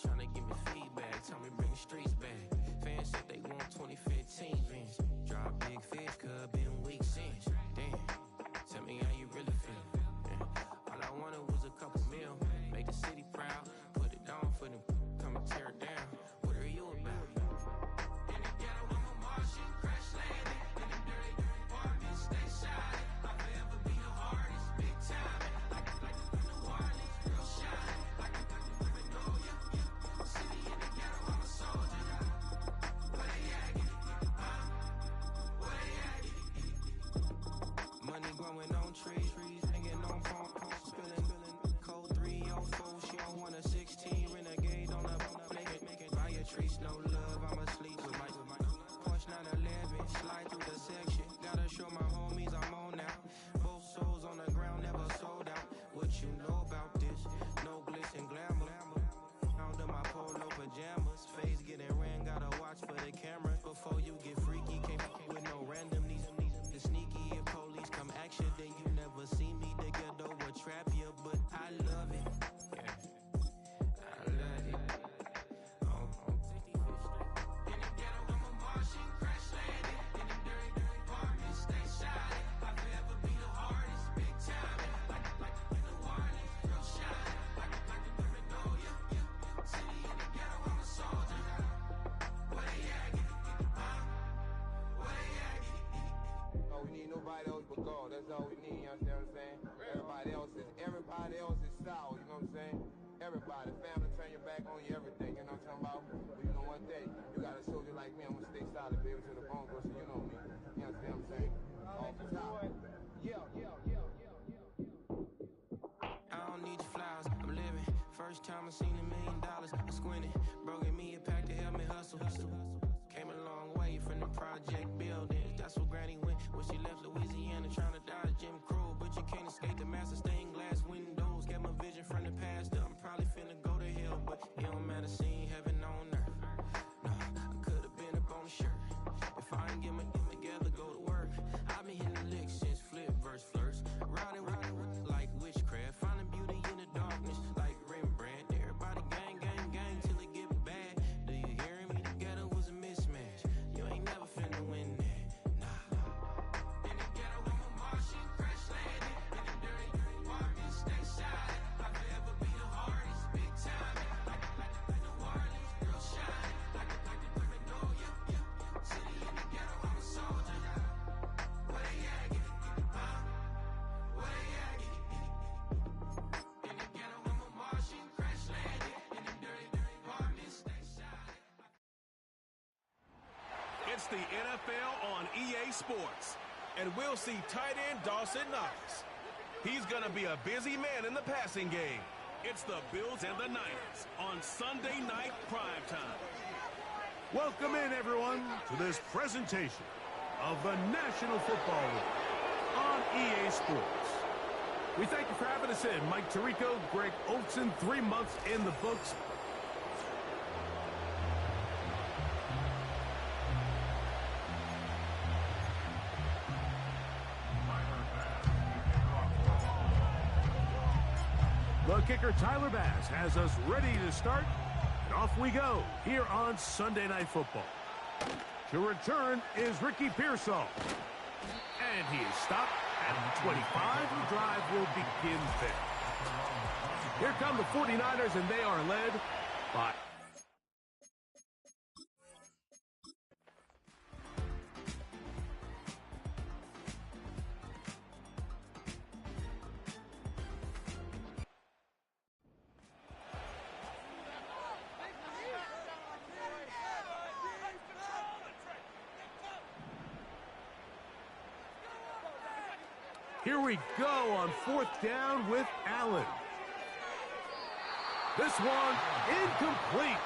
trying to give me feedback. Tell me bring the streets back. Fans said they want 2015 Vince. Drop big fish, cuz been weeks since. Damn, tell me how you really feel. Yeah. All I wanted was a couple mil. Make the city proud. Put it down for them. Come and tear it down. What are you about? In the ghetto, I'm a Martian. Crash landing. In the dirty apartment, stay shining. I'll forever be the hardest. Big time. Like New Orleans. Real shine. Like Magnolia. City in the ghetto, I'm a soldier. Where they at? Where they at? Money growing on trees. Hanging on phone. Spilling. Code 304. She don't want a 16. Renegade on the make it. Buy a trees. No love. I'm asleep with my Porsche 911. Slide through the section. Gotta show my homies I'm on now. Both souls on the ground, never sold out. What you know about this? No glitz and glamour. Under my polo pajamas. Face getting ran, gotta watch for the camera. Before you get freaky, can't fuck with no random. These sneaky. If police come action, then you never see me. The ghetto will trap you, but I love it. Yeah, I love it. In the ghetto, I'm a Martian, crash landing. In the dirty apartment, stay shining. I'll forever be the hardest, big time. Like New Orleans, real shine. Like Magnolia. City in the ghetto, I'm a soldier. Where they at? Where they at? Oh, we need nobody else but God. That's all we need, you understand what I'm saying? Everybody else is sour, you know what I'm saying? Everybody, family, turn your back on you, everything, you know what I'm talking about? But you know one day, you got a soldier like me, I'm gonna stay solid, baby, to the bone, so you know me. You understand what I'm saying? Off the top. Yeah. I don't need your flowers, I'm living. First time I seen $1 million, I squinted. Bro, give me a pack to help me hustle. Came a long way from the project buildings. That's where Granny went when she left Louisiana, trying to dodge Jim Crow. But you can't escape the master stained glass windows. Got my vision from the past. I'm probably finna go to hell, but it don't matter, seeing heaven on earth. No, I could've been up on the shirt. If I ain't get my together, go to work. I've been hitting the licks since flip verse first. Riding like witchcraft, finding beauty in the darkness like Rembrandt. Everybody gang till it get bad. Do you hear me? The ghetto was a mismatch. You ain't never finna win that. Nah. In the ghetto, I'm a Martian, crash landing. In the dirty apartment, stay shining. I'll forever be the hardest, big time. Like New Orleans, real shine. Like Magnolia. City in the ghetto, I'm a soldier. Where they at? Where they at? In the ghetto, I'm a Martian, crash landing. In the dirty apartment, stay shining. It's the NFL on EA Sports, and we'll see tight end Dawson Knox. He's going to be a busy man in the passing game. It's the Bills and the Niners on Sunday Night Primetime. Welcome in, everyone, to this presentation of the National Football League on EA Sports. We thank you for having us in. Mike Tirico, Greg Olson, 3 months in the books. The kicker, Tyler Bass, has us ready to start. And off we go here on Sunday Night Football. To return is Ricky Pearsall. And he is stopped at the 25. The drive will begin there. Here come the 49ers, and they are led by... Here we go on 4th down with Allen. This one incomplete.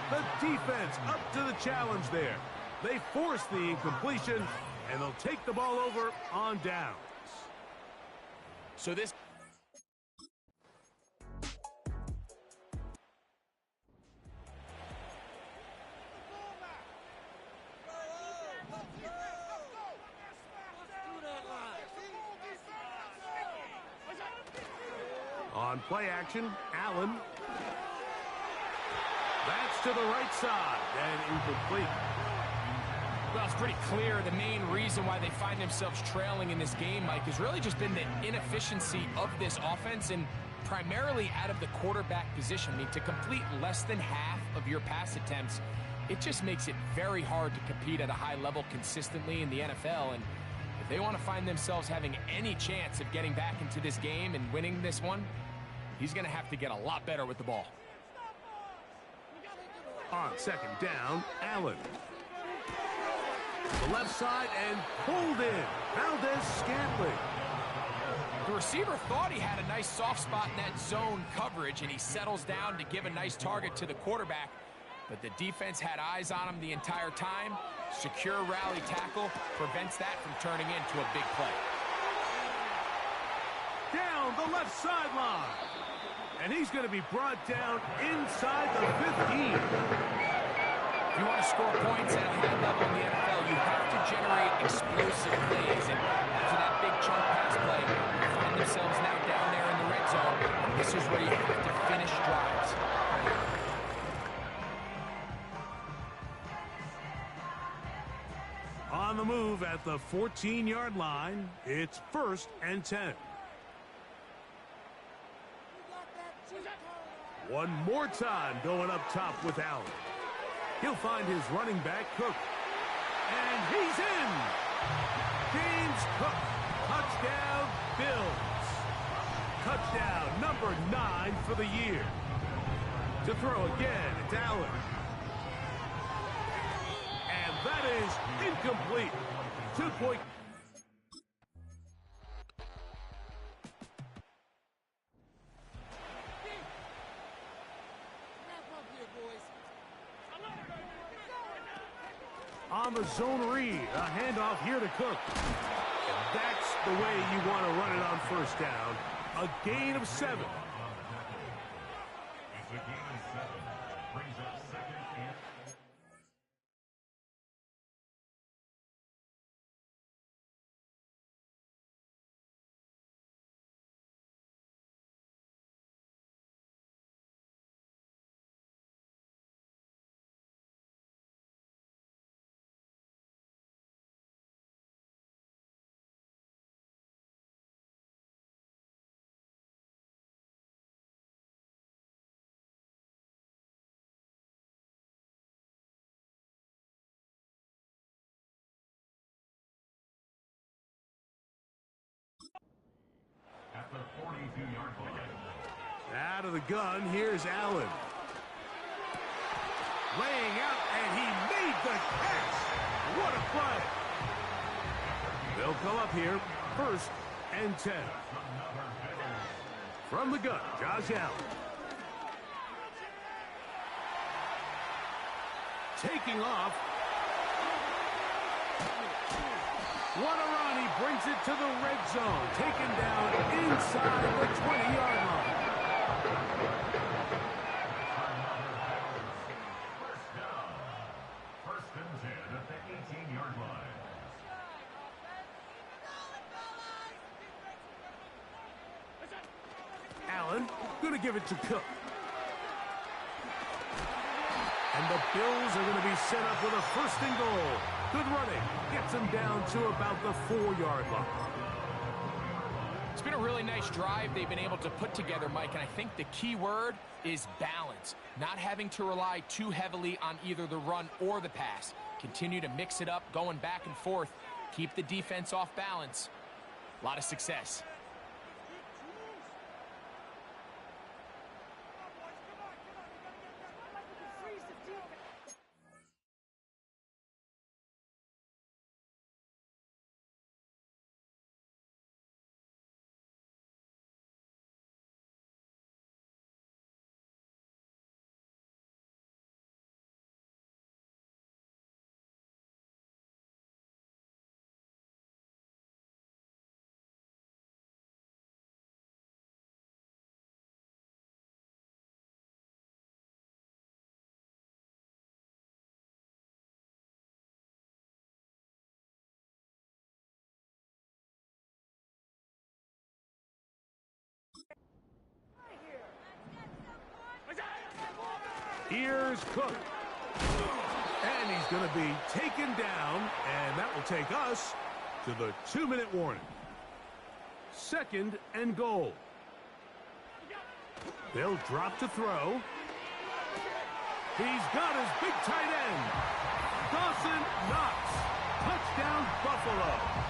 The defense up to the challenge there. They force the incompletion, and they'll take the ball over on downs. So this... On play action, Allen. That's to the right side and incomplete. Well, it's pretty clear the main reason why they find themselves trailing in this game, Mike, has really just been the inefficiency of this offense and primarily out of the quarterback position. I mean, to complete less than half of your pass attempts, it just makes it very hard to compete at a high level consistently in the NFL. And if they want to find themselves having any chance of getting back into this game and winning this one, he's going to have to get a lot better with the ball. On second down, Allen. The left side and pulled in. Valdez-Scantling. The receiver thought he had a nice soft spot in that zone coverage, and he settles down to give a nice target to the quarterback. But the defense had eyes on him the entire time. Secure rally tackle prevents that from turning into a big play. Down the left sideline. And he's going to be brought down inside the 15. If you want to score points at a high level in the NFL, you have to generate explosive plays. And after that big chunk pass play, they find themselves now down there in the red zone. And this is where you have to finish drives. On the move at the 14-yard line, it's 1st and 10. One more time going up top with Allen. He'll find his running back, Cook. And he's in! James Cook. Touchdown, Bills. Touchdown number 9 for the year. To throw again, it's Allen. And that is incomplete. 2-point. On the zone read, a handoff here to Cook. And that's the way you want to run it on 1st down. A gain of 7. It's a gain of 7. Brings up 2nd and... At the 42-yard line. Out of the gun, here's Allen. Laying out, and he made the catch. What a play. They'll come up here, 1st and 10. From the gun, Josh Allen. Taking off. What a run. He brings it to the red zone. Taken down inside the 20-yard line. First down. 1st and 10 at the 18-yard line. Allen going to give it to Cook. And the Bills are going to be set up with a 1st and goal. Good running. Gets them down to about the 4-yard line. It's been a really nice drive they've been able to put together, Mike, and I think the key word is balance. Not having to rely too heavily on either the run or the pass. Continue to mix it up, going back and forth. Keep the defense off balance. A lot of success. Here's Cook. And he's going to be taken down, and that will take us to the 2-minute warning. 2nd and goal. They'll drop to throw. He's got his big tight end. Dawson Knox. Touchdown, Buffalo.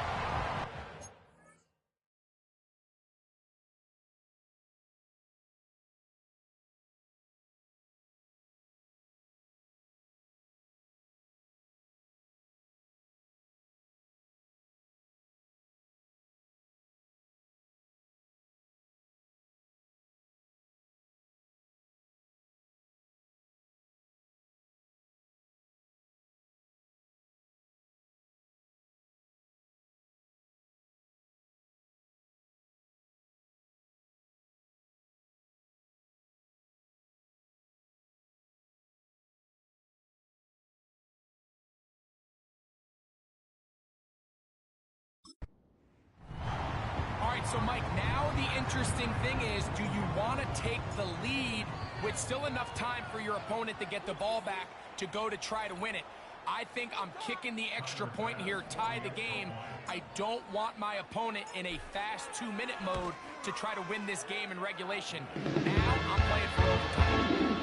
So, Mike, now the interesting thing is, do you want to take the lead with still enough time for your opponent to get the ball back to go to try to win it? I think I'm kicking the extra point here, tie the game. I don't want my opponent in a fast 2-minute mode to try to win this game in regulation. Now I'm playing for overtime.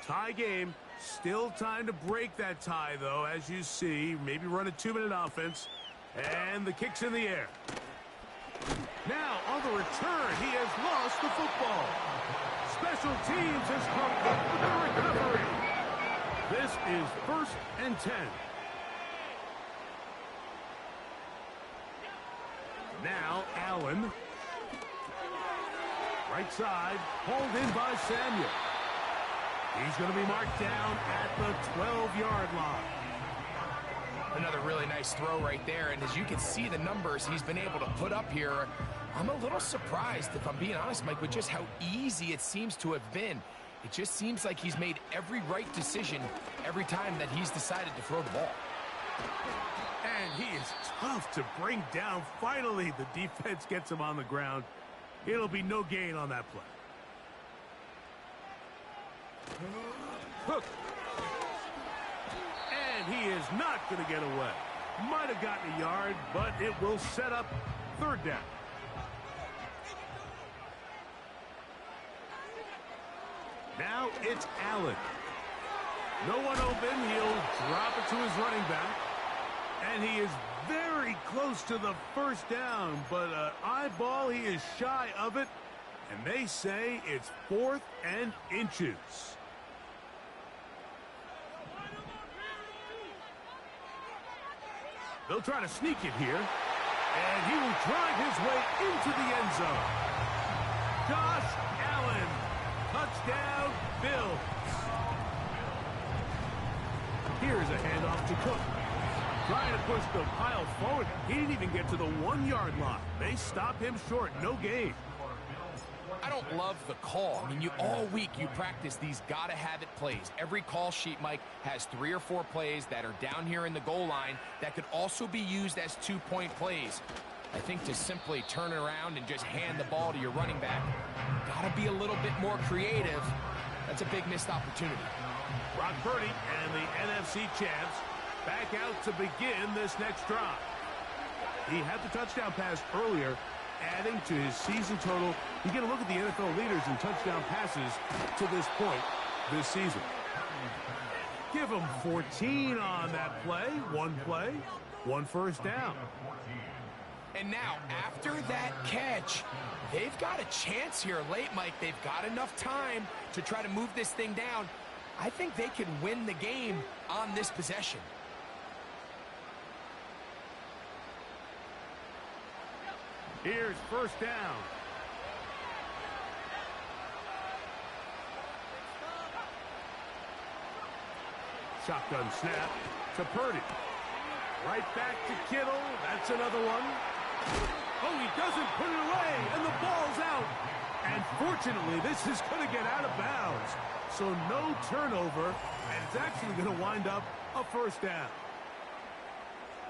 Tie game. Still time to break that tie, though, as you see. Maybe run a 2-minute offense. And the kick's in the air. Now, on the return, he has lost the football. Special teams has come up with the recovery. This is 1st and 10. Now, Allen. Right side, hauled in by Samuel. He's going to be marked down at the 12-yard line. Another really nice throw right there, and as you can see the numbers he's been able to put up here, I'm a little surprised, if I'm being honest, Mike, with just how easy it seems to have been. It just seems like he's made every right decision every time that he's decided to throw the ball. And he is tough to bring down. Finally, the defense gets him on the ground. It'll be no gain on that play. Hook. And he is not going to get away. Might have gotten a yard, but it will set up 3rd down. Now it's Allen. No one open. He'll drop it to his running back. And he is very close to the 1st down, but eyeball, he is shy of it. And they say it's 4th and inches. They'll try to sneak it here. And he will drive his way into the end zone. Josh Allen. Touchdown, Bills. Here's a handoff to Cook. Trying to push the pile forward. He didn't even get to the 1-yard line. They stop him short. No gain. I don't love the call. I mean, all week you practice these gotta-have-it plays. Every call sheet, Mike, has 3 or 4 plays that are down here in the goal line that could also be used as 2-point plays. I think to simply turn it around and just hand the ball to your running back, gotta be a little bit more creative. That's a big missed opportunity. Brock Purdy and the NFC champs back out to begin this next drive. He had the touchdown pass earlier, adding to his season total. You get a look at the NFL leaders in touchdown passes to this point this season. Give him 14 on that play, 1 first down. And now, after that catch, they've got a chance here late, Mike. They've got enough time to try to move this thing down. I think they can win the game on this possession. Here's 1st down. Shotgun snap to Purdy. Right back to Kittle. That's another one. Oh, he doesn't put it away, and the ball's out. And fortunately, this is going to get out of bounds. So no turnover, and it's actually going to wind up a 1st down.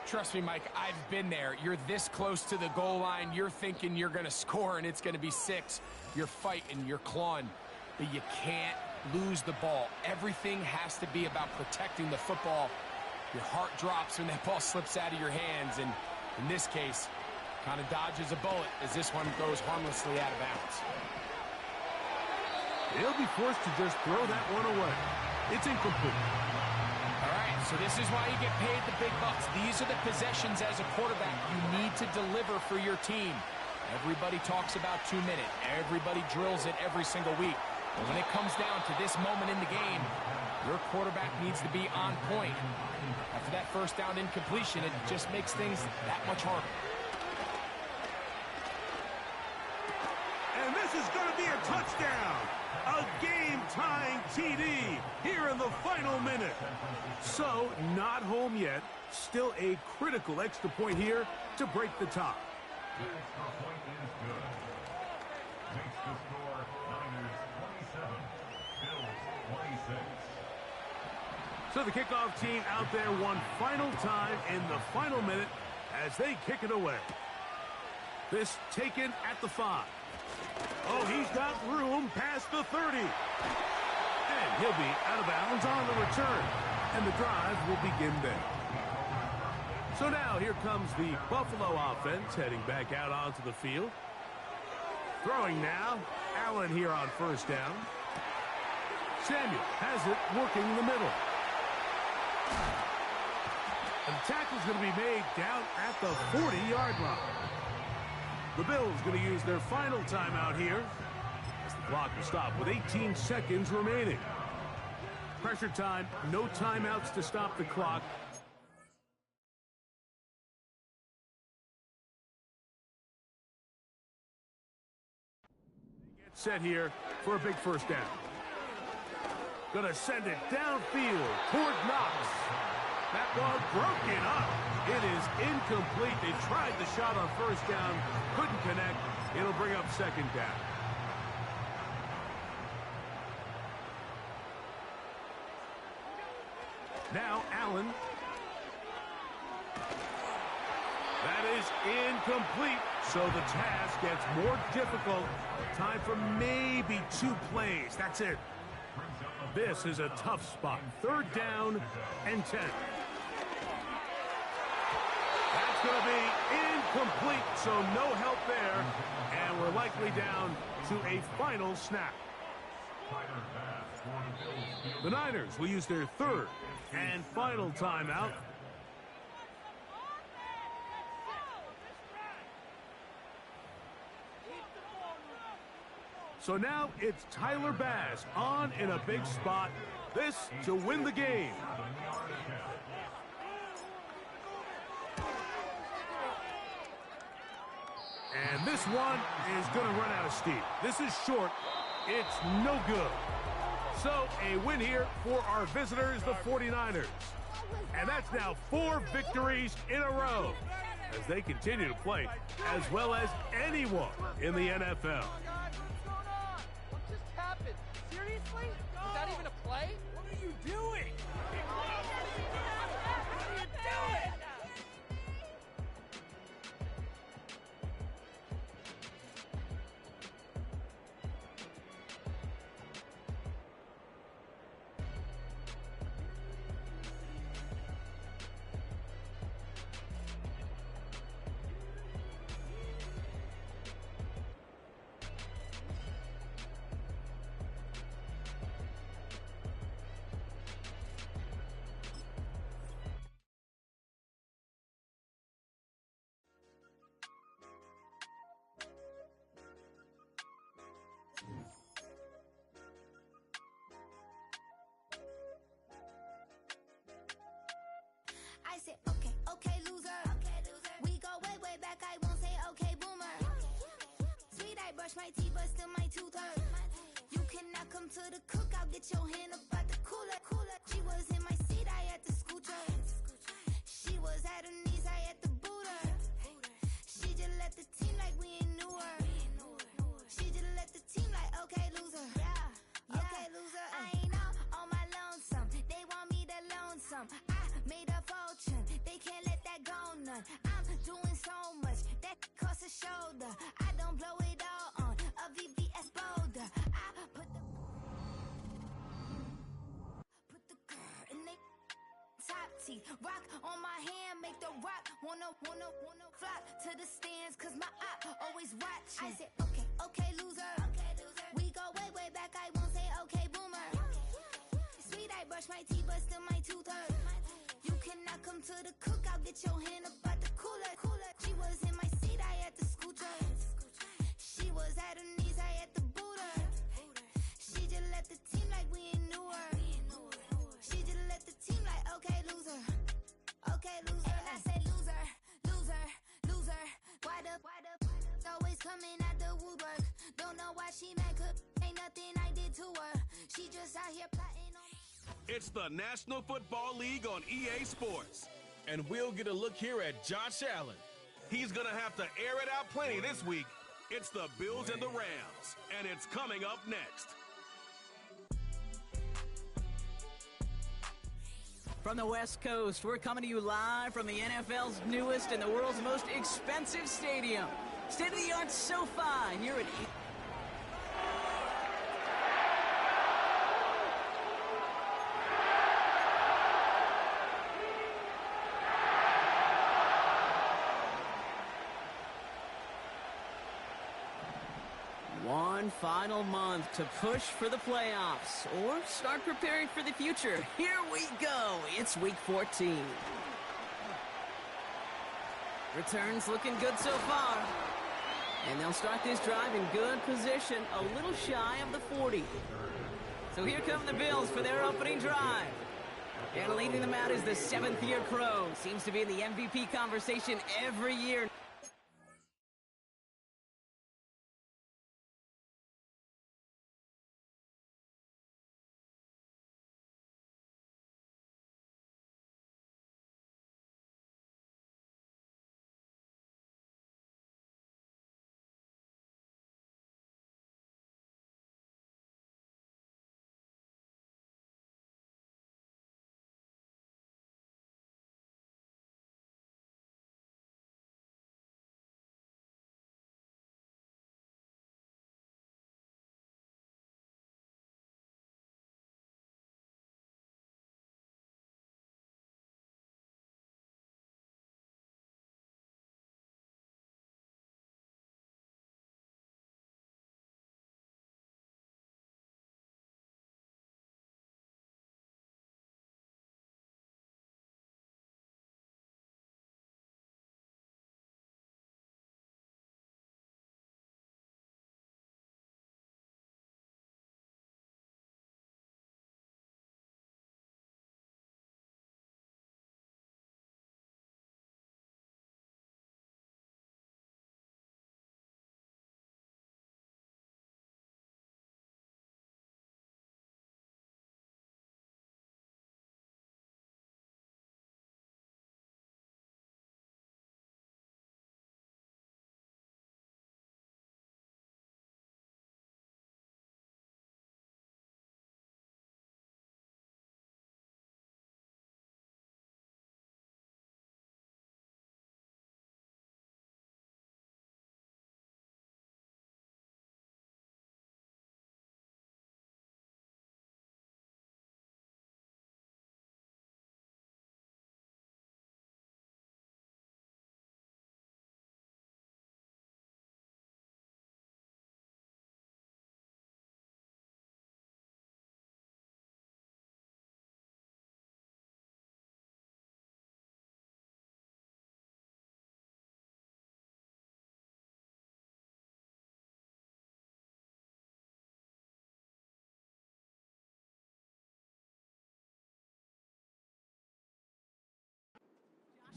Trust me, Mike, I've been there. You're this close to the goal line. You're thinking you're going to score, and it's going to be 6. You're fighting, you're clawing, but you can't lose the ball. Everything has to be about protecting the football. Your heart drops when that ball slips out of your hands, and in this case, kind of dodges a bullet as this one goes harmlessly out of bounds. They'll be forced to just throw that one away. It's incomplete. All right, so this is why you get paid the big bucks. These are the possessions as a quarterback you need to deliver for your team. Everybody talks about 2 minutes. Everybody drills it every single week. But when it comes down to this moment in the game, your quarterback needs to be on point. After that first down incompletion, it just makes things that much harder. And this is going to be a touchdown. A game-tying TD here in the final minute. So, not home yet. Still a critical extra point here to break the tie. The extra point is good. Makes the score Niners 27, Bills 26. So the kickoff team out there one final time in the final minute as they kick it away. This taken at the 5. Oh, he's got room past the 30. And he'll be out of bounds on the return. And the drive will begin there. So now here comes the Buffalo offense heading back out onto the field. Throwing now. Allen here on first down. Samuel has it working in the middle. And the tackle's going to be made down at the 40-yard line. The Bills going to use their final timeout here as the clock will stop with 18 seconds remaining. Pressure time, no timeouts to stop the clock. Get set here for a big first down. Gonna send it downfield toward Knox. That ball broken up. It is incomplete. They tried the shot on first down, couldn't connect. It'll bring up second down. Now Allen. That is incomplete. So the task gets more difficult. Time for maybe 2 plays. That's it. This is a tough spot. 3rd down and 10. That's going to be incomplete, so no help there. And we're likely down to a final snap. The Niners will use their 3rd and final timeout. So now it's Tyler Bass on in a big spot. This to win the game. And this one is going to run out of steam. This is short. It's no good. So a win here for our visitors, the 49ers. And that's now 4 victories in a row as they continue to play as well as anyone in the NFL. Seriously? Was that even a play? What are you doing? What are you doing? I said, okay, okay, loser. We go way, way back. I won't say okay, boomer. Sweet, I brush my teeth, but still my tooth hurt. You cannot come to the cookout, get your hand up out the cooler. She was in my seat, I had to scoot her. She was at her knees, I had to boot her. She just let the team like we ain't knew her. She just let the team like, okay, loser. Yeah, okay, loser. I ain't out on my lonesome. They want me to loan some. I made a fortune. They can't let that go Ayy, rock on my hand, make the rock wanna flock to the stands, cause my eye always watching. I said, okay, loser. We go way back, I won't say okay, boomer. Sweet, I brush my teeth, but still my tooth hurt. You cannot come to the cookout, get your hand up at the cooler. She was in my seat, I had to scoot her. She was at her knees, I had to boot her. She just left the team like we ain't knew her. She just left the team like, okay, loser. Okay, loser. And I said, loser. Why the always coming at the woodwork? Don't know why she mad, cause ain't nothing I did to her. She just out here plotting on. It's the National Football League on EA Sports. And we'll get a look here at Josh Allen. He's going to have to air it out plenty this week. It's the Bills and the Rams, and it's coming up next. From the West Coast, we're coming to you live from the NFL's newest and the world's most expensive stadium. State-of-the-art SoFi here at... One final month to push for the playoffs or start preparing for the future. Here we go. It's week 14. Returns looking good so far. And they'll start this drive in good position, a little shy of the 40. So here come the Bills for their opening drive. And leading them out is the 7th-year Crow. Seems to be in the MVP conversation every year.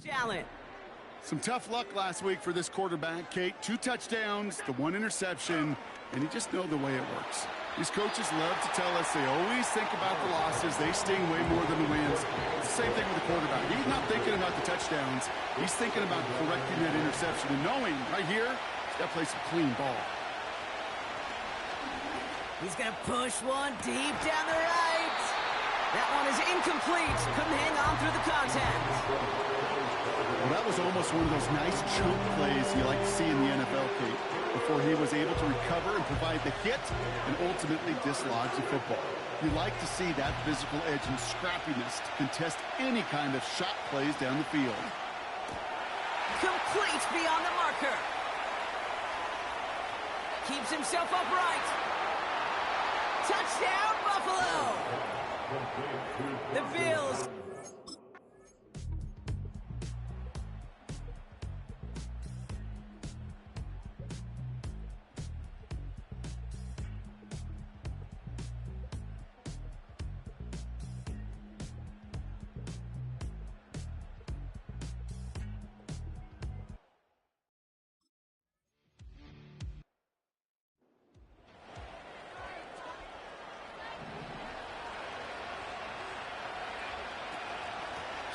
Allen. Some tough luck last week for this quarterback, Kate. 2 touchdowns, the 1 interception, and you just know the way it works. These coaches love to tell us they always think about the losses. They sting way more than the wins. It's the same thing with the quarterback. He's not thinking about the touchdowns. He's thinking about correcting that interception and knowing right here, he's got to play some clean ball. He's going to push one deep down the right. That one is incomplete. Couldn't hang on through the contact. Well, that was almost one of those nice chunk plays you like to see in the NFL, Kate. before he was able to recover and provide the hit and ultimately dislodge the football. You like to see that physical edge and scrappiness to contest any kind of shot plays down the field. Complete beyond the marker. Keeps himself upright. Touchdown, Buffalo! The Bills.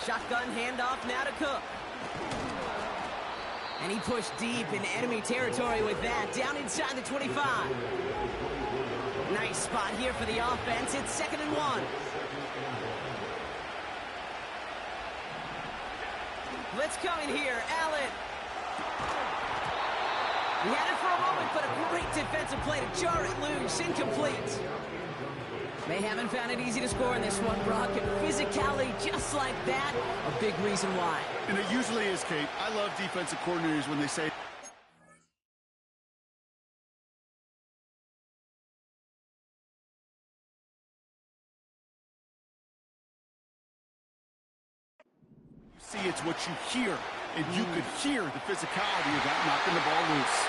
Shotgun handoff now to Cook. And he pushed deep in enemy territory with that, down inside the 25. Nice spot here for the offense. It's 2nd and 1. Blitz coming here. Allen. He had it for a moment, but a great defensive play to jar it loose. Incomplete. They haven't found it easy to score in this one, Brock. And physicality just like that, a big reason why. And it usually is, Kate. I love defensive coordinators when they say, see, it's what you hear. And you could hear the physicality of that knocking the ball loose.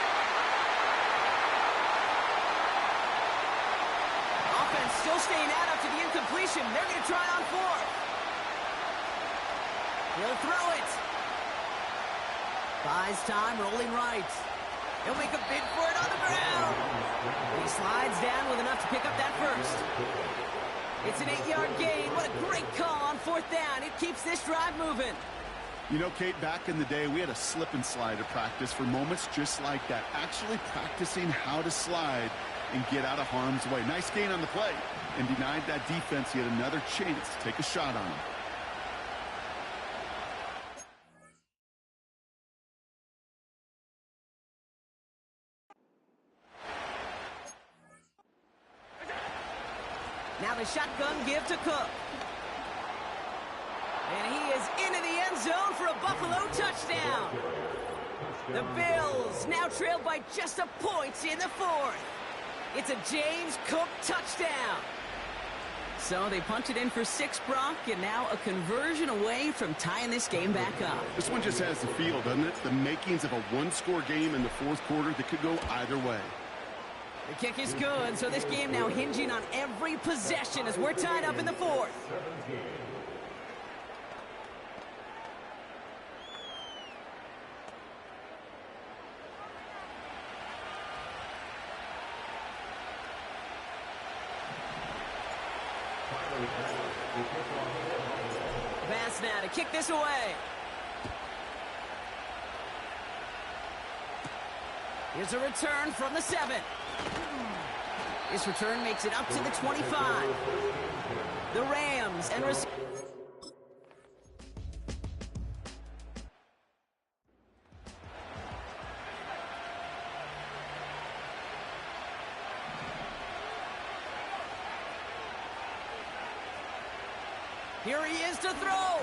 Still staying out after the incompletion. They're going to try on 4th. He'll throw it. Buys time, rolling right. He'll make a bid for it on the ground. He slides down with enough to pick up that first. It's an 8-yard gain. What a great call on 4th down. It keeps this drive moving. You know, Kate, back in the day, we had a slip and slide at practice for moments just like that. Actually practicing how to slide and get out of harm's way. Nice gain on the play, and denied that defense yet another chance to take a shot on him. Now the shotgun give to Cook. And he is into the end zone for a Buffalo touchdown. The Bills now trailed by just a point in the 4th. It's a James Cook touchdown. So they punt it in for 6, Brock, and now a conversion away from tying this game back up. This one just has the feel, doesn't it? The makings of a one-score game in the 4th quarter that could go either way. The kick is good, so this game now hinging on every possession as we're tied up in the 4th. Pass now to kick this away. Here's a return from the 7. This return makes it up to the 25. The Rams and here he is to throw.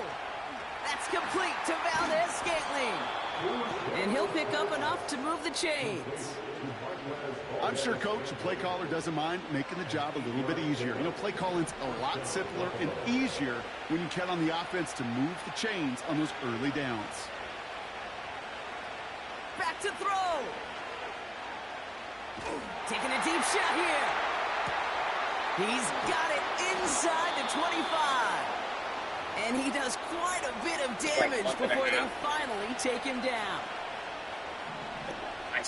That's complete to Valdez-Scantling. And he'll pick up enough to move the chains. I'm sure Coach, the play caller, doesn't mind making the job a little bit easier. You know, play calling's a lot simpler and easier when you count on the offense to move the chains on those early downs. Back to throw. Taking a deep shot here. He's got it inside the 25. And he does quite a bit of damage before they finally take him down. I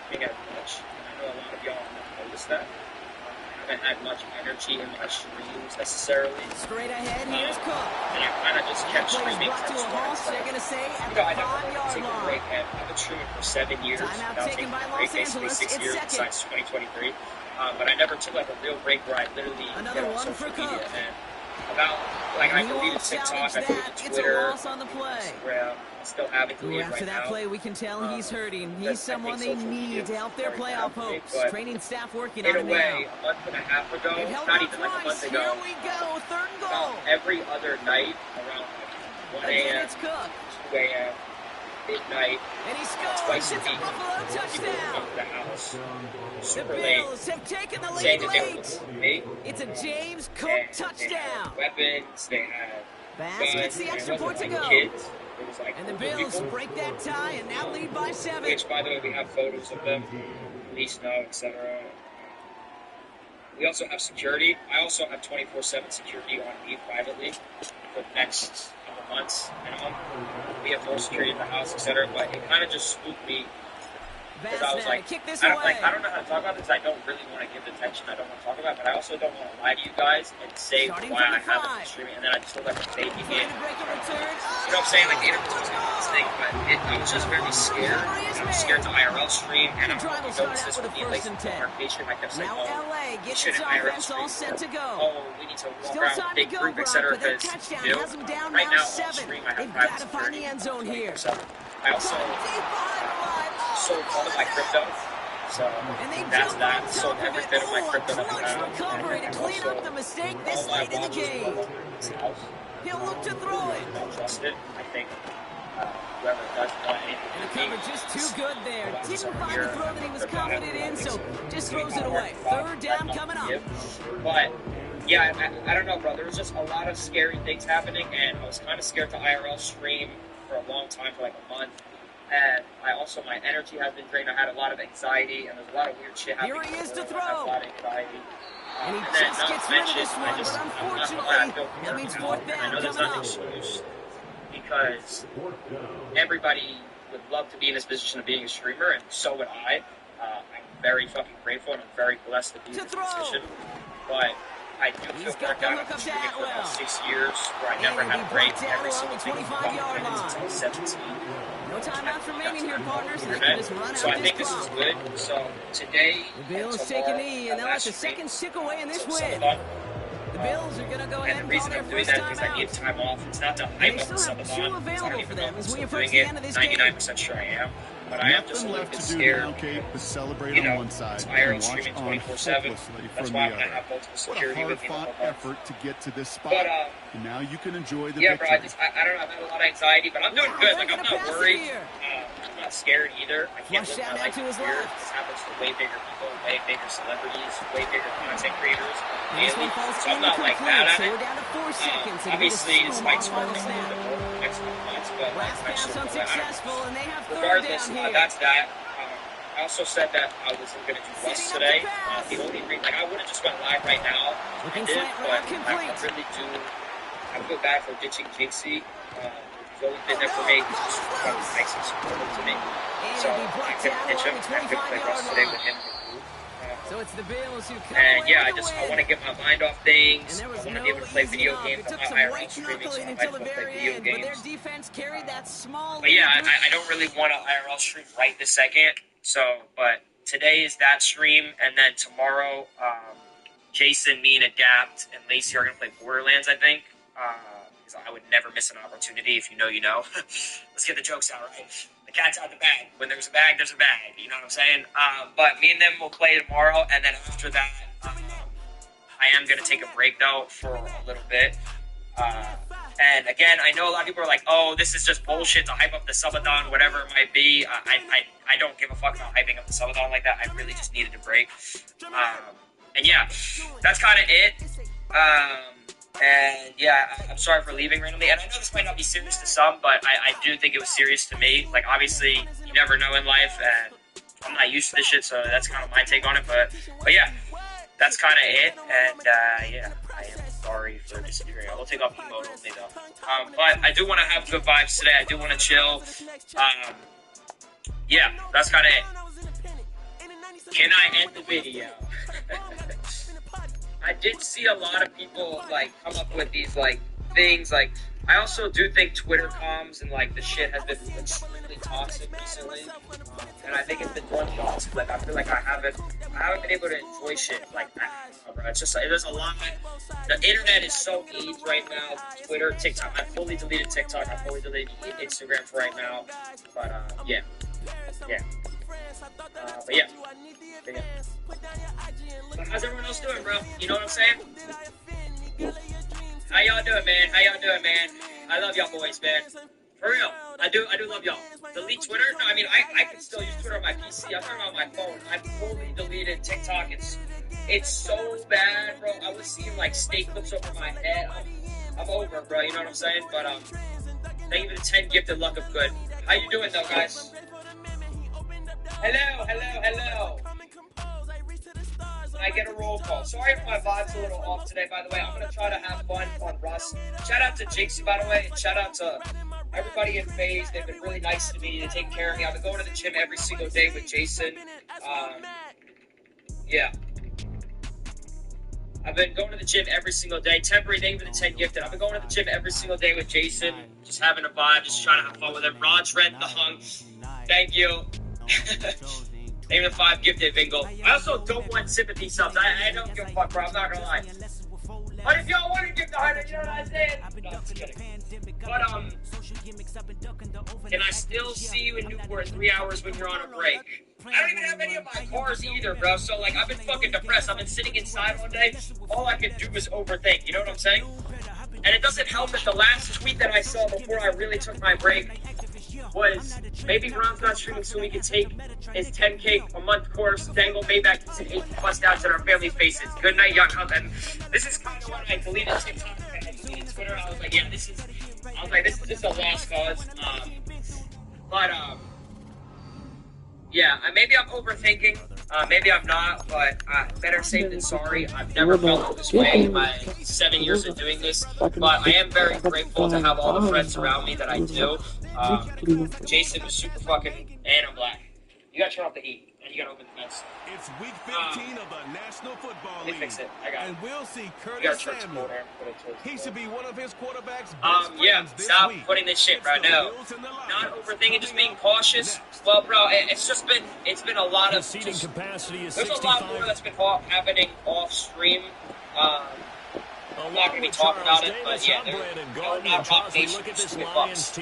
think I've much. I know a lot of y'all have noticed that. I haven't had much energy and much dreams necessarily. Straight ahead, here's Cook. And I kind of just kept screaming. Brought to a halt, they're going to say at the 5-yard line. I've been streaming for 7 years. Timeout taken by Los Angeles. It's 6 years second. since 2023. But I never took like a real break where I literally another one social for Cook. Media and about, like, I And he deleted won't TikTok, salvage I deleted that. It's a Twitter, loss on the play. Instagram. I still have it Ooh, deleted after right that now. play, we can tell he's hurting. Because He's someone I they think social need media to help their is very playoff bad for me, hopes. but Training staff working in on a him way, now. a month and a half ago, They've held not up even like a month twice. ago, Here we go. Third and goal. about every other night around like 1 Again, a.m., it's Cook. 2 a.m., midnight, And he scores. twice a It's a week, Buffalo people would touchdown. come to the house The super late, Bills have taken the saying lead that they were late. looking for me. It's a James Cook And they touchdown. had weapons, they had Bass guns, gets the and extra it point wasn't to like go. kids. It was like And the older Bills people, break that tie and now lead by 7. which, by the way, we have photos of them, police know, etc. We also have security. I also have 24/7 security on me privately for the next couple months. We have more security in the house, etc. But it kind of just spooked me because I was like, kick this I away. don't know how to talk about this. I don't really want to give the attention I don't want to talk about, but I also don't want to lie to you guys and say Starting why from I the haven't 5. been streaming, and then I just look like a baby Trying kid. to break a return. You know what I'm saying? Like, Aiden was doing this thing, but I was just very scared. I was scared to IRL stream, and The drive will I start noticed out this with with a the first and 10. demarcation. I kept saying, Now oh, LA we gets its shouldn't IRL offense stream. all set to go. Oh, we need to walk Still around time to big go, group, Brock, etc. but their Because, touchdown you know, has them down right now now on 7. stream, I have They've private got to find the security end zone here. 24/7. I also sold all of my crypto. So And they that's jump that. on Sold top of every it. bit of my Oh, a crypto that I clutch have. recovery to And clean also, up the mistake this all my late in the boxes game. are in this house. He'll look to throw it. I don't trust it. I think whoever does anything And the to me coverage just too good there. is Didn't over find here. the throw that he was They're confident bad. in, so just throws it They're away. bad. Third down They're coming not up. But yeah, I don't know, bro. There was just a lot of scary things happening, and I was kind of scared to IRL stream for a long time, for like a month. And my energy has been drained. I had a lot of anxiety, and there's a lot of weird shit happening. Here he is to I had a throw. lot of anxiety. And he then just not gets to rid of mention, this one, but unfortunately, that means fourth down I know that's coming not an up. excuse, because everybody would love to be in this position of being a streamer, and so would I. I'm very fucking grateful, and I'm very blessed to be in this position. But I do feel burnt out. I've been streaming for about 6 years, where I never had a break. Every single thing was 25 minutes until 17. No timeouts remaining here, partners. They Internet. can just run So out I think this is clock. good. So today, The Bills take a knee, and they'll let the second stick away in this win. The Bills are going to go ahead And the and call reason their I'm doing first that is because I need timeout. time off. It's not to And hype they up the still have two Subathon. available for them as we approach doing the it. end of this game. 99% sure I am. But I am just a Nothing little left bit to do scared. now, Kate, is celebrate You know, on one side it's and IRL watch streaming on 24/7. hopelessly That's from why the I'm going to other. have multiple What a security with me the whole hard-fought month. effort to get to this spot. But, and now you can enjoy the yeah, bro, victory. I don't know. I've had a lot of anxiety, but I'm doing good. Like, I'm not worried. I'm not scared either. I can't Flush live down my life to in his fear. left. This happens to way bigger people, way bigger celebrities, way bigger content creators. And this one daily. falls So I'm not like incomplete, that at so it. we're down to 4 seconds. And Obviously, this might spark final a little snap. bit more for the next couple months, but like, Last pass eventually, unsuccessful, and they have third regardless, down here. that's that. I also said that I wasn't going to do Russ Setting up today. the pass. The only reason, like, I would have just went live right now. Looking I did, slant but route I complete. really do. I feel bad for ditching Jinxie. He's always been there for me. He's just fucking nice and supportive to me. So he I brought couldn't down ditch him. along the I couldn't play 25-yard Russ today line. with him. So it's the Bills who come And away yeah, I with the want win. to get my mind off things. And there I was want to no be able to play easy video off. games. It I'm took not some IRL white streaming, so knuckling I until might the as well play very video end, but their games. defense carried that small But yeah, lead. I don't really want to IRL stream right this second. So, but today is that stream, and then tomorrow, Jason, me, and Adapt, and Lacey are going to play Borderlands, I think. Because I would never miss an opportunity. If you know, you know. Let's get the jokes out, right? The cat's out of the bag. When there's a bag, there's a bag. You know what I'm saying? But me and them will play tomorrow, and then after that, I am going to take a break, though, for a little bit. And again, I know a lot of people are like, oh, this is just bullshit to hype up the Subathon, whatever it might be. I don't give a fuck about hyping up the Subathon like that. I really just needed a break. And yeah, that's kind of it. And yeah, I'm sorry for leaving randomly. And I know this might not be serious to some, but I do think it was serious to me. Like, obviously, you never know in life, and I'm not used to this shit, so that's kind of my take on it. But yeah, that's kind of it. And yeah, I am sorry for disappearing. I will take off emote only, though. But I do want to have good vibes today. I do want to chill. Yeah, that's kind of it. Can I end the video? I did see a lot of people, like, come up with these, like, things. Like, I also do think Twitter comms and like the shit has been extremely toxic recently, and I think it's been run toxic. Like, I feel like I haven't been able to enjoy shit like that. Bro. It's just like, there's a lot. The internet is so AIDS right now. Twitter, TikTok. I fully deleted TikTok. I fully deleted Instagram for right now. But yeah. But yeah. But how's everyone else doing, bro? You know what I'm saying? How y'all doing, man? I love y'all boys, man. For real. I do love y'all. Delete Twitter? No, I mean, I can still use Twitter on my PC. I'm talking about my phone. I fully deleted TikTok. It's so bad, bro. I was seeing, like, steak clips over my head. I'm over, bro. You know what I'm saying? But, thank you for the 10 gifted luck of good. How you doing, though, guys? Hello. I get a roll call. Sorry if my vibe's a little off today, by the way. I'm going to try to have fun on Russ. Shout out to Jinxie, by the way, and shout out to everybody in FaZe. They've been really nice to me. They take care of me. I've been going to the gym every single day with Jason. Yeah. I've been going to the gym every single day. Temporary, thank you for the 10 gifted. I've been going to the gym every single day with Jason. Just having a vibe, just trying to have fun with him. Rod's Rent the Hunk. Thank you. Name the 5 gifted, Bingo. I also don't want sympathy subs. I don't give a fuck, bro. I'm not gonna lie. But if y'all want to give the 100, you know what I'm saying? No, I'm just kidding. But, can I still see you in Newport in 3 hours when you're on a break? I don't even have any of my cars either, bro. So, like, I've been fucking depressed. I've been sitting inside all day. All I can do is overthink. You know what I'm saying? And it doesn't help that the last tweet that I saw before I really took my break was maybe Ron's not streaming so we can take his 10K a month course. Dangle Maybach gets an 8 plus downs in our family faces. Good night, young health. And this is kind of when I deleted TikTok and I deleted Twitter. I was like, yeah, this is just a lost cause. Yeah, maybe I'm overthinking. Maybe I'm not, but better safe than sorry. I've never felt this way in my 7 years of doing this, but I am very grateful to have all the friends around me that I do. Jason was super fucking, and I'm black. You gotta turn off the heat, and you gotta open the fence. It's week 15 of the National Football League. Fix it. I got it. And we'll see Curtis Samuel. He should be one of his quarterback's best yeah, friends this stop week. putting this shit, bro. No. Not overthinking, just being cautious. Well, bro, it's been a lot of, seating capacity is there's a lot more that's been happening off stream. I'm not going to be talking about it, but yeah, they're not Rock Nation stupid fucks.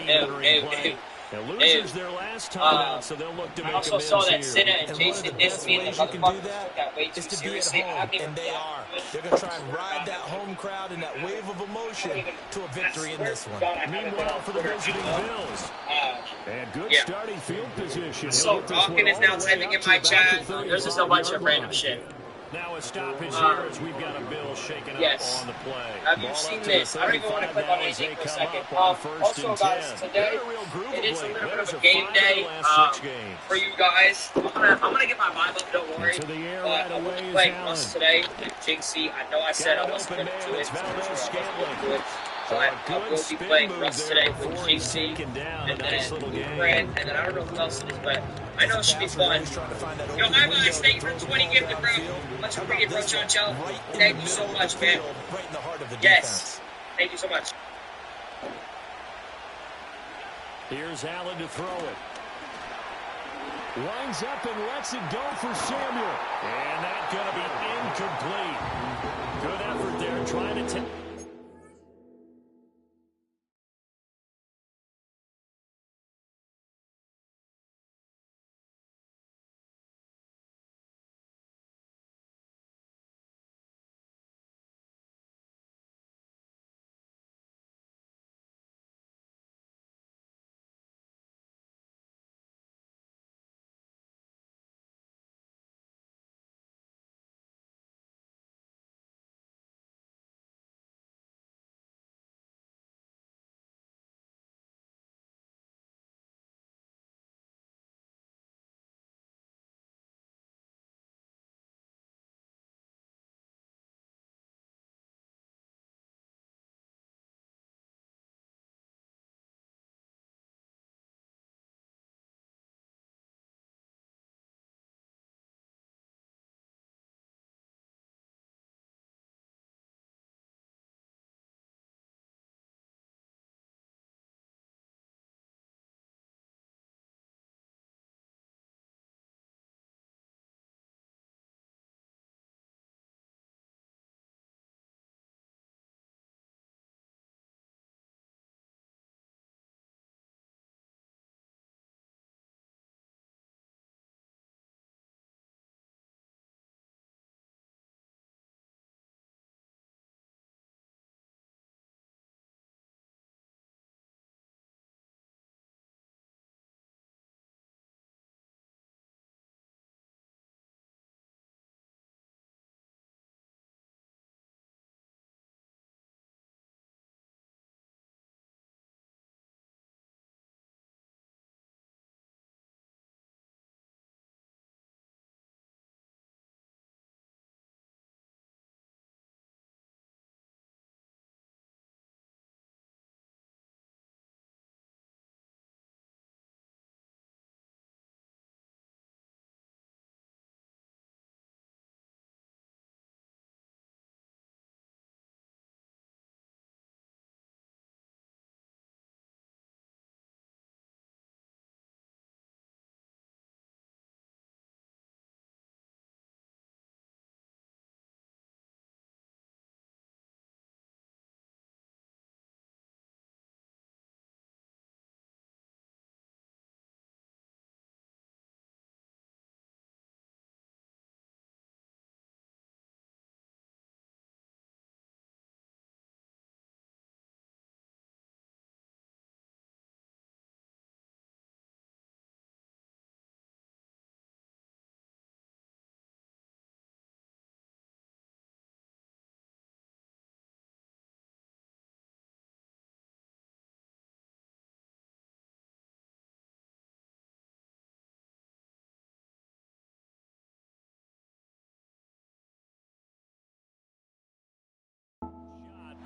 No. Losers their last time out, so they'll look to make I also saw that Sinna and And Jason dissed me, and the motherfuckers took that way too is to be at seriously. home, and they are. They're going to try and ride that home crowd and that wave of emotion to a victory in this one. Meanwhile, for the visiting Bills, and good starting field position. So Rockin is now typing in my chat. There's just a bunch of random shit. Now a stoppage here as we've got a Bill shaking up on the play. Have you seen this? I don't even want to click on anything for a second. Also, guys, today it is a little bit of a game day for you guys. I'm gonna get my vibe up, don't worry. But I will be playing Russ today and Jinxie. I know I said I wasn't gonna do it, so I'm sure I wasn't gonna do it. So I will be playing Russ today with JC, and then Brand, and then I don't know who else it is, but I know it should be fun. Yo, hi guys, thank you for 20 gifted, bro. Much appreciated, bro, Choncho. Thank you so much, man. Yes, thank you so much. Here's Allen to throw it. Winds up and lets it go for Samuel. And that's going to be incomplete. Good effort there trying to take.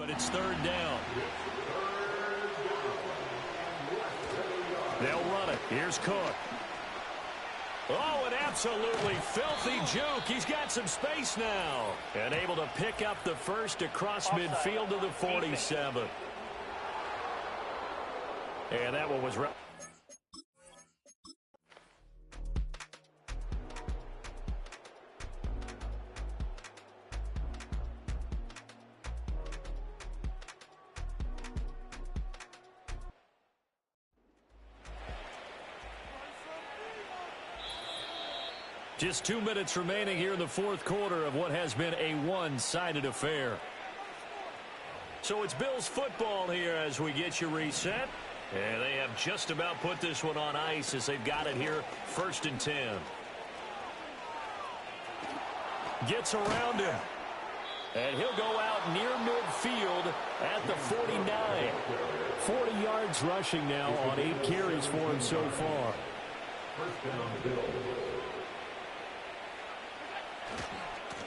But it's third down. They'll run it. Here's Cook. Oh, an absolutely filthy juke. He's got some space now. And able to pick up the first across midfield to the 47. And that one was... Just 2 minutes remaining here in the fourth quarter of what has been a one-sided affair. So it's Bills football here as we get you reset. And they have just about put this one on ice as they've got it here, 1st and 10. Gets around him. And he'll go out near midfield at the 49. 40 yards rushing now on 8 carries for him so far.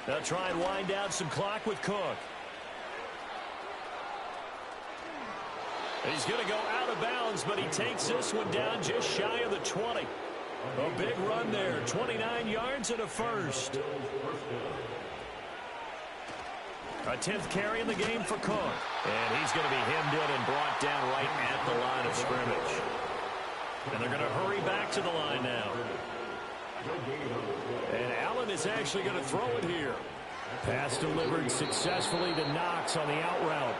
They'll try and wind down some clock with Cook. He's going to go out of bounds, but he takes this one down just shy of the 20. A big run there, 29 yards and a first. A 10th carry in the game for Cook. And he's going to be hemmed in and brought down right at the line of scrimmage. And they're going to hurry back to the line now. And Allen is actually going to throw it here. Pass delivered successfully to Knox on the out route.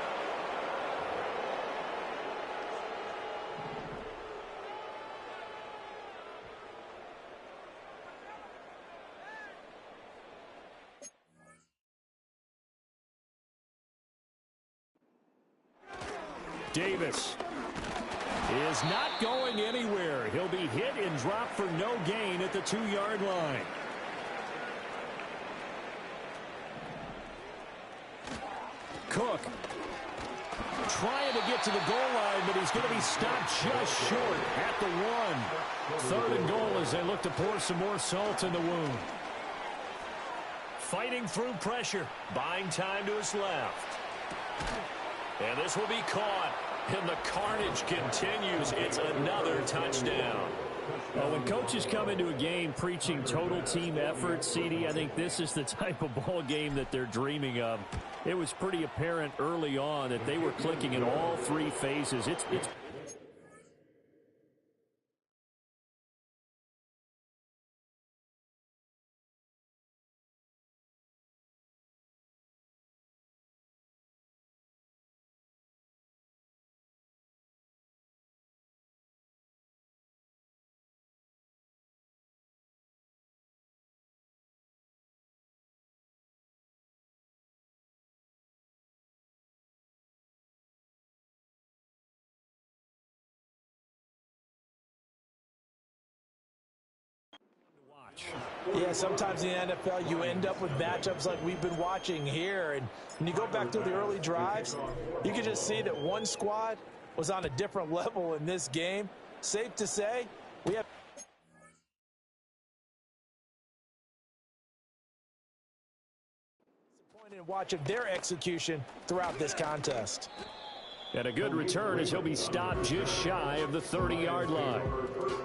Davis is not going anywhere. He'll be hit and dropped for no gain at the 2-yard line. Cook trying to get to the goal line, but he's going to be stopped just short at the 1. 3rd and goal as they look to pour some more salt in the wound. Fighting through pressure, buying time to his left. And this will be caught. And the carnage continues. It's another touchdown. Well, when coaches come into a game preaching total team effort, CD, I think this is the type of ball game that they're dreaming of. It was pretty apparent early on that they were clicking in all 3 phases. It's Yeah, sometimes in the NFL you end up with matchups like we've been watching here. And when you go back through the early drives, you can just see that one squad was on a different level in this game. Safe to say, we have disappointed in watching their execution throughout this contest. And a good return as he'll be stopped just shy of the 30-yard line.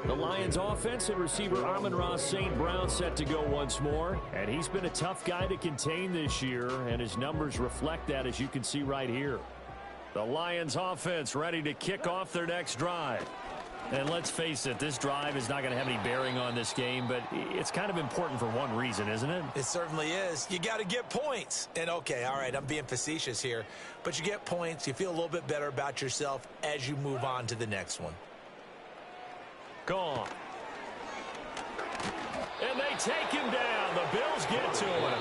The Lions offense and receiver Amon-Ra St. Brown set to go once more. And he's been a tough guy to contain this year, and his numbers reflect that, as you can see right here. The Lions offense ready to kick off their next drive. And let's face it, this drive is not going to have any bearing on this game, but it's kind of important for one reason, isn't it? It certainly is. You got to get points. And, okay, all right, I'm being facetious here, but you get points, you feel a little bit better about yourself as you move on to the next one. Gone. And they take him down. The Bills get to him.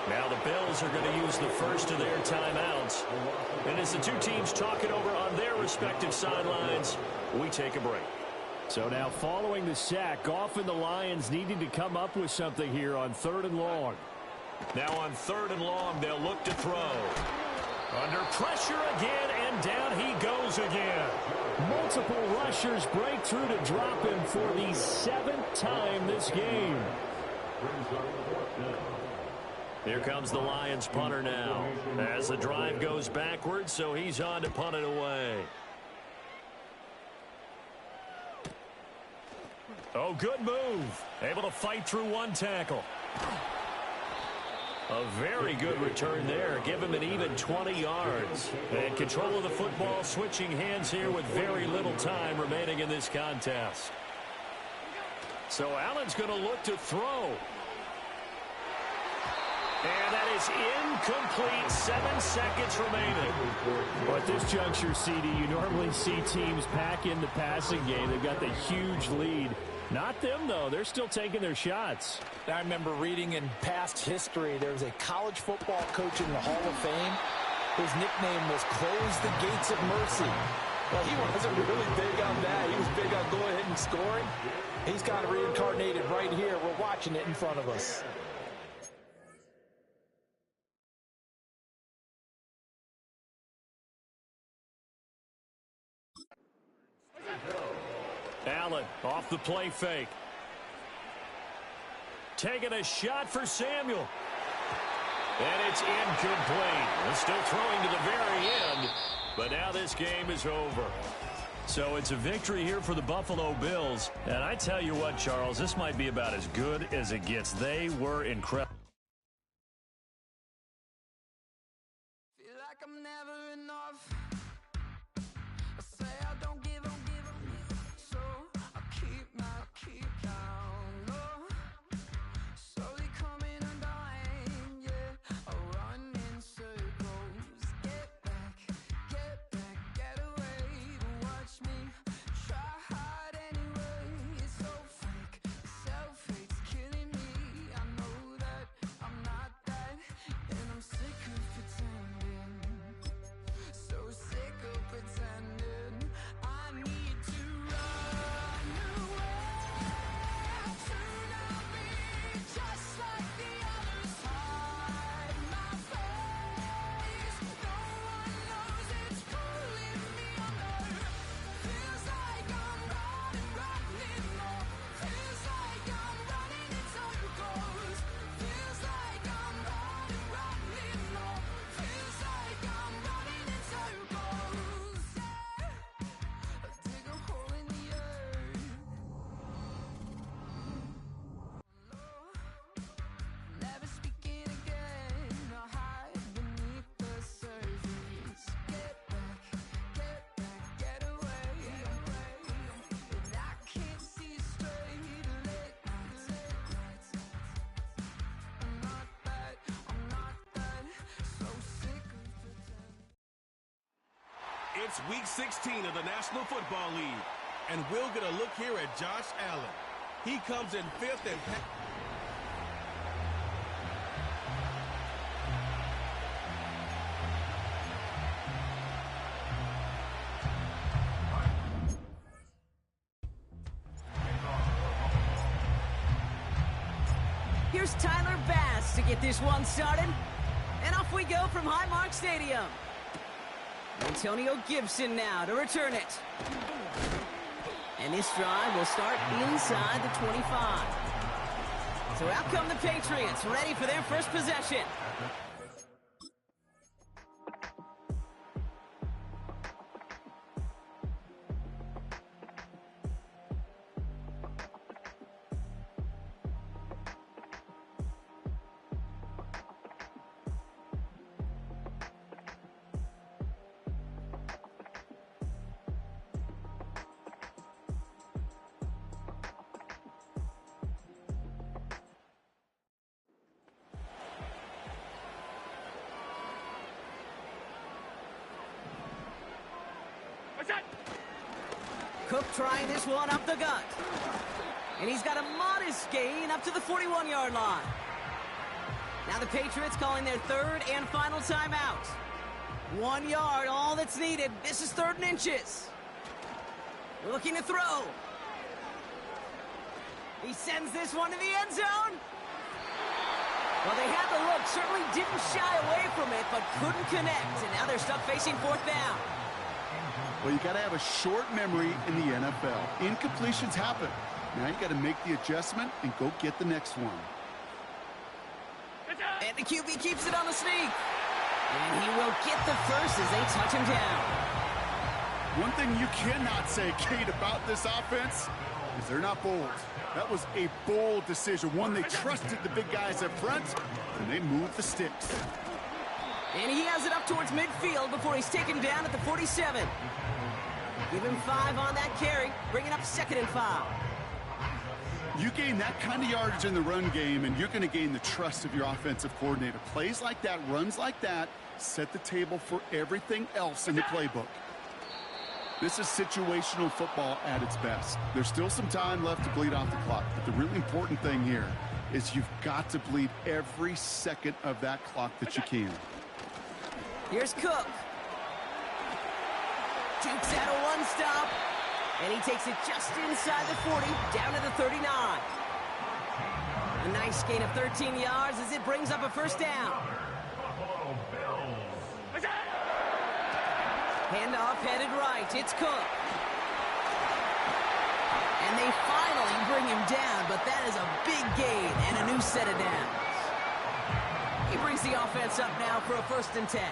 Now the Bills are going to use the first of their timeouts. And as the two teams talk it over on their respective sidelines, we take a break. So now following the sack, Goff and the Lions needing to come up with something here on 3rd and long. Now on 3rd and long, they'll look to throw. Under pressure again, and down he goes again. Multiple rushers break through to drop him for the 7th time this game. Here comes the Lions punter now as the drive goes backwards, so he's on to punt it away. Oh, good move. Able to fight through one tackle. A very good return there. Give him an even 20 yards. And control of the football switching hands here with very little time remaining in this contest. So Allen's going to look to throw. And that is incomplete. 7 seconds remaining. Well, at this juncture, CD, you normally see teams pack in the passing game. They've got the huge lead. Not them, though. They're still taking their shots. I remember reading in past history, there was a college football coach in the Hall of Fame whose nickname was Close the Gates of Mercy. Well, he wasn't really big on that. He was big on going ahead and scoring. He's kind of reincarnated right here. We're watching it in front of us. Allen off the play fake. Taking a shot for Samuel. And it's incomplete. They're still throwing to the very end. But now this game is over. So it's a victory here for the Buffalo Bills. And I tell you what, Charles, this might be about as good as it gets. They were incredible. Feel like I'm never enough. I say I don't give up, so I keep down low. Slowly coming undone, yeah. I run in circles. Get back, get away. Don't watch me try hard anyway. It's so fake, self-hate's killing me. I know that I'm not that, and I'm sick of pretending. So sick of pretending. I need to run away to not be just like the others. Hide my face. No one knows it's pulling me under. Feels like I'm running more. Feels like I'm running in circles. Feels like I'm running more. Feels like I'm running in circles. Yeah. I dig a hole in the earth. Never speaking again. I hide beneath the surface. Get back, get away. And I can't see straight. Late nights. I'm not that. So sick of pretending. It's Week 16 of the National Football League, and we'll get a look here at Josh Allen. He comes in 5th and Here's Tyler Bass to get this one started. And off we go from Highmark Stadium. Antonio Gibson now to return it. And this drive will start inside the 25. So out come the Patriots, ready for their first possession. Cook trying this one up the gut. And he's got a modest gain up to the 41-yard line. Now the Patriots calling their third and final timeout. 1 yard, all that's needed. This is 3rd and inches. Looking to throw. He sends this one to the end zone. Well, they had the look, certainly didn't shy away from it, but couldn't connect. And now they're stuck facing 4th down. Well, you got to have a short memory in the NFL. Incompletions happen. Now you got to make the adjustment and go get the next one. And the QB keeps it on the sneak. And he will get the first as they touch him down. One thing you cannot say, Kate, about this offense is they're not bold. That was a bold decision. One, they trusted the big guys up front, and they moved the sticks. And he has it up towards midfield before he's taken down at the 47. Give him 5 on that carry, bringing up 2nd and 5. You gain that kind of yardage in the run game, and you're going to gain the trust of your offensive coordinator. Plays like that, runs like that, set the table for everything else in the playbook. This is situational football at its best. There's still some time left to bleed off the clock, but the really important thing here is you've got to bleed every second of that clock that you can. Here's Cook. Jukes out a one-stop. And he takes it just inside the 40, down to the 39. A nice gain of 13 yards as it brings up a first down. Handoff headed right. It's Cook. And they finally bring him down, but that is a big gain and a new set of downs. He brings the offense up now for a 1st and 10.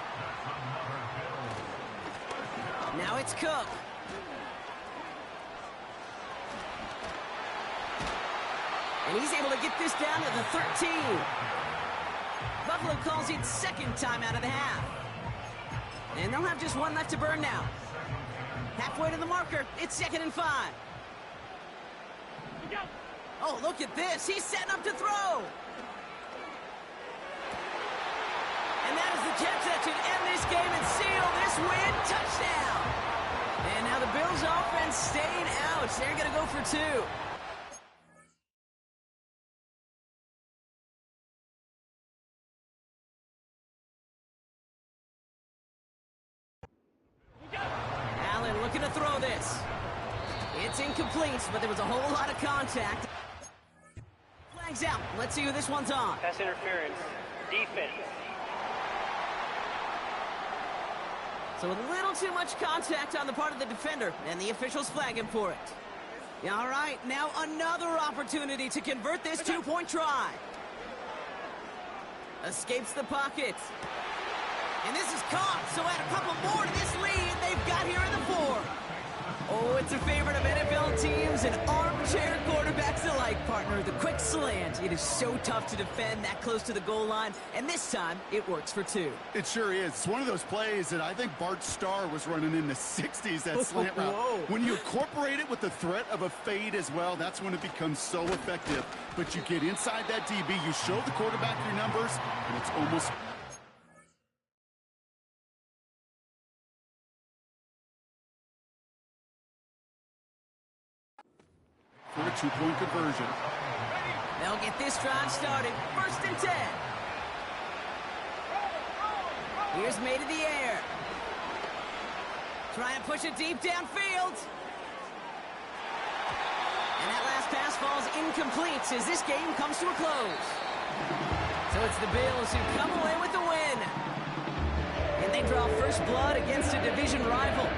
Now it's Cook. And he's able to get this down to the 13. Buffalo calls it 2nd time out of the half. And they'll have just 1 left to burn now. Halfway to the marker, it's 2nd and 5. Oh, look at this. He's setting up to throw. And that is the catch that should end this game and seal this win. Touchdown. And now the Bills offense staying out. They're going to go for 2. Allen looking to throw this. It's incomplete, but there was a whole lot of contact. Flags out. Let's see who this one's on. Pass interference. Defense. So a little too much contact on the part of the defender, and the officials flag him for it. All right, now another opportunity to convert this 2-point try. Escapes the pocket. And this is caught, so add a couple more to this lead they've got here in the 4th. Oh, it's a favorite of NFL teams and armchair quarterbacks alike, partner. The quick slant. It is so tough to defend that close to the goal line, and this time it works for 2. It sure is. It's one of those plays that I think Bart Starr was running in the 60s, that slant route. When you incorporate it with the threat of a fade as well, that's when it becomes so effective. But you get inside that DB, you show the quarterback your numbers, and it's almost... for a 2-point conversion. They'll get this drive started. 1st and 10. Here's made in the air. Trying to push it deep downfield. And that last pass falls incomplete as this game comes to a close. So it's the Bills who come away with the win. And they draw first blood against a division rival.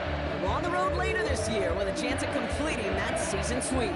We're on the road later this year with a chance of completing that season sweep.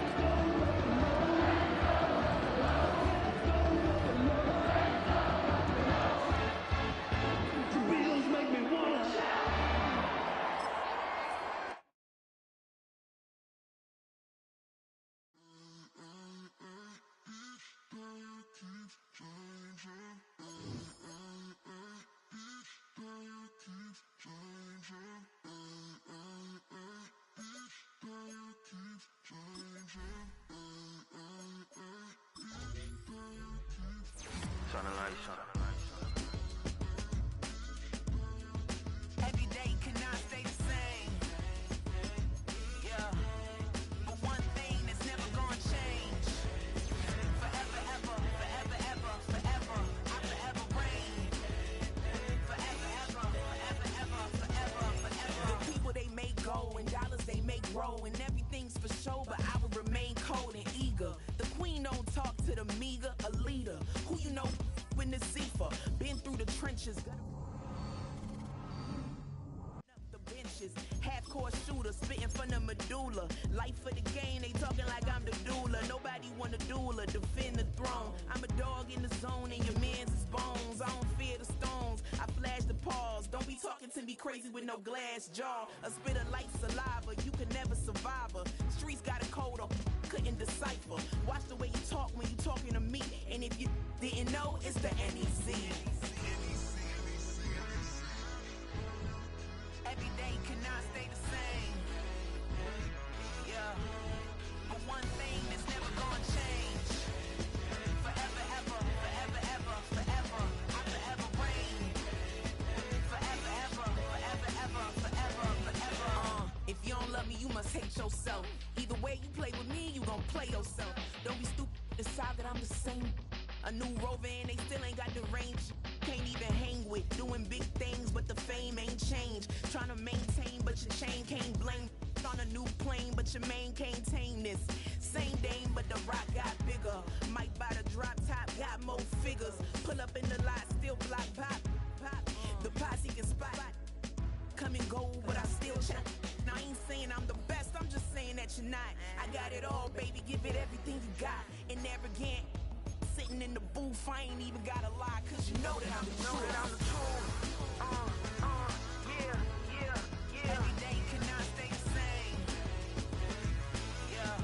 Every day cannot stay the same. Yeah. But one thing that's never gonna change. Forever, ever, forever, ever, forever. I forever reign. Forever, ever, forever, ever, forever, forever. The people they make go and dollars they make grow. And everything's for show, but I will remain cold and eager. The queen don't talk to the meager, a leader. Who you know in the Zephyr. Been through the trenches. The benches, half hardcore shooter, spitting from the medulla. Life for the game, they talking like I'm the doula. Nobody wanna doula, defend the throne. I'm a dog in the zone and your man's is bones. I don't fear the stones, I flash the paws. Don't be talking to me crazy with no glass jaw. A spit of light saliva, you can never survive her. Streets got a code up, couldn't decipher. Watch the way you talk when you talking to me. And if you didn't know, it's the NEC. Every day cannot stay the same. Yeah. But one thing that's never gonna change. Forever, ever, forever, ever, forever. I forever reign. Forever, ever, forever, ever, forever, forever. If you don't love me, you must hate yourself. Either way you play with me, you gon' play yourself. Don't be stupid, decide that I'm the same. A new rover and they still ain't got the range. Can't even hang with, doing big things, but the fame ain't changed. Trying to maintain, but your chain can't blame. On a new plane, but your main can't tame this. Same dame, but the rock got bigger. Might buy the drop top, got more figures. Pull up in the lot, still block pop, pop. The posse can spot. Come and go, but I still check. Now I ain't saying I'm the best, I'm just saying that you're not. I got it all, baby, give it everything you got. And never again. Sitting in the booth, I ain't even gotta lie, cause you know that I'm the truth. Yeah. Every day cannot stay the same. Yeah.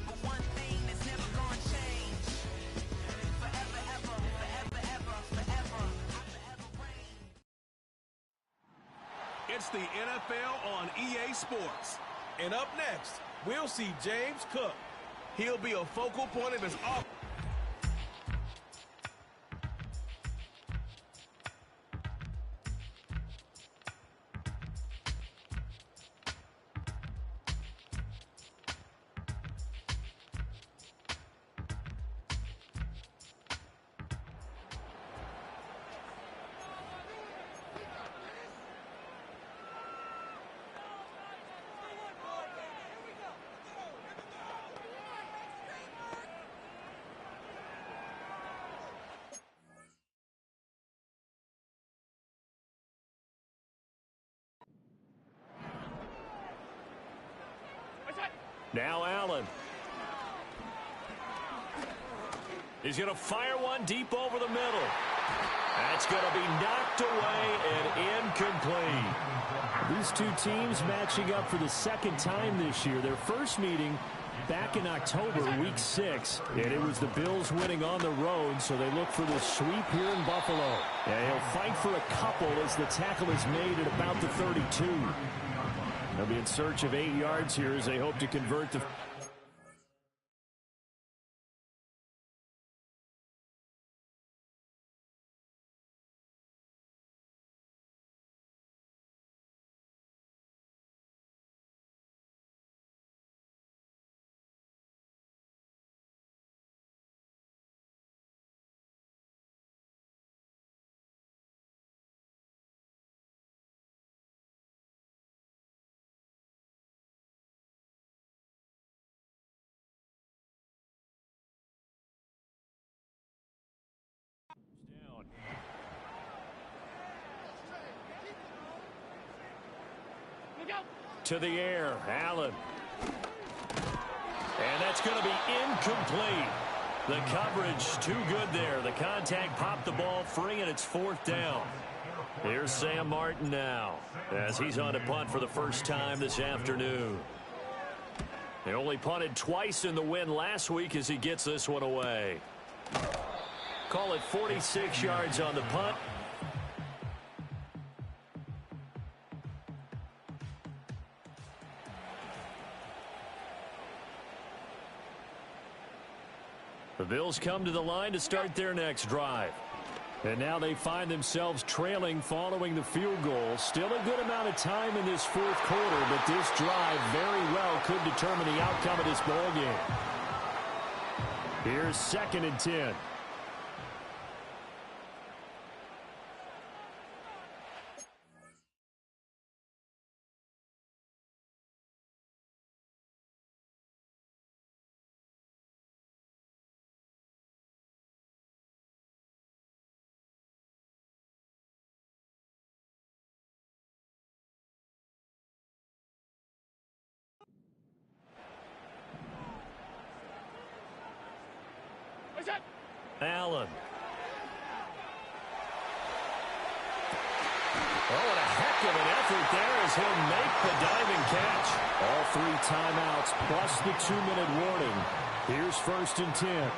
But one thing that's never gonna change. Forever, ever, forever, ever, forever. I forever reign. It's the NFL on EA Sports. And up next, we'll see James Cook. He'll be a focal point of his offense. Now Allen. He's going to fire one deep over the middle. That's going to be knocked away and incomplete. These two teams matching up for the second time this year. Their first meeting back in October, week 6. And it was the Bills winning on the road, so they look for the sweep here in Buffalo. Yeah, he'll fight for a couple as the tackle is made at about the 32. They'll be in search of 8 yards here as they hope to convert the... To the air, Allen. And that's going to be incomplete. The coverage too good there. The contact popped the ball free, and it's 4th down. Here's Sam Martin now as he's on to punt for the first time this afternoon. He only punted twice in the win last week as he gets this one away. Call it 46 yards on the punt. The Bills come to the line to start their next drive. And now they find themselves trailing following the field goal. Still a good amount of time in this 4th quarter, but this drive very well could determine the outcome of this ball game. Here's 2nd and 10. Allen. Oh, and a heck of an effort there as he'll make the diving catch. All 3 timeouts plus the 2-minute warning. Here's 1st and 10.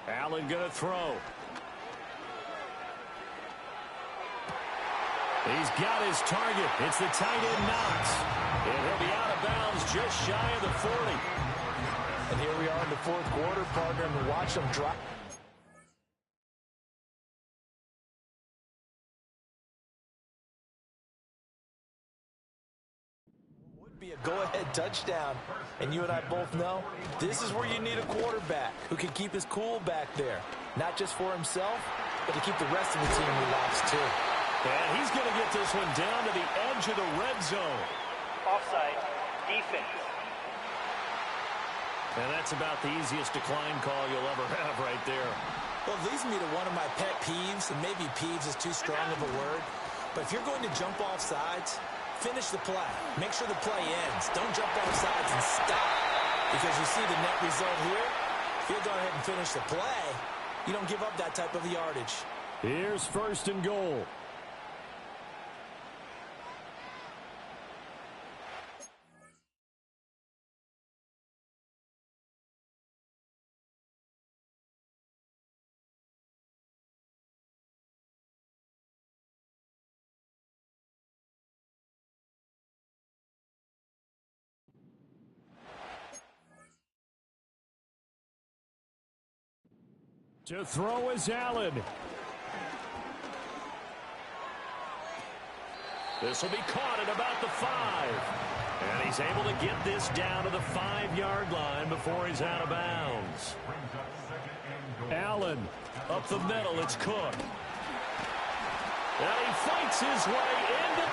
Allen going to throw. He's got his target. It's the tight end Knox. And he'll be out of bounds just shy of the 40. And here we are in the 4th quarter, partner, and watch them drop. Would be a go-ahead touchdown. And you and I both know this is where you need a quarterback who can keep his cool back there. Not just for himself, but to keep the rest of the team relaxed too. And he's going to get this one down to the edge of the red zone. Offside, defense. And that's about the easiest decline call you'll ever have right there. Well, it leads me to one of my pet peeves, and maybe peeves is too strong of a word, but if you're going to jump off sides, finish the play. Make sure the play ends. Don't jump off sides and stop. Because you see the net result here. If you go ahead and finish the play, you don't give up that type of yardage. Here's 1st and goal. To throw is Allen. This will be caught at about the 5. And he's able to get this down to the 5-yard line before he's out of bounds. Allen up the middle. It's Cook. And he fights his way into...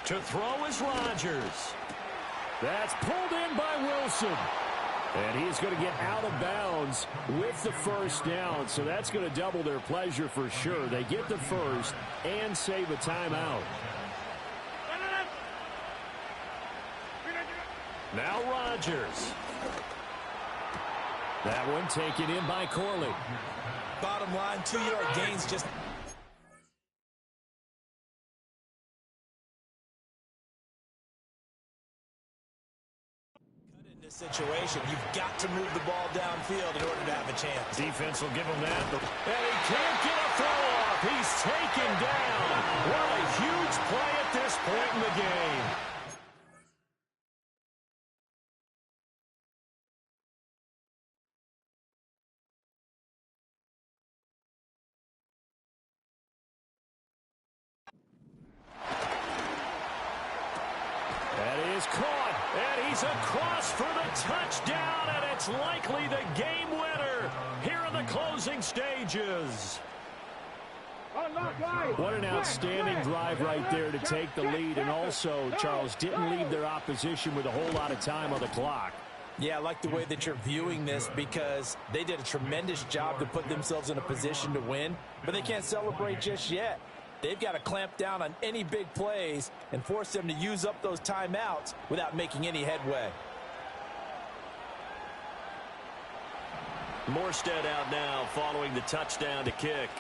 To throw is Rodgers. That's pulled in by Wilson. And he's going to get out of bounds with the 1st down. So that's going to double their pleasure for sure. They get the 1st and save a timeout. Now Rodgers. That one taken in by Corley. Bottom line, 2-yard gains just... situation. You've got to move the ball downfield in order to have a chance. Defense will give him that. And he can't get a throw off. He's taken down. What a huge play at this point in the game. That is caught, and he's across for the touchdown, and it's likely the game winner here in the closing stages. What an outstanding drive right there to take the lead, and also, Charles, didn't leave their opposition with a whole lot of time on the clock. Yeah, I like the way that you're viewing this because they did a tremendous job to put themselves in a position to win, but they can't celebrate just yet. They've got to clamp down on any big plays and force them to use up those timeouts without making any headway. Morstead out now following the touchdown to kick.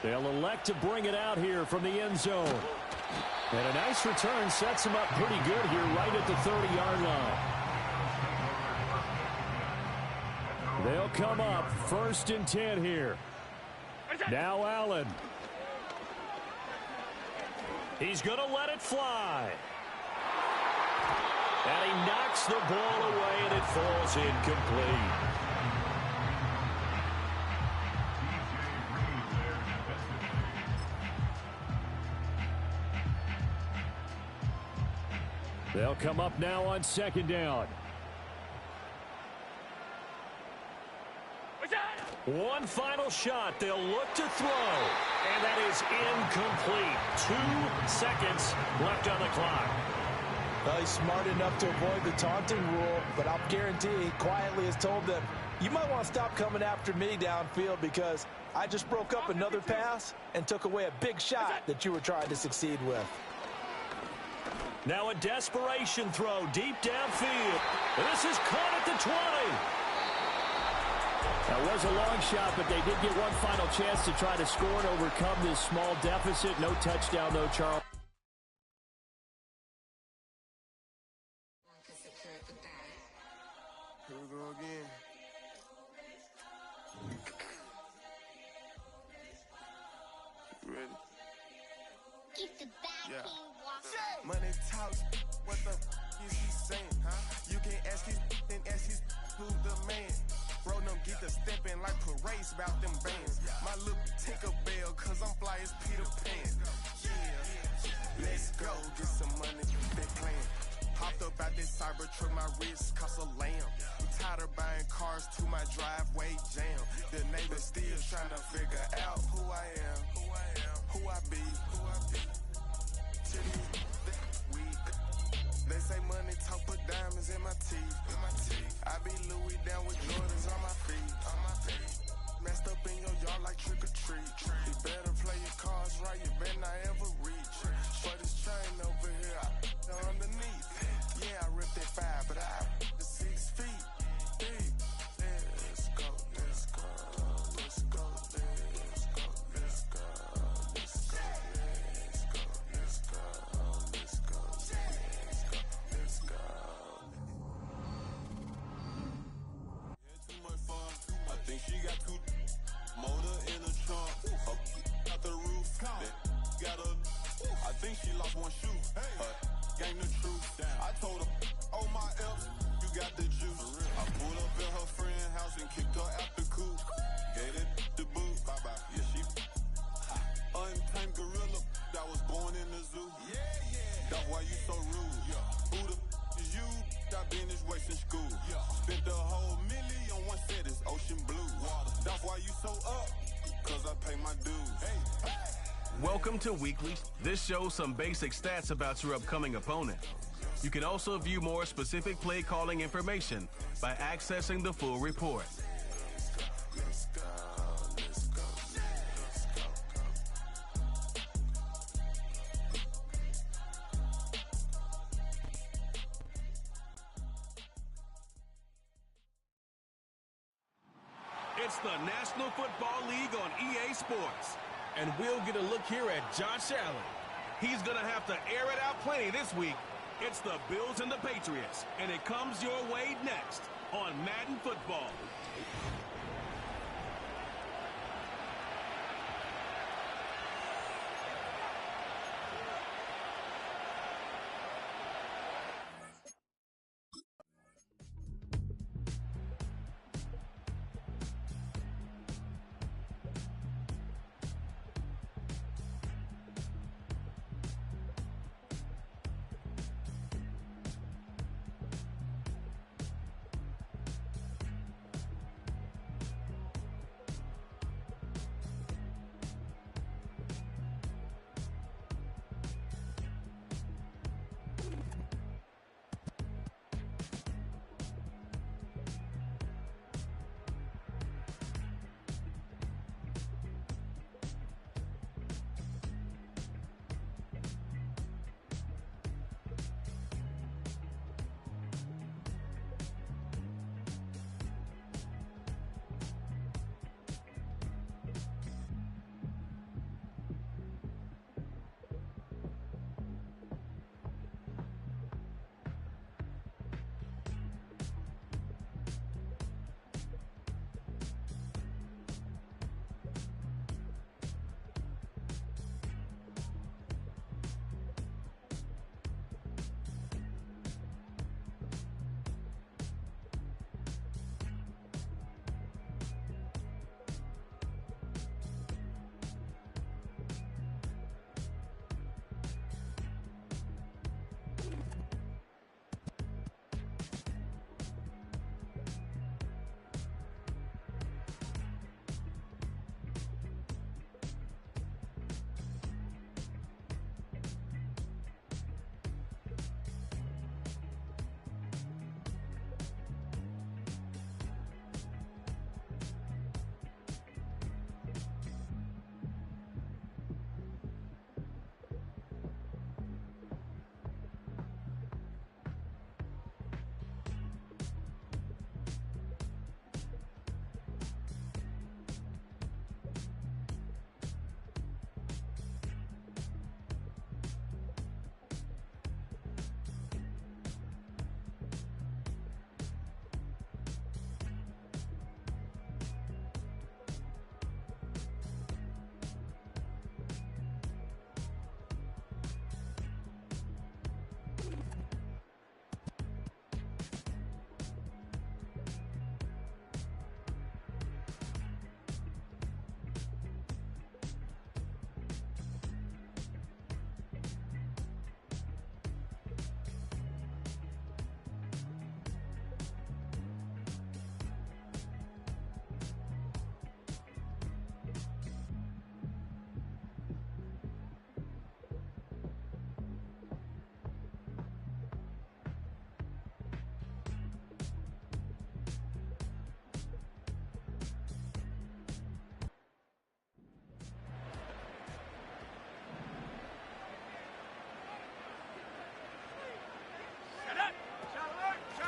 They'll elect to bring it out here from the end zone. And a nice return sets them up pretty good here right at the 30-yard line. They'll come up 1st and 10 here. Now Allen. He's going to let it fly. And he knocks the ball away, and it falls incomplete. They'll come up now on second down. One final shot. They'll look to throw. And that is incomplete. 2 seconds left on the clock. Well, he's smart enough to avoid the taunting rule, but I'll guarantee he quietly has told them, you might want to stop coming after me downfield because I just broke up another pass and took away a big shot that you were trying to succeed with. Now a desperation throw deep downfield. This is caught at the 20. That was a long shot, but they did get one final chance to try to score and overcome this small deficit. No touchdown, though, Charles. Here we go again. Ready? Keep the back walking. Money talks. What the is he saying? Huh? You can ask his then ask his who's the man. Bro, them get the stepping like parades about them bands. My little Tinkerbell, cause I'm fly as Peter Pan. Yeah, let's go get some money. They playing. Hopped up out this cyber truck, my wrist cost a lamb. I'm tired of buying cars to my driveway jam. The neighbors still trying to figure out who I am, who I be. To these weak. They say money talk, put diamonds in my teeth. I be Louis down with Jordans on my feet. Messed up in your yard like trick or treat. You better play your cards right, you better not ever reach. For this chain over here, I underneath. Yeah, I ripped that 5, but I the 6 feet deep. Let's go, let's go, let's go, let's go, let's go, let's go, let's go, let's go, let's go, let's go. Too much fun. I think she got two motor in the trunk. Up out the roof. Got a. I think she lost one shoe. Gang the truth. I told her, oh my F, you got the juice. I pulled up at her friend's house and kicked her out the coop. Gave it the boot. Bye bye. Yeah, she untamed gorilla that was born in the zoo. That's why you so rude. Who the is you? That been this way since school. Spent the whole million on one set, it's ocean blue. That's why you so up, cause I pay my dues. Welcome to Weekly. This shows some basic stats about your upcoming opponent. You can also view more specific play calling information by accessing the full report. It's the National Football League on EA Sports. And we'll get a look here at Josh Allen. He's going to have to air it out plenty this week. It's the Bills and the Patriots, and it comes your way next on Madden Football.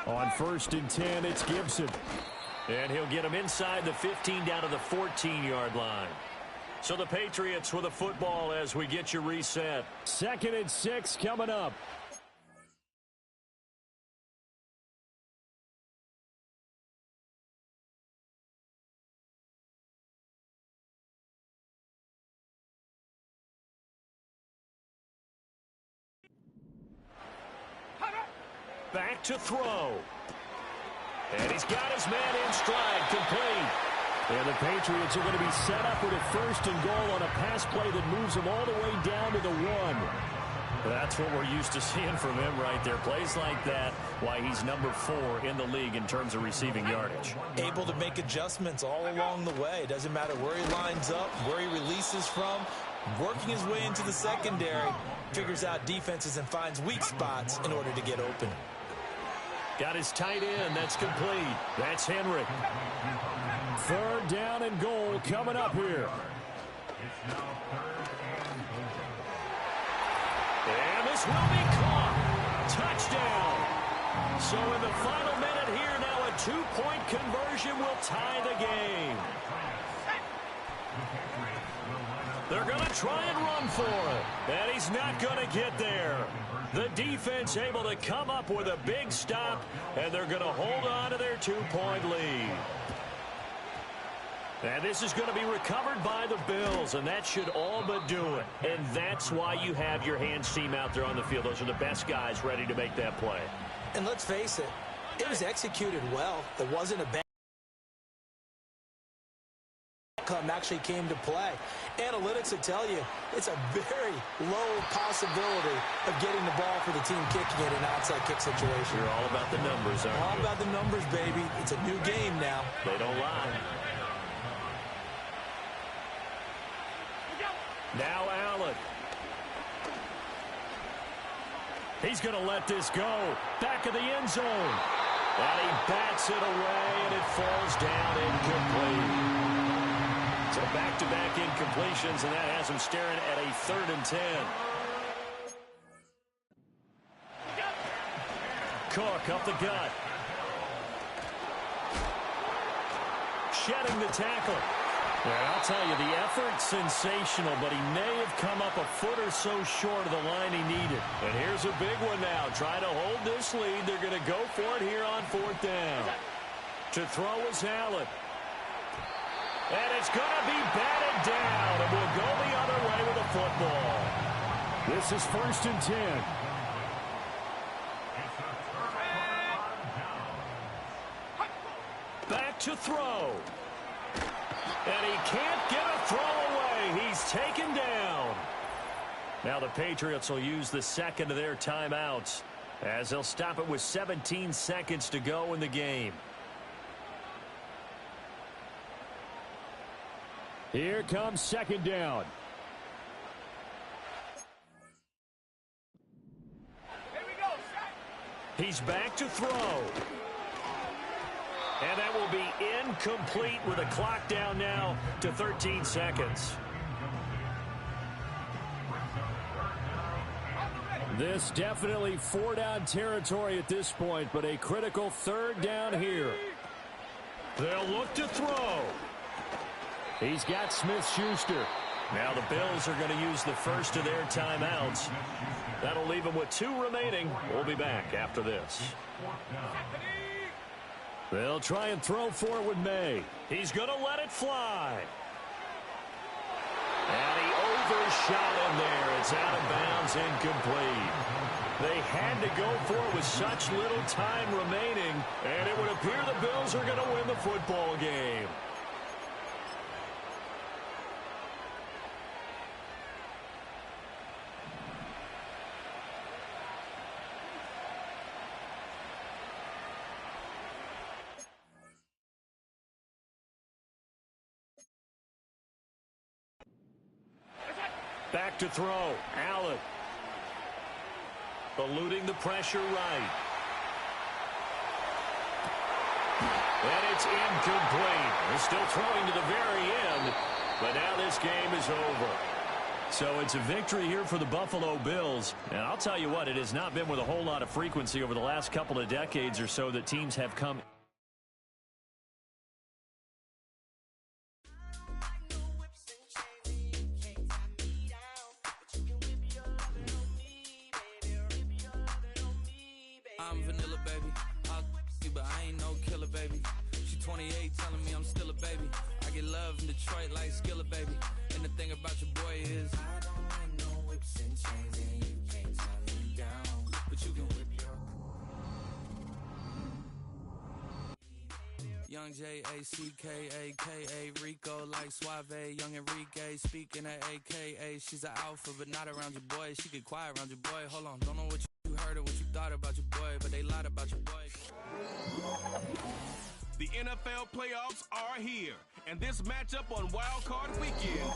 On 1st and 10, it's Gibson. And he'll get him inside the 15 down to the 14-yard line. So the Patriots with a football as we get you reset. 2nd and 6 coming up. Back to throw. And he's got his man in stride, complete. And the Patriots are going to be set up with a 1st and goal on a pass play that moves them all the way down to the 1. That's what we're used to seeing from him right there. Plays like that, why he's number 4 in the league in terms of receiving yardage. Able to make adjustments all along the way. Doesn't matter where he lines up, where he releases from. Working his way into the secondary, figures out defenses and finds weak spots in order to get open. Got his tight end. That's complete. That's Henry. 3rd down and goal coming up here. And this will be caught. Touchdown. So in the final minute here now, a 2-point conversion will tie the game. They're going to try and run for it. And he's not going to get there. The defense able to come up with a big stop, and they're going to hold on to their 2-point lead. And this is going to be recovered by the Bills, and that should all but do it. And that's why you have your hands team out there on the field. Those are the best guys ready to make that play. And let's face it, it was executed well. It wasn't a bad outcome actually came to play. Analytics will tell you it's a very low possibility of getting the ball for the team kicking it in an onside kick situation. You're all about the numbers, aren't you? All about the numbers, baby. It's a new game now. They don't lie. Now Allen. He's going to let this go. Back of the end zone. And he bats it away, and it falls down incomplete. So back-to-back incompletions, and that has him staring at a 3rd and 10. Cook up the gut. Shedding the tackle. And I'll tell you, the effort's sensational, but he may have come up a foot or so short of the line he needed. And here's a big one now. Trying to hold this lead. They're going to go for it here on 4th down. To throw is Allen. And it's going to be batted down, and we'll go the other way with the football. This is 1st and 10. Back to throw. And he can't get a throw away. He's taken down. Now the Patriots will use the 2nd of their timeouts as they'll stop it with 17 seconds to go in the game. Here comes 2nd down. He's back to throw. And that will be incomplete with a clock down now to 13 seconds. This definitely 4-down territory at this point, but a critical 3rd down here. They'll look to throw. He's got Smith-Schuster. Now the Bills are going to use the 1st of their timeouts. That'll leave them with 2 remaining. We'll be back after this. They'll try and throw for it with May. He's going to let it fly. And he overshot him there. It's out of bounds, incomplete. They had to go for it with such little time remaining, and it would appear the Bills are going to win the football game. Back to throw. Allen. Eluding the pressure right. And it's incomplete. They're still throwing to the very end, but now this game is over. So it's a victory here for the Buffalo Bills. And I'll tell you what, it has not been with a whole lot of frequency over the last couple of decades or so that teams have come. I'm vanilla, baby. I'll you, but I ain't no killer, baby. She 28, telling me I'm still a baby. I get love in Detroit like Skilla, baby. And the thing about your boy is I don't want no whips and chains, and you can't tie me down. But you can whip your Young J-A-C-K-A-K-A Rico like Suave, young Enrique speaking at AKA. She's an alpha but not around your boy. She get quiet around your boy. Hold on, don't know what you heard or what you thought about your boy, but they lied about your boy. The NFL playoffs are here, and this matchup on Wild Card Weekend.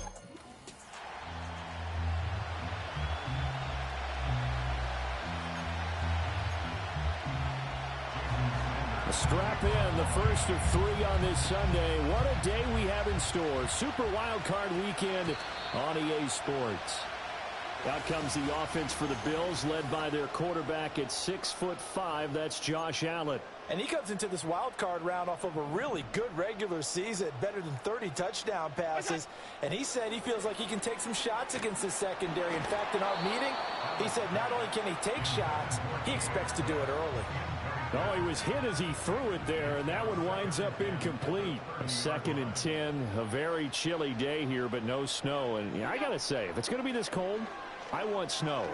Strap in, the first of 3 on this Sunday. What a day we have in store. Super Wild Card Weekend on EA Sports. Out comes the offense for the Bills, led by their quarterback at 6'5". That's Josh Allen. And he comes into this wild card round off of a really good regular season, better than 30 touchdown passes. And he said he feels like he can take some shots against his secondary. In fact, in our meeting, he said not only can he take shots, he expects to do it early. Oh, he was hit as he threw it there, and that one winds up incomplete. 2nd and 10, a very chilly day here, but no snow. And yeah, I got to say, if it's going to be this cold, I want snow.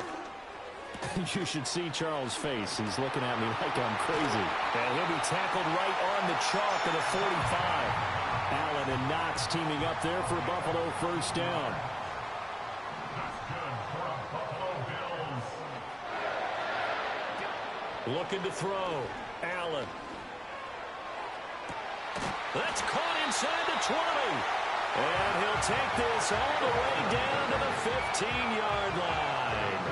You should see Charles' face. He's looking at me like I'm crazy. And he'll be tackled right on the chalk of the 45. Allen and Knox teaming up there for Buffalo first down. Looking to throw. Allen. That's caught inside the 20. And he'll take this all the way down to the 15-yard line.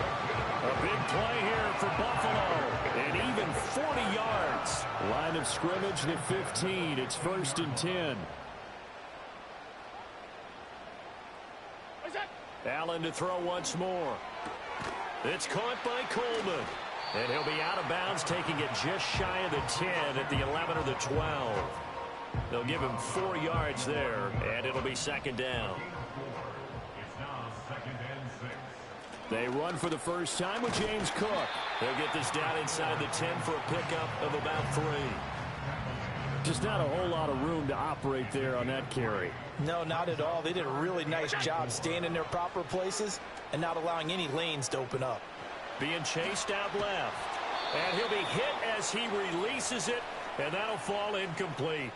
A big play here for Buffalo. And even 40 yards. Line of scrimmage, the 15. It's 1st and 10. Allen to throw once more. It's caught by Coleman. And he'll be out of bounds, taking it just shy of the 10 at the 11 or the 12. They'll give him 4 yards there, and it'll be 2nd down. It's now 2nd and 6. They run for the first time with James Cook. They'll get this down inside the 10 for a pickup of about 3. Just not a whole lot of room to operate there on that carry. No, not at all. They did a really nice job staying in their proper places and not allowing any lanes to open up. Being chased out left. And he'll be hit as he releases it, and that'll fall incomplete.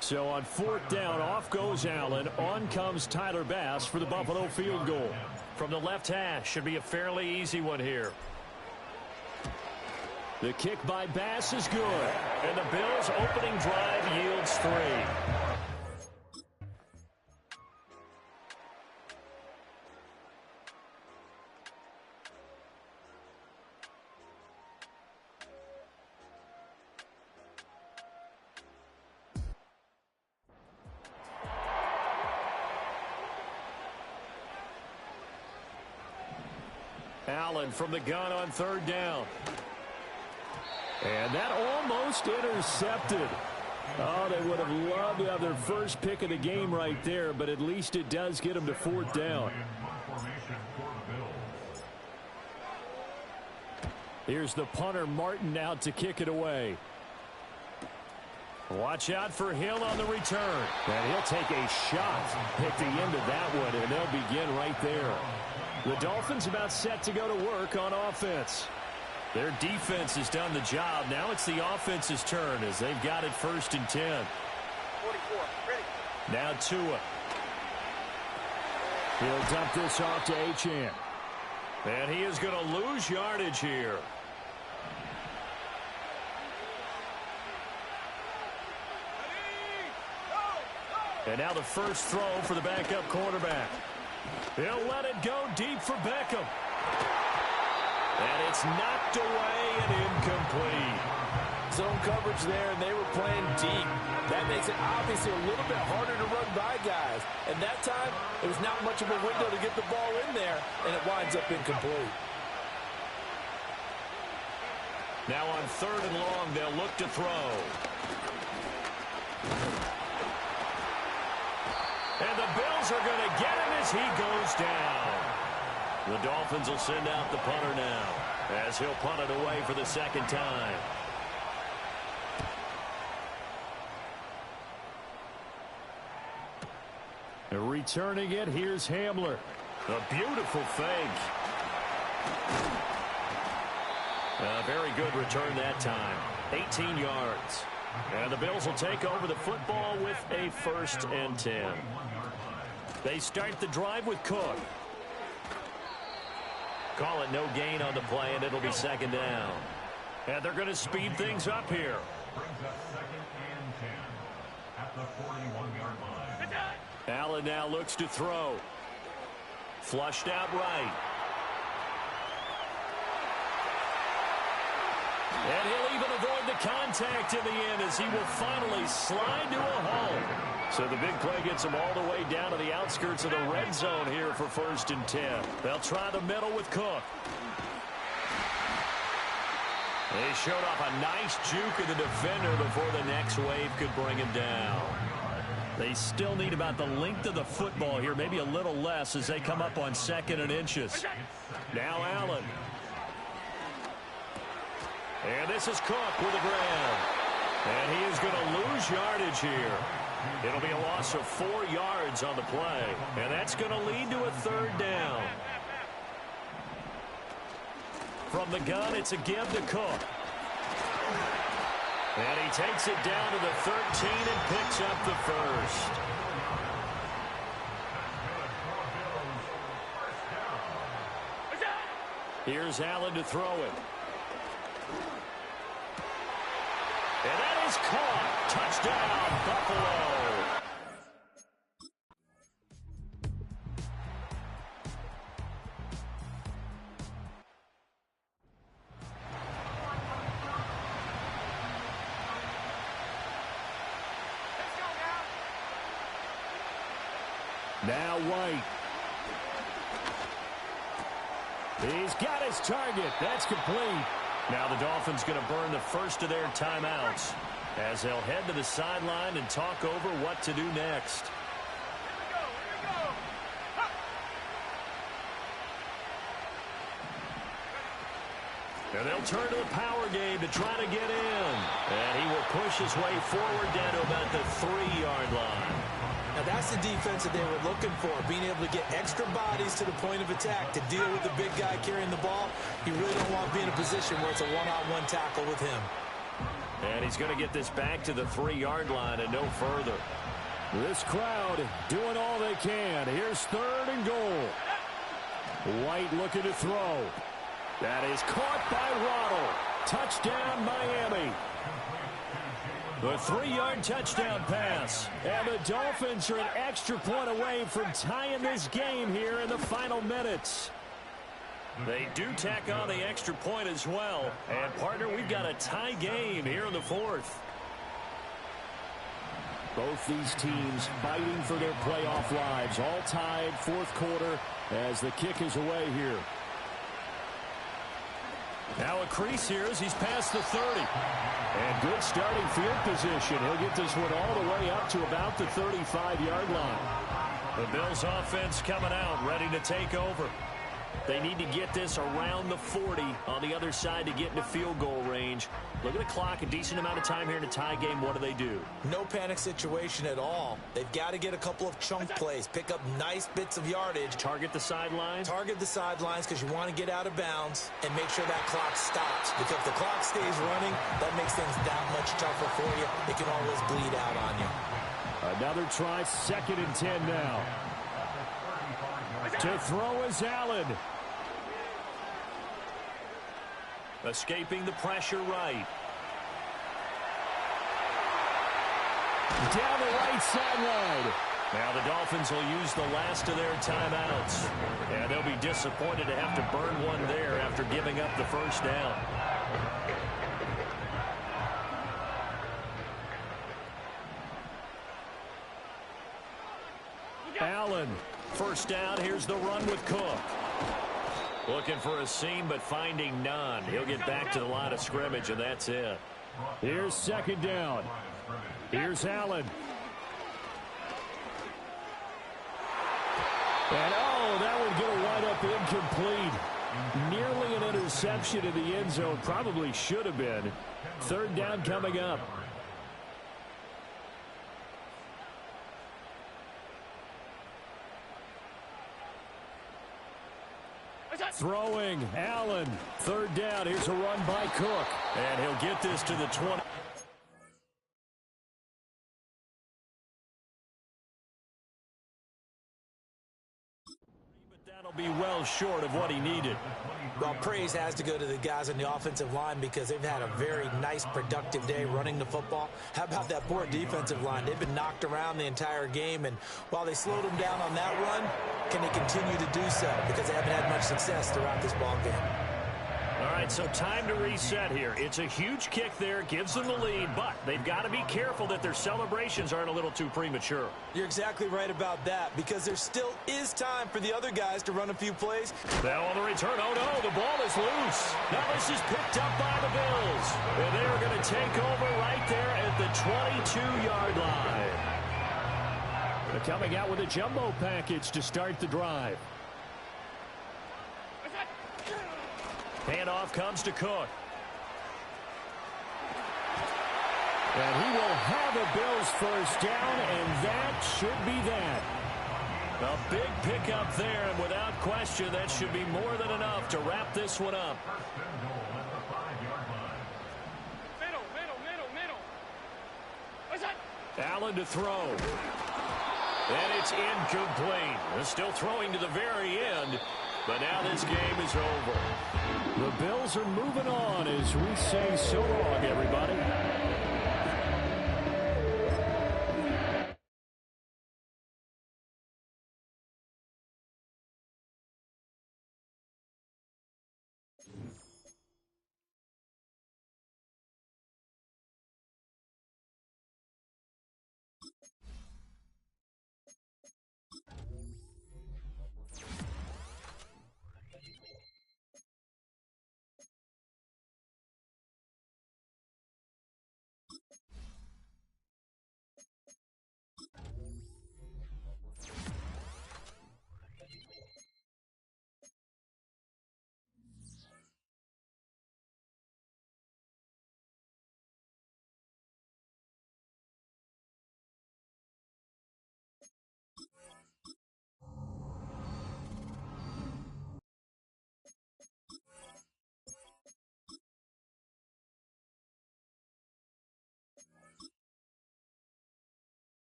So on 4th down, off goes Allen. On comes Tyler Bass for the Buffalo field goal. From the left hash, should be a fairly easy one here. The kick by Bass is good. And the Bills' opening drive yields 3. Allen from the gun on 3rd down. And that almost intercepted. Oh, they would have loved to have their first pick of the game right there, but at least it does get them to 4th down. Here's the punter, Martin, out to kick it away. Watch out for Hill on the return. And he'll take a shot at the end of that one, and they'll begin right there. The Dolphins about set to go to work on offense. Their defense has done the job. Now it's the offense's turn as they've got it 1st and 10. 44, ready. Now Tua. He'll dump this off to Achane. And he is going to lose yardage here. And now the first throw for the backup quarterback. He'll let it go deep for Beckham. And it's knocked away and incomplete. zone coverage there, and they were playing deep. That makes it obviously a little bit harder to run by guys. And that time, it was not much of a window to get the ball in there, and it winds up incomplete. Now on 3rd and long, they'll look to throw. And the Bills are going to get him as he goes down. The Dolphins will send out the punter now, as he'll punt it away for the 2nd time. Returning it, here's Hamler. A beautiful fake. A very good return that time. 18 yards. And the Bills will take over the football with a 1st and 10. They start the drive with Cook. Call it no gain on the play, and it'll be 2nd down. And they're going to speed things up here. Brings up 2nd and 10 at the 41-yard line. Allen now looks to throw. Flushed out right. And he'll even avoid the contact in the end as he will finally slide to a home. So the big play gets him all the way down to the outskirts of the red zone here for 1st and 10. They'll try the middle with Cook. They showed off a nice juke of the defender before the next wave could bring him down. They still need about the length of the football here, maybe a little less as they come up on 2nd and inches. Now Allen. And this is Cook with a grab. And he is going to lose yardage here. It'll be a loss of 4 yards on the play. And that's going to lead to a 3rd down. From the gun, it's a give to Cook. And he takes it down to the 13 and picks up the 1st. Here's Allen to throw it. And that is caught. Touchdown, Buffalo. Now White. He's got his target. That's complete. Now the Dolphins going to burn the first of their timeouts as they'll head to the sideline and talk over what to do next. And they'll turn to the power game to try to get in. And he will push his way forward down to about the 3-yard line. Now that's the defense that they were looking for, being able to get extra bodies to the point of attack to deal with the big guy carrying the ball. You really don't want to be in a position where it's a one-on-one tackle with him. And he's going to get this back to the 3-yard line and no further. This crowd doing all they can. Here's 3rd and goal. White looking to throw. That is caught by Waddle. Touchdown, Miami. The 3-yard touchdown pass. And the Dolphins are an extra point away from tying this game here in the final minutes. They do tack on the extra point as well. And, partner, we've got a tie game here in the 4th. Both these teams fighting for their playoff lives. All tied, 4th quarter as the kick is away here. Now a crease here as he's past the 30. And good starting field position. He'll get this one all the way up to about the 35-yard line. The Bills offense coming out, ready to take over. They need to get this around the 40 on the other side to get into field goal range. Look at the clock, a decent amount of time here in a tie game. What do? No panic situation at all. They've got to get a couple of chunk plays, pick up nice bits of yardage. Target the sidelines? Target the sidelines because you want to get out of bounds and make sure that clock stops. Because if the clock stays running, that makes things that much tougher for you. It can always bleed out on you. Another try, 2nd and 10 now. To throw is Allen. Escaping the pressure right. Down the right sideline. Now the Dolphins will use the last of their timeouts. And they'll be disappointed to have to burn one there after giving up the 1st down. Allen, first down. Here's the run with Cook. Looking for a seam, but finding none. He'll get back to the line of scrimmage, and that's it. Here's second down. Here's Allen. And, oh, that one's going to wind up incomplete. Nearly an interception in the end zone. Probably should have been. Third down coming up. Throwing, Allen. Third down. Here's a run by Cook. And he'll get this to the 20. That'll be well short of what he needed. Well, praise has to go to the guys on the offensive line because they've had a very nice, productive day running the football. How about that poor defensive line? They've been knocked around the entire game, and while they slowed them down on that run, can they continue to do so? Because they haven't had much success throughout this ball game. All right, so time to reset here. It's a huge kick there, gives them the lead, but they've got to be careful that their celebrations aren't a little too premature. You're exactly right about that, because there still is time for the other guys to run a few plays. Now on the return, oh no, the ball is loose. Now this is picked up by the Bills, and they are going to take over right there at the 22-yard line. They're coming out with a jumbo package to start the drive. Handoff comes to Cook. And he will have a Bills first down, and that should be that. A big pickup there, and without question, that should be more than enough to wrap this one up. Allen to throw. And it's incomplete. They're still throwing to the very end, but now this game is over. The Bills are moving on as we say so long, everybody.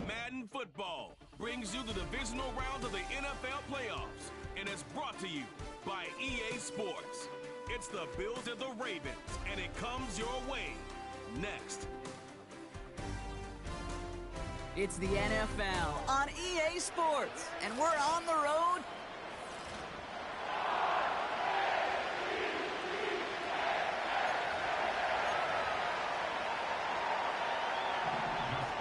Madden Football brings you the divisional round of the NFL playoffs and is brought to you by EA Sports. It's the Bills and the Ravens, and it comes your way next. It's the NFL on EA Sports, and we're on the road.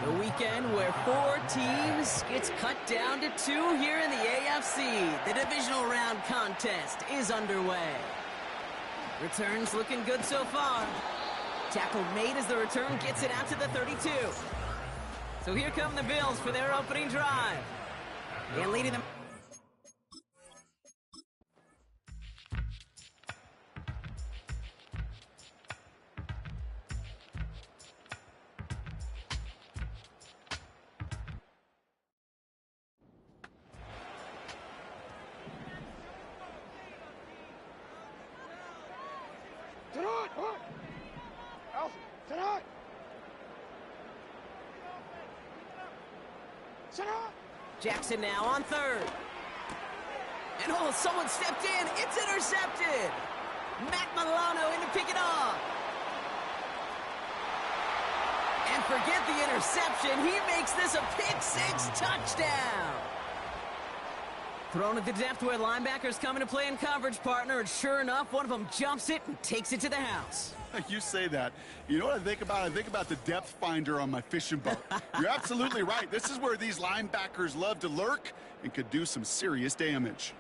The weekend where 4 teams gets cut down to 2 here in the AFC. The divisional round contest is underway. Returns looking good so far. Tackle made as the return gets it out to the 32. So here come the Bills for their opening drive. And leading them. Jackson now on third. And oh, someone stepped in. It's intercepted. Matt Milano in to pick it off. And forget the interception. He makes this a pick-six touchdown. Thrown at the depth where linebackers come into play in coverage, partner, and sure enough, one of them jumps it and takes it to the house. You say that. You know what I think about? I think about the depth finder on my fishing boat. You're absolutely right. This is where these linebackers love to lurk and could do some serious damage.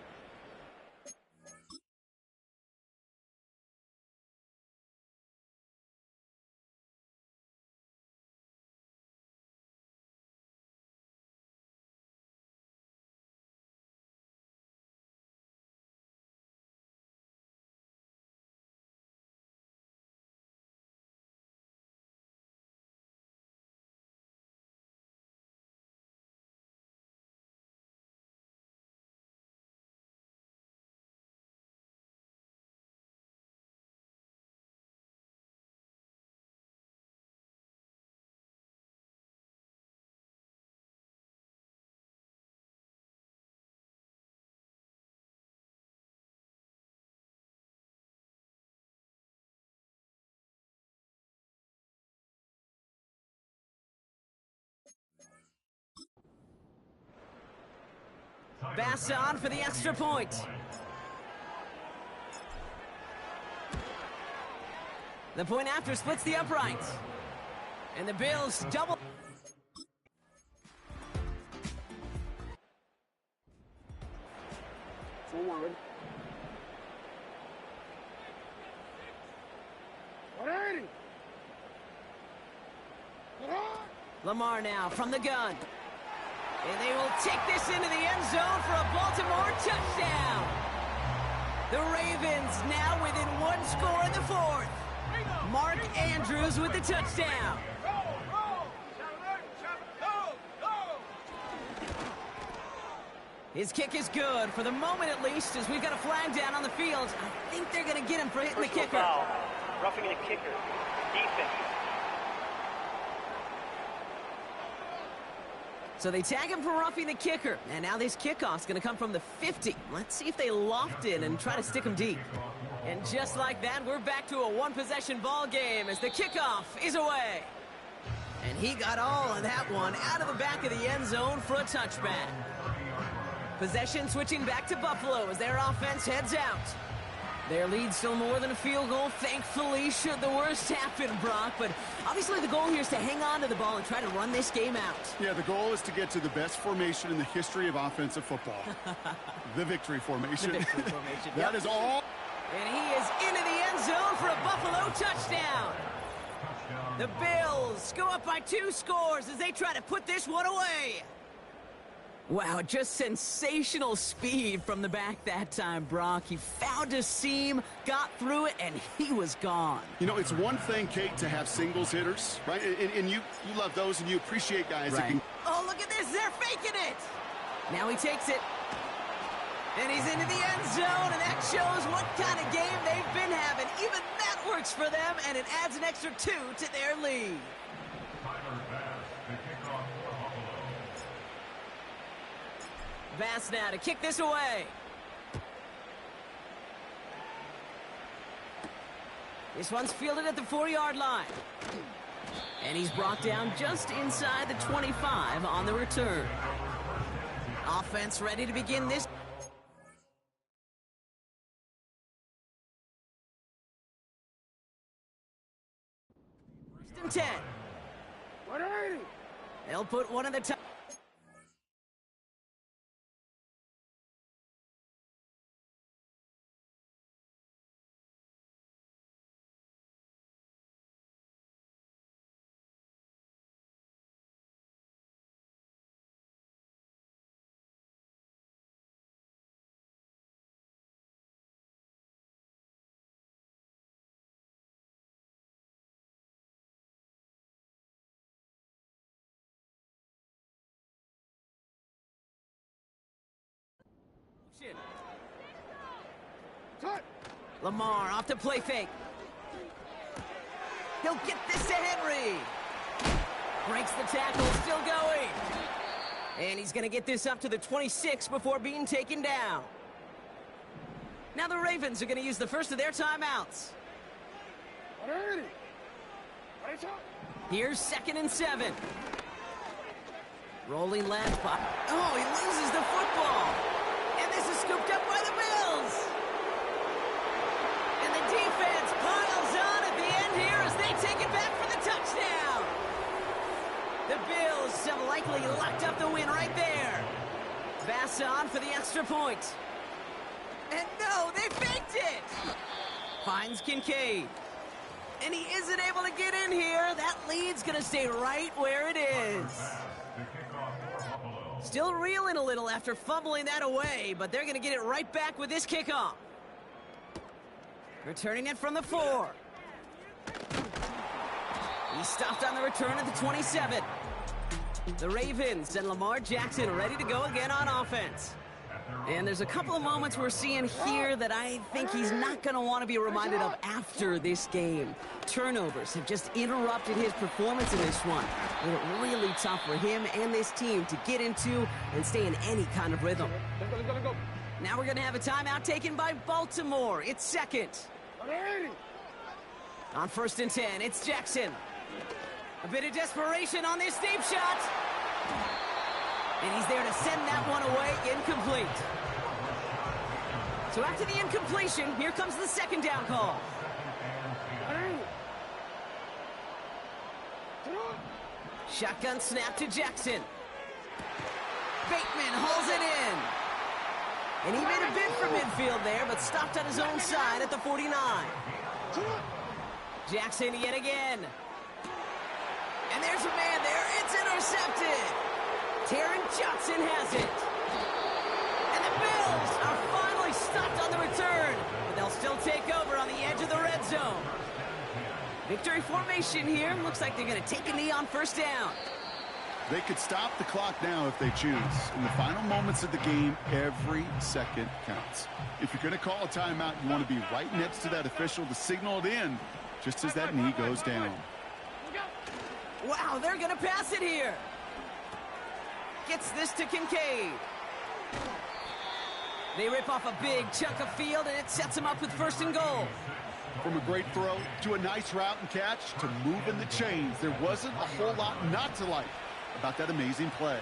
Bass on for the extra point. The point after splits the uprights. And the Bills double. Forward. Lamar now from the gun. And they will take this into the end zone for a Baltimore touchdown. The Ravens now within one score in the fourth. Mark Andrews with the touchdown. His kick is good, for the moment at least, as we've got a flag down on the field. I think they're going to get him for hitting the kicker. Foul. Roughing the kicker. Defense. So they tag him for roughing the kicker. And now this kickoff's going to come from the 50. Let's see if they loft it and try to stick him deep. And just like that, we're back to a one-possession ball game as the kickoff is away. And he got all of that one out of the back of the end zone for a touchback. Possession switching back to Buffalo as their offense heads out. Their lead still more than a field goal, thankfully, should the worst happen, Brock. But obviously the goal here is to hang on to the ball and try to run this game out. Yeah, the goal is to get to the best formation in the history of offensive football. The victory formation. The victory formation. That is all. And he is into the end zone for a Buffalo touchdown. The Bills go up by 2 scores as they try to put this one away. Wow, just sensational speed from the back that time, Brock. He found a seam, got through it, and he was gone. You know, it's one thing, Kate, to have singles hitters, right? And you love those, and you appreciate guys that can... Oh, look at this. They're faking it. Now he takes it. And he's into the end zone, and that shows what kind of game they've been having. Even that works for them, and it adds an extra 2 to their lead. Bass now to kick this away. This one's fielded at the 4-yard line. And he's brought down just inside the 25 on the return. Offense ready to begin this. 1st and 10. 180. They'll put one at the top. Lamar off to play fake. He'll get this to Henry. Breaks the tackle, still going. And he's going to get this up to the 26 before being taken down. Now the Ravens are going to use the first of their timeouts. Here's 2nd and 7. Rolling left. Oh, he loses the football. And scooped up by the Bills. And the defense piles on at the end here as they take it back for the touchdown. The Bills have likely locked up the win right there. Bass on for the extra point. And no, they faked it. Finds Kincaid. And he isn't able to get in here. That lead's going to stay right where it is. Still reeling a little after fumbling that away, but they're going to get it right back with this kickoff. Returning it from the 4. He stopped on the return at the 27. The Ravens and Lamar Jackson ready to go again on offense. And there's a couple of moments we're seeing here that I think he's not going to want to be reminded of after this game. Turnovers have just interrupted his performance in this one. Made it really tough for him and this team to get into and stay in any kind of rhythm. Now we're going to have a timeout taken by Baltimore. It's second. On 1st and 10, it's Jackson. A bit of desperation on this deep shot. And he's there to send that one away, incomplete. So after the incompletion, here comes the second down call. Shotgun snap to Jackson. Bateman hauls it in. And he made a bid for midfield there, but stopped on his own side at the 49. Jackson yet again. And there's a man there. It's intercepted. Taron Johnson has it. And the Bills are finally stopped on the return, but they'll still take over on the edge of the red zone. Victory formation here. Looks like they're going to take a knee on 1st down. They could stop the clock now if they choose. In the final moments of the game, every second counts. If you're going to call a timeout, you want to be right next to that official to signal it in just as that knee goes down. Wow, they're going to pass it here. Gets this to Kincaid. They rip off a big chunk of field, and it sets them up with 1st and goal. From a great throw to a nice route and catch to moving the chains, there wasn't a whole lot not to like about that amazing play.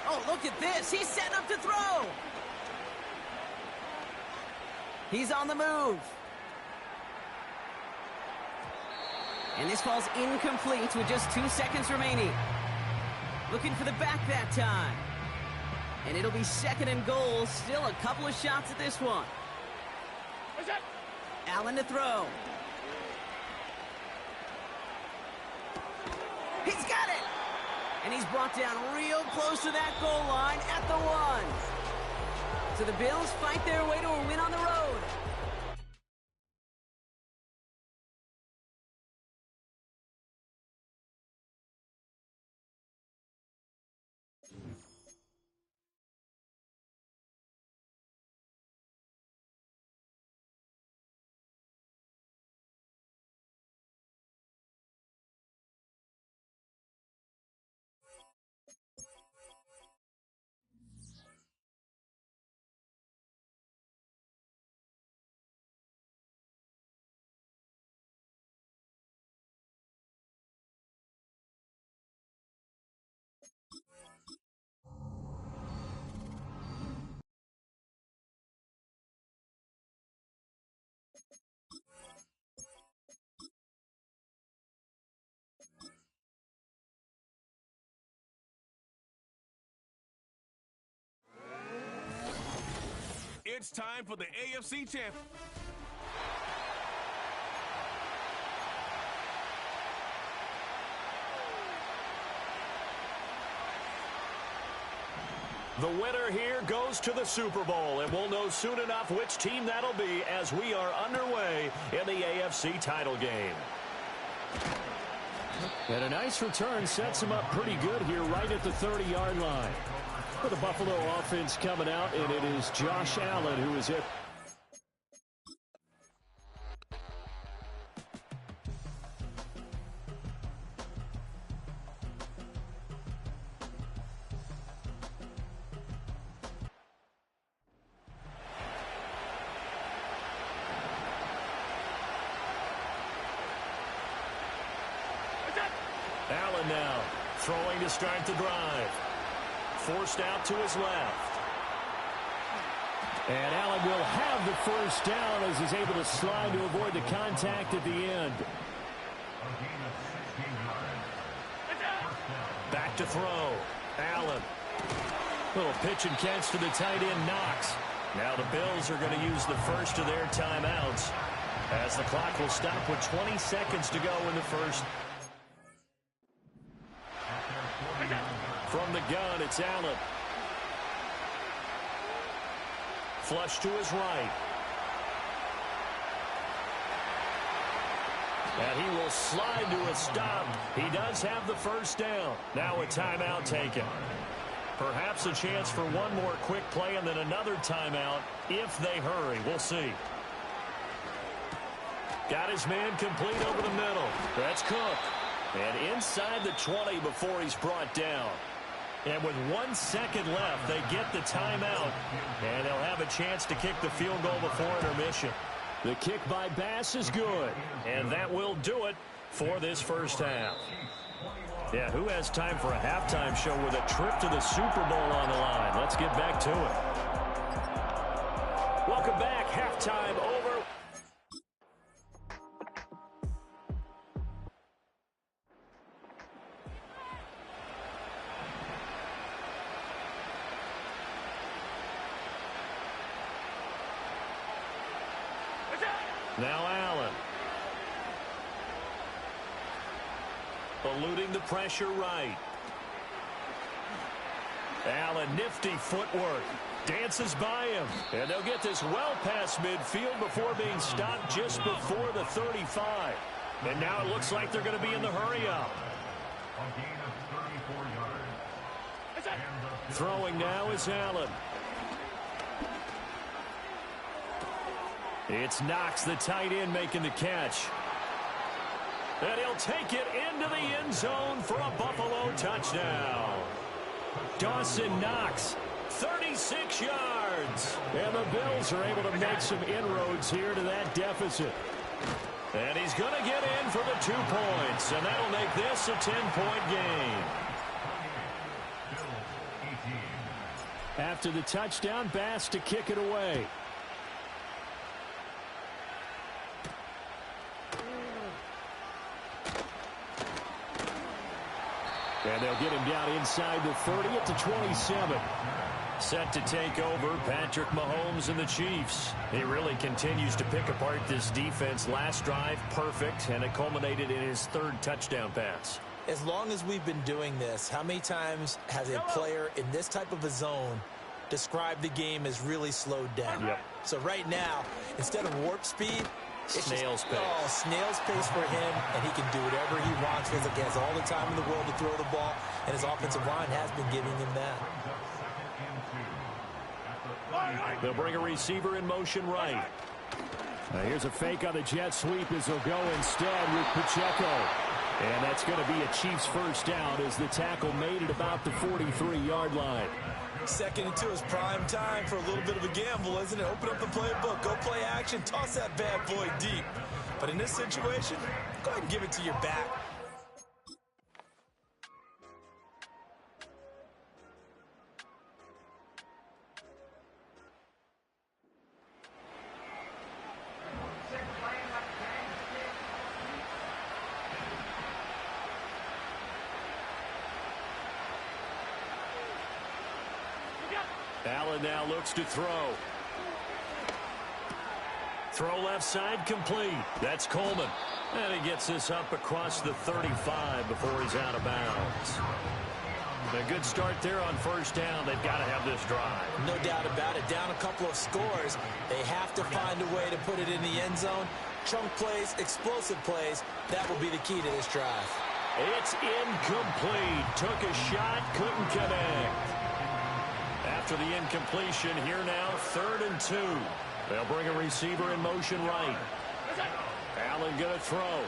Oh, look at this. He's setting up to throw. He's on the move. And this falls incomplete with just 2 seconds remaining. Looking for the back that time. And it'll be 2nd and goal. Still a couple of shots at this one. Allen to throw. He's got it! And he's brought down real close to that goal line at the 1. So the Bills fight their way to a win on the road. It's time for the AFC champ. The winner here goes to the Super Bowl, and we'll know soon enough which team that'll be as we are underway in the AFC title game. And a nice return sets him up pretty good here right at the 30-yard line. For the Buffalo offense coming out, and it is Josh Allen who is it. Allen now throwing to start the drive. Forced out to his left. And Allen will have the first down as he's able to slide to avoid the contact at the end. Back to throw. Allen. Little pitch and catch to the tight end, Knox. Now the Bills are going to use the first of their timeouts as the clock will stop with 20 seconds to go in the first. From the gun, it's Allen. Flush to his right. And he will slide to a stop. He does have the first down. Now a timeout taken. Perhaps a chance for one more quick play and then another timeout if they hurry. We'll see. Got his man complete over the middle. That's Cook. And inside the 20 before he's brought down. And with 1 second left, they get the timeout. And they'll have a chance to kick the field goal before intermission. The kick by Bass is good. And that will do it for this first half. Yeah, who has time for a halftime show with a trip to the Super Bowl on the line? Let's get back to it. Welcome back. Halftime over. Now Allen. Eluding the pressure right. Allen, nifty footwork. Dances by him. And they'll get this well past midfield before being stopped just before the 35. And now it looks like they're going to be in the hurry-up. Throwing now is Allen. It's Knox, the tight end, making the catch. And he'll take it into the end zone for a Buffalo touchdown. Dawson Knox, 36 yards. And the Bills are able to make some inroads here to that deficit. And he's going to get in for the 2 points. And that'll make this a 10-point game. After the touchdown, Bass to kick it away. And they'll get him down inside the 30 at the 27. Set to take over, Patrick Mahomes and the Chiefs. He really continues to pick apart this defense. Last drive, perfect, and it culminated in his 3rd touchdown pass. As long as we've been doing this, how many times has a player in this type of a zone described the game as really slowed down? Yep. So right now, instead of warp speed, snail's pace. Oh, snail's pace for him, and he can do whatever he wants. Feels like he has all the time in the world to throw the ball, and his offensive line has been giving him that. They'll bring a receiver in motion right. Now here's a fake on the jet sweep as they'll go instead with Pacheco. And that's going to be a Chiefs first down as the tackle made it about the 43-yard line. 2nd and 2 is prime time for a little bit of a gamble, isn't it? Open up the playbook, go play action, toss that bad boy deep. But in this situation, go ahead and give it to your back. Allen now looks to throw. Throw left side complete. That's Coleman. And he gets this up across the 35 before he's out of bounds. A good start there on first down. They've got to have this drive. No doubt about it. Down a couple of scores. They have to find a way to put it in the end zone. Chunk plays, explosive plays. That will be the key to this drive. It's incomplete. Took a shot, couldn't connect. After the incompletion, here now, 3rd and 2. They'll bring a receiver in motion right. Allen going to throw.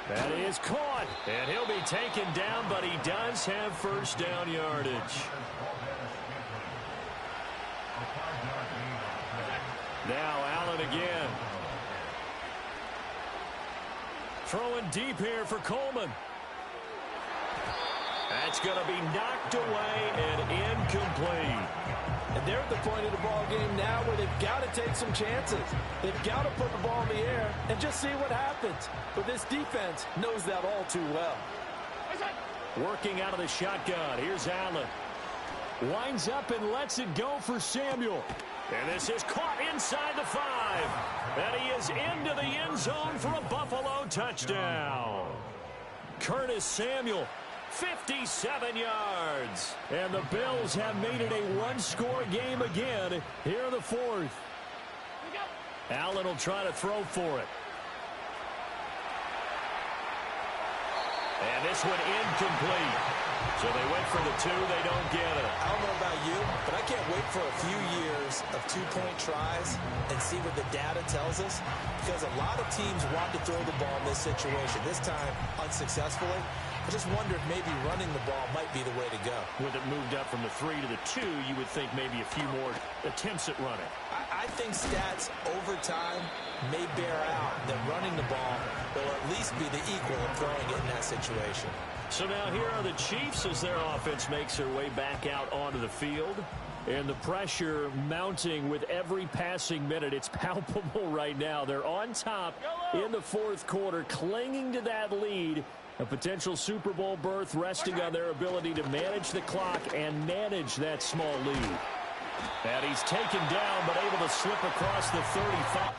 That is caught. And he'll be taken down, but he does have first down yardage. Now Allen again. Throwing deep here for Coleman. That's going to be knocked away and incomplete. And they're at the point of the ball game now where they've got to take some chances. They've got to put the ball in the air and just see what happens. But this defense knows that all too well. Working out of the shotgun. Here's Allen. Winds up and lets it go for Samuel. And this is caught inside the 5. And he is into the end zone for a Buffalo touchdown. Curtis Samuel, 57 yards. And the Bills have made it a one-score game again here in the 4th. Allen will try to throw for it. And this one incomplete. So they went for the 2. They don't get it. I don't know about you, but I can't wait for a few years of two-point tries and see what the data tells us. Because a lot of teams want to throw the ball in this situation. This time, unsuccessfully. I just wonder if maybe running the ball might be the way to go. With it moved up from the 3 to the 2, you would think maybe a few more attempts at running. I think stats over time may bear out that running the ball will at least be the equal of throwing it in that situation. So now here are the Chiefs as their offense makes their way back out onto the field. And the pressure mounting with every passing minute. It's palpable right now. They're on top in the 4th quarter, clinging to that lead. A potential Super Bowl berth resting on their ability to manage the clock and manage that small lead. And he's taken down, but able to slip across the 35.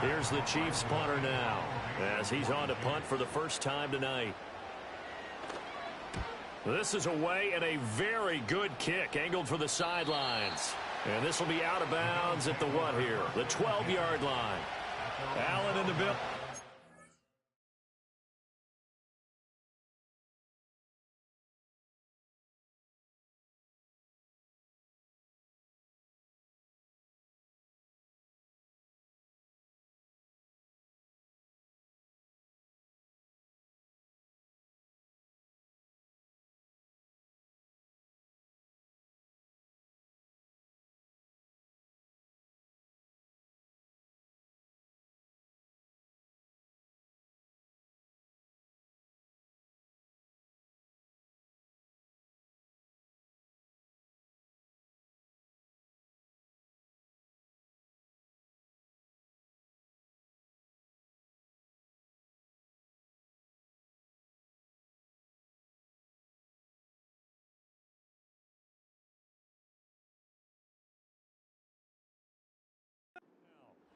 Here's the Chiefs punter now, as he's on to punt for the first time tonight. This is away and a very good kick, angled for the sidelines. And this will be out of bounds at the what here? The 12-yard line. Allen in the bill.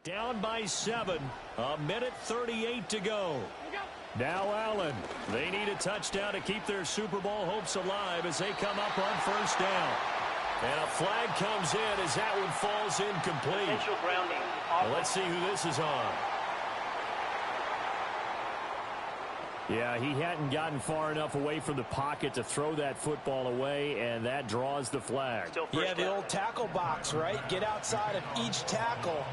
Down by 7. 1:38 to go. Now Allen. They need a touchdown to keep their Super Bowl hopes alive as they come up on first down. And a flag comes in as that one falls incomplete. Well, let's see who this is on. Yeah, he hadn't gotten far enough away from the pocket to throw that football away, and that draws the flag. Yeah, the old tackle box, right? Get outside of each tackle,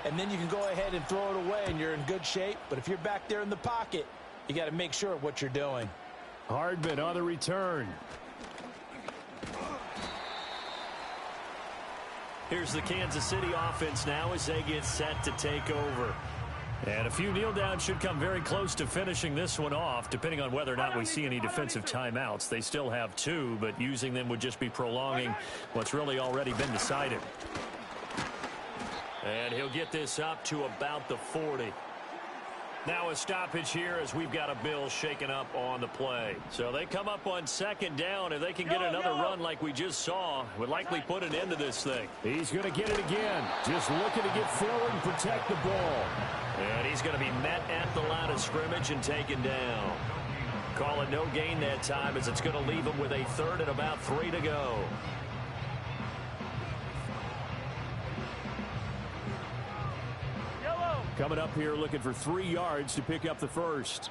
and then you can go ahead and throw it away, and you're in good shape. But if you're back there in the pocket, you got to make sure of what you're doing. Hardman on the return. Here's the Kansas City offense now as they get set to take over. And a few kneel downs should come very close to finishing this one off, depending on whether or not we see any defensive timeouts. They still have 2, but using them would just be prolonging what's really already been decided. And he'll get this up to about the 40. Now a stoppage here as we've got a Bill shaken up on the play. So they come up on second down. If they can get another run like we just saw, would likely put an end to this thing. He's going to get it again. Just looking to get forward and protect the ball. And he's going to be met at the line of scrimmage and taken down. Call it no gain that time as it's going to leave him with a third and about 3 to go. Coming up here looking for 3 yards to pick up the first.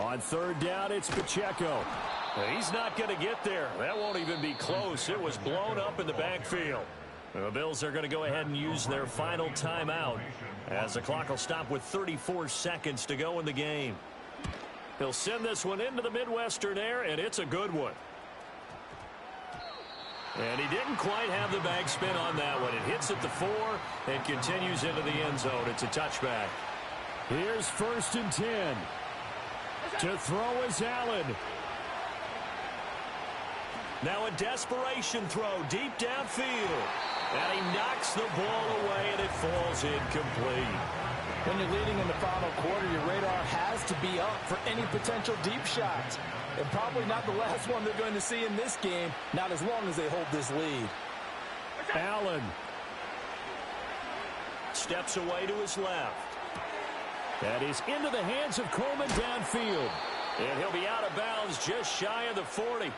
On third down, it's Pacheco. He's not going to get there. That won't even be close. It was blown up in the backfield. The Bills are going to go ahead and use their final timeout as the clock will stop with 34 seconds to go in the game. He'll send this one into the Midwestern air, and it's a good one. And he didn't quite have the backspin on that one. It hits at the 4 and continues into the end zone. It's a touchback. Here's 1st and 10. To throw is Allen. Now a desperation throw deep downfield. And he knocks the ball away, and it falls incomplete. When you're leading in the final quarter, your radar has to be up for any potential deep shots. And probably not the last one they're going to see in this game, not as long as they hold this lead. Allen. Steps away to his left. That is into the hands of Coleman downfield. And he'll be out of bounds just shy of the 40.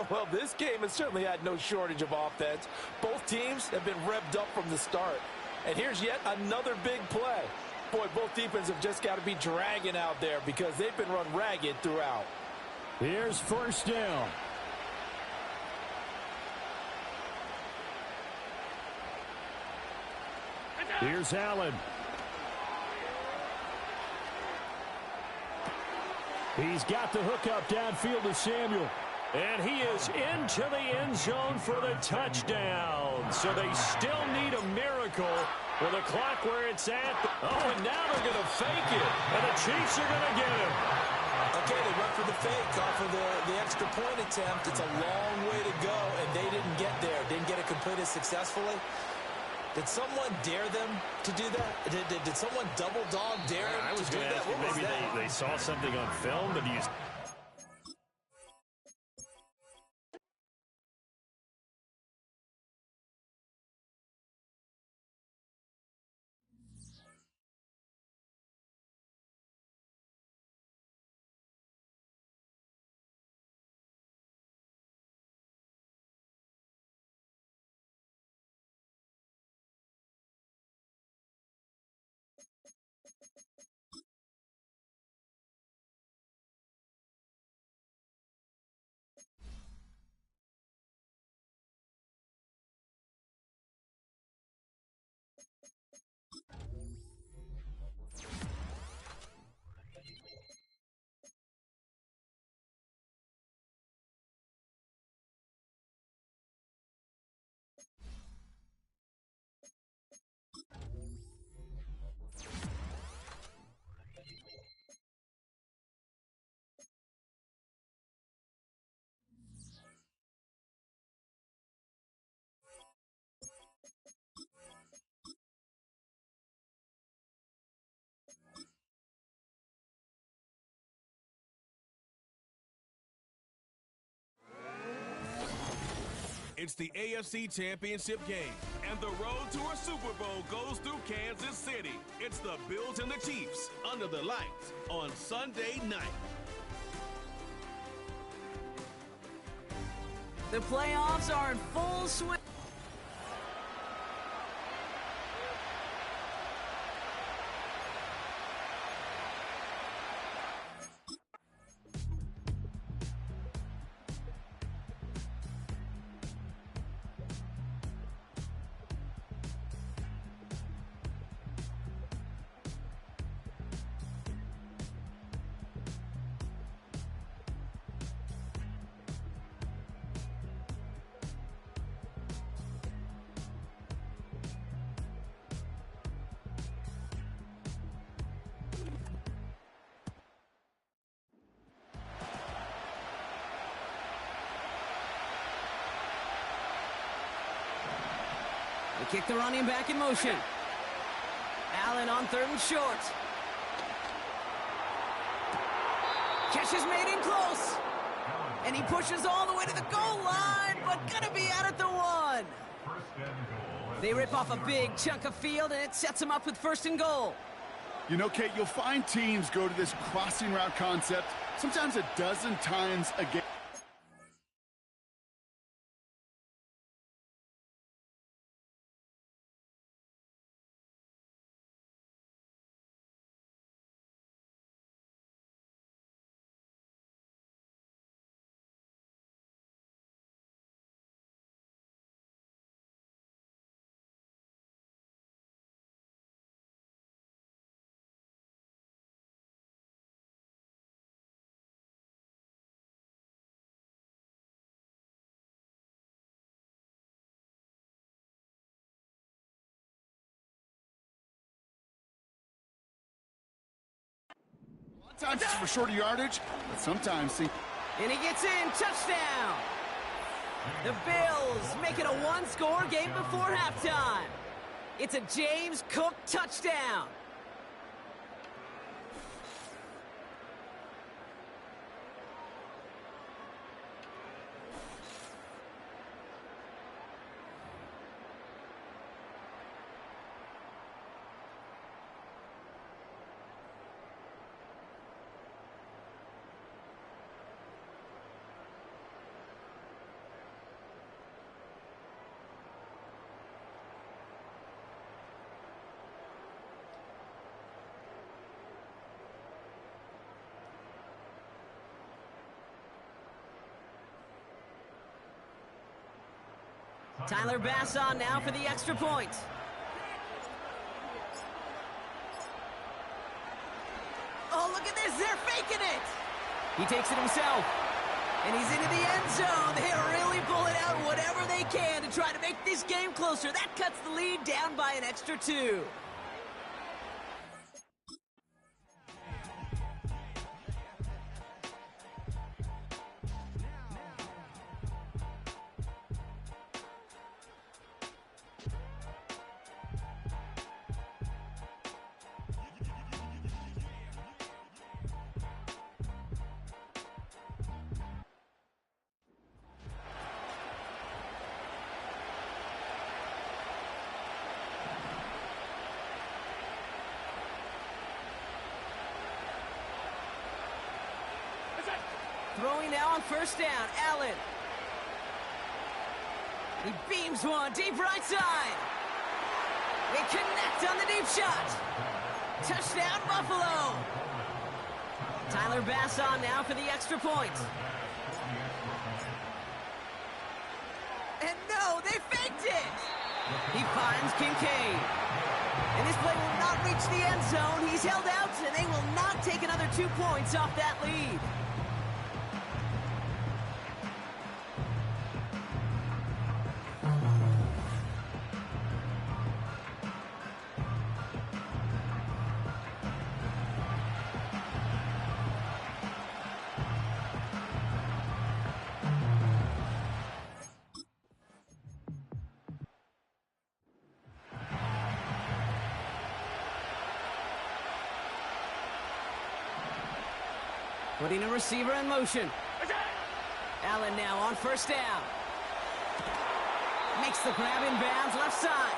Well, this game has certainly had no shortage of offense. Both teams have been revved up from the start. And here's yet another big play. Boy, both defenses have just got to be dragging out there because they've been run ragged throughout. Here's 1st down. Here's Allen. He's got the hookup downfield to Samuel. And he is into the end zone for the touchdown. So they still need a miracle with the clock where it's at. Oh, and now they're going to fake it. And the Chiefs are going to get him. Okay, they went for the fake off of the extra point attempt. It's a long way to go, and they didn't get there. Didn't get it completed successfully. Did someone dare them to do that? Did someone double dog dare them to do that? Maybe they saw something on film, but he's... It's the AFC Championship game, and the road to a Super Bowl goes through Kansas City. It's the Bills and the Chiefs under the lights on Sunday night. The playoffs are in full swing. They kick the running back in motion. Allen on 3rd and short. Catch is made in close. And he pushes all the way to the goal line, but gonna be out at the 1. They rip off a big chunk of field, and it sets them up with 1st and goal. You know, Kate, you'll find teams go to this crossing route concept sometimes a dozen times a game. Sometimes it's for shorter yardage, but sometimes And he gets in, touchdown! The Bills make it a one-score game before halftime. It's a James Cook touchdown. Tyler Bass on now for the extra point. Oh, look at this. They're faking it. He takes it himself. And he's into the end zone. They're really pulling out whatever they can to try to make this game closer. That cuts the lead down by an extra 2. Throwing now on first down, Allen. He beams one, deep right side. They connect on the deep shot. Touchdown, Buffalo. Tyler Bass on now for the extra point. And no, they faked it. He finds Kincaid. And this play will not reach the end zone. He's held out, and they will not take another 2 points off that lead. Putting a receiver in motion. Allen now on first down. Makes the grab in bounds left side.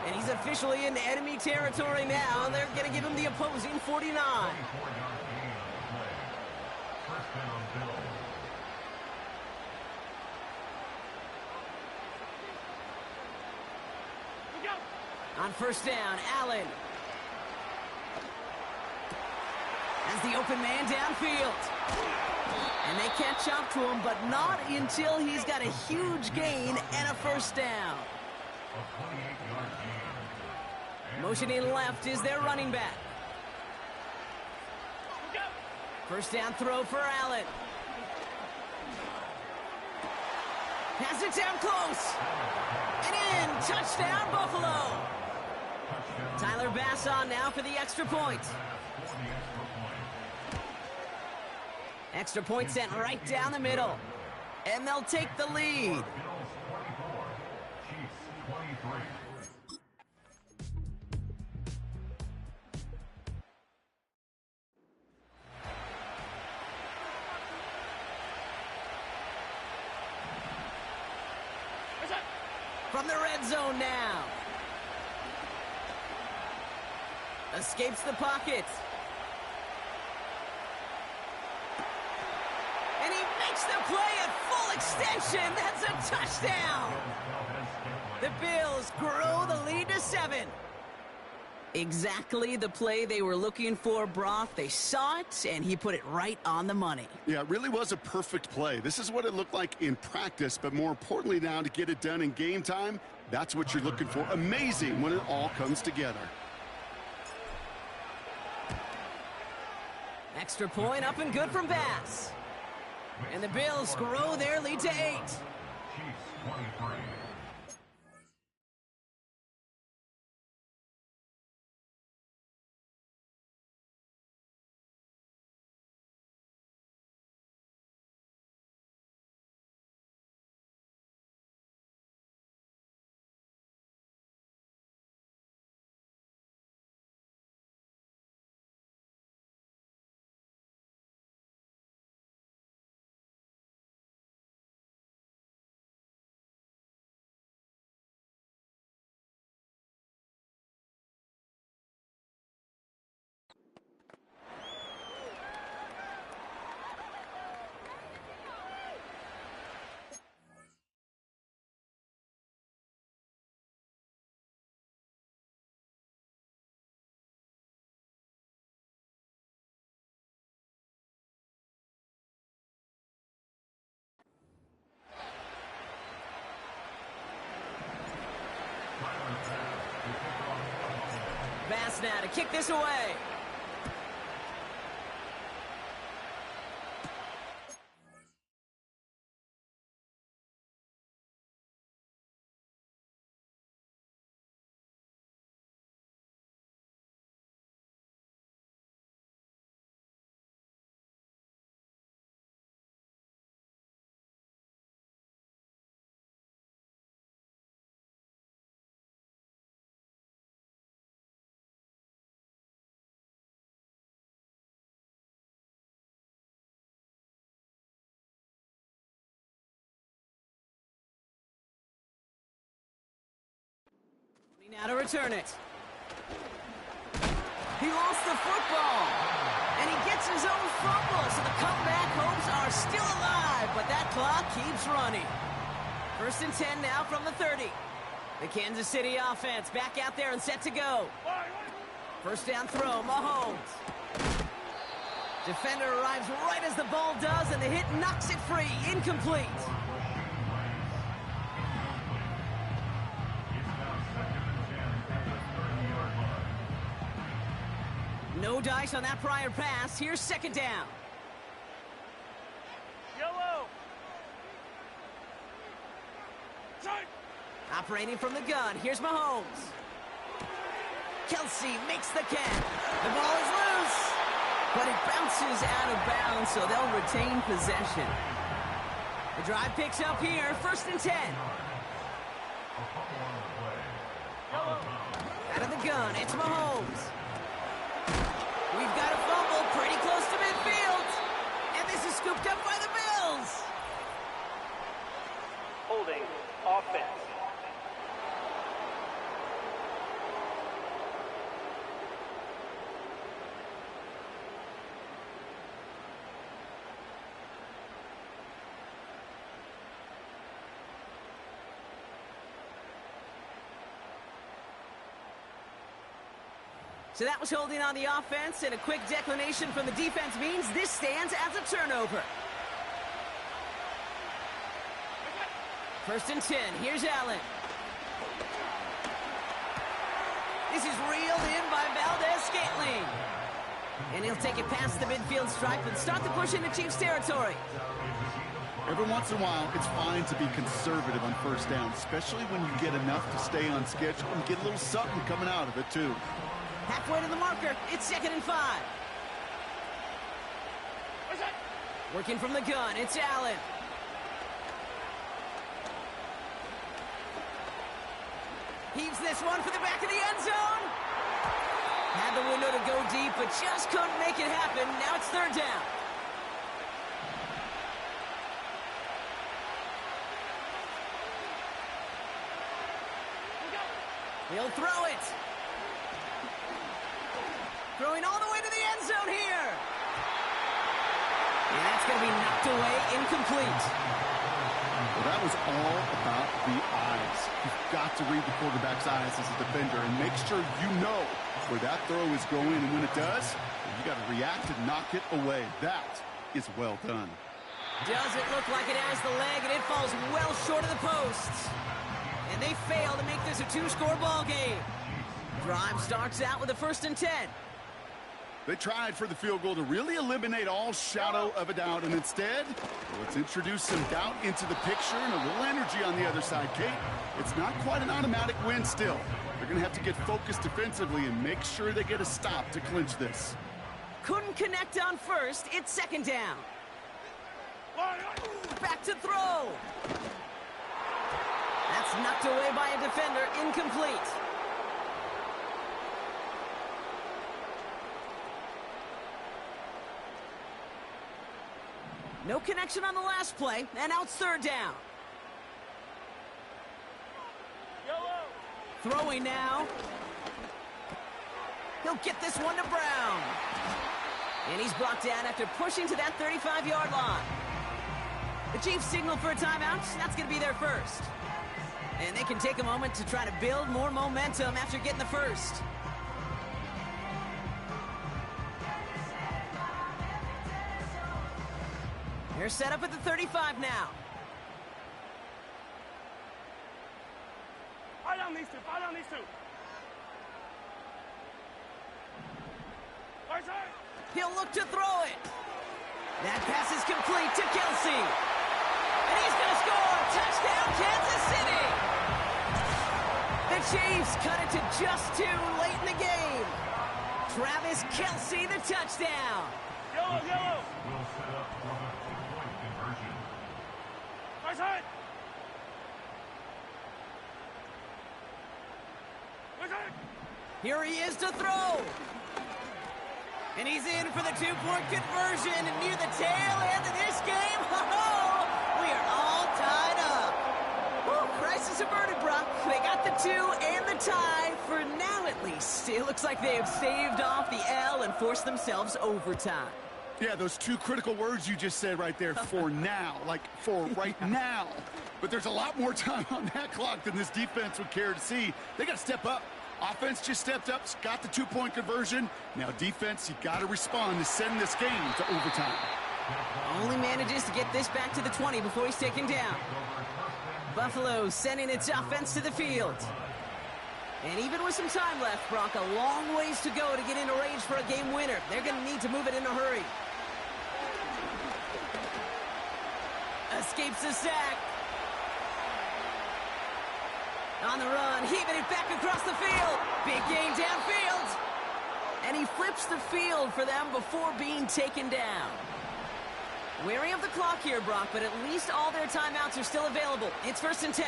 And he's officially into enemy territory now. They're going to give him the opposing 49. On first down, Allen. As the open man downfield. And they catch up to him, but not until he's got a huge gain and a first down. Motioning left is their running back. First down throw for Allen. Pass it down close. And in. Touchdown, Buffalo. Tyler Bass on now for the extra point. Extra point sent right down the middle. And they'll take the lead. From the red zone now. Escapes the pocket. And he makes the play at full extension. That's a touchdown. The Bills grow the lead to 7. Exactly the play they were looking for, Brock. They saw it, and he put it right on the money. Yeah, it really was a perfect play. This is what it looked like in practice, but more importantly now to get it done in game time, that's what you're looking for. Amazing when it all comes together. Extra point up and good from Bass. And the Bills grow their lead to 8. chance now to kick this away. Now to return it. He lost the football. And he gets his own fumble, so the comeback hopes are still alive, but that clock keeps running. 1st and 10 now from the 30. The Kansas City offense back out there and set to go. First down throw, Mahomes. Defender arrives right as the ball does, and the hit knocks it free. Incomplete. No dice on that prior pass. Here's 2nd down. Yellow. Operating from the gun. Here's Mahomes. Kelsey makes the catch. The ball is loose, but it bounces out of bounds, so they'll retain possession. The drive picks up here. 1st and 10. Out of the gun, it's Mahomes. We've got a fumble pretty close to midfield. And this is scooped up by the Bills. Holding offense. So that was holding on the offense, and a quick declination from the defense means this stands as a turnover. 1st and 10. Here's Allen. This is reeled in by Valdez-Scantling. And he'll take it past the midfield stripe and start the push into Chiefs territory. Every once in a while, it's fine to be conservative on 1st down, especially when you get enough to stay on schedule and get a little something coming out of it, too. Halfway to the marker, it's 2nd and 5. Working from the gun, it's Allen. Heaves this one for the back of the end zone. Had the window to go deep, but just couldn't make it happen. Now it's 3rd down. He'll throw it. Throwing all the way to the end zone here. And that's going to be knocked away, incomplete. Well, that was all about the eyes. You've got to read the quarterback's eyes as a defender and make sure you know where that throw is going, and when it does, you got to react and knock it away. That is well done. Doesn't look like it has the leg, and it falls well short of the posts. And they fail to make this a 2-score ball game. Drive starts out with a 1st and 10. They tried for the field goal to really eliminate all shadow of a doubt, and instead, well, let's introduce some doubt into the picture and a little energy on the other side, Kate. It's not quite an automatic win still. They're going to have to get focused defensively and make sure they get a stop to clinch this. Couldn't connect on 1st. It's 2nd down. Back to throw. That's knocked away by a defender, incomplete. No connection on the last play, and now it's 3rd down. Throwing now. He'll get this one to Brown. And he's brought down after pushing to that 35-yard line. The Chiefs signal for a timeout. That's going to be their first. And they can take a moment to try to build more momentum after getting the first. They're set up at the 35 now. Fire down these two. He'll look to throw it. That pass is complete to Kelsey. And he's going to score. Touchdown, Kansas City. The Chiefs cut it to just 2 late in the game. Travis Kelsey, the touchdown. Yellow. Will set up for the 2-point conversion. Here he is to throw. And he's in for the 2-point conversion. And near the tail end of this game, we are all tied up. Woo, crisis averted, Brock. They got the 2 and the tie, for now at least. It looks like they have staved off the L and forced themselves overtime. Yeah, those 2 critical words you just said right there, for now, like for right now. But there's a lot more time on that clock than this defense would care to see. They got to step up. Offense just stepped up, got the 2-point conversion. Now defense, you got to respond to send this game to overtime. Only manages to get this back to the 20 before he's taken down. Buffalo sending its offense to the field. And even with some time left, Brock, a long ways to go to get into range for a game winner. They're going to need to move it in a hurry. Escapes the sack. On the run, heaving it back across the field. Big gain downfield. And he flips the field for them before being taken down. Wary of the clock here, Brock, but at least all their timeouts are still available. It's 1st and 10.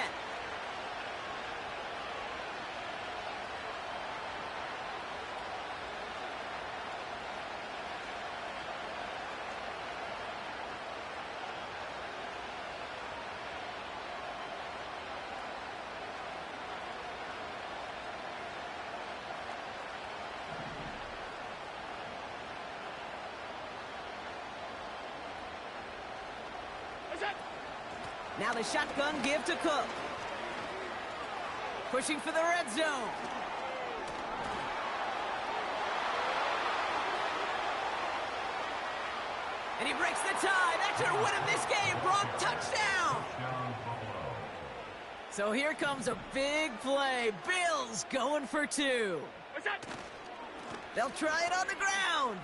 Now the shotgun give to Cook. Pushing for the red zone. And he breaks the tie. That should win him this game. Brock, touchdown. So here comes a big play. Bills going for 2. They'll try it on the ground.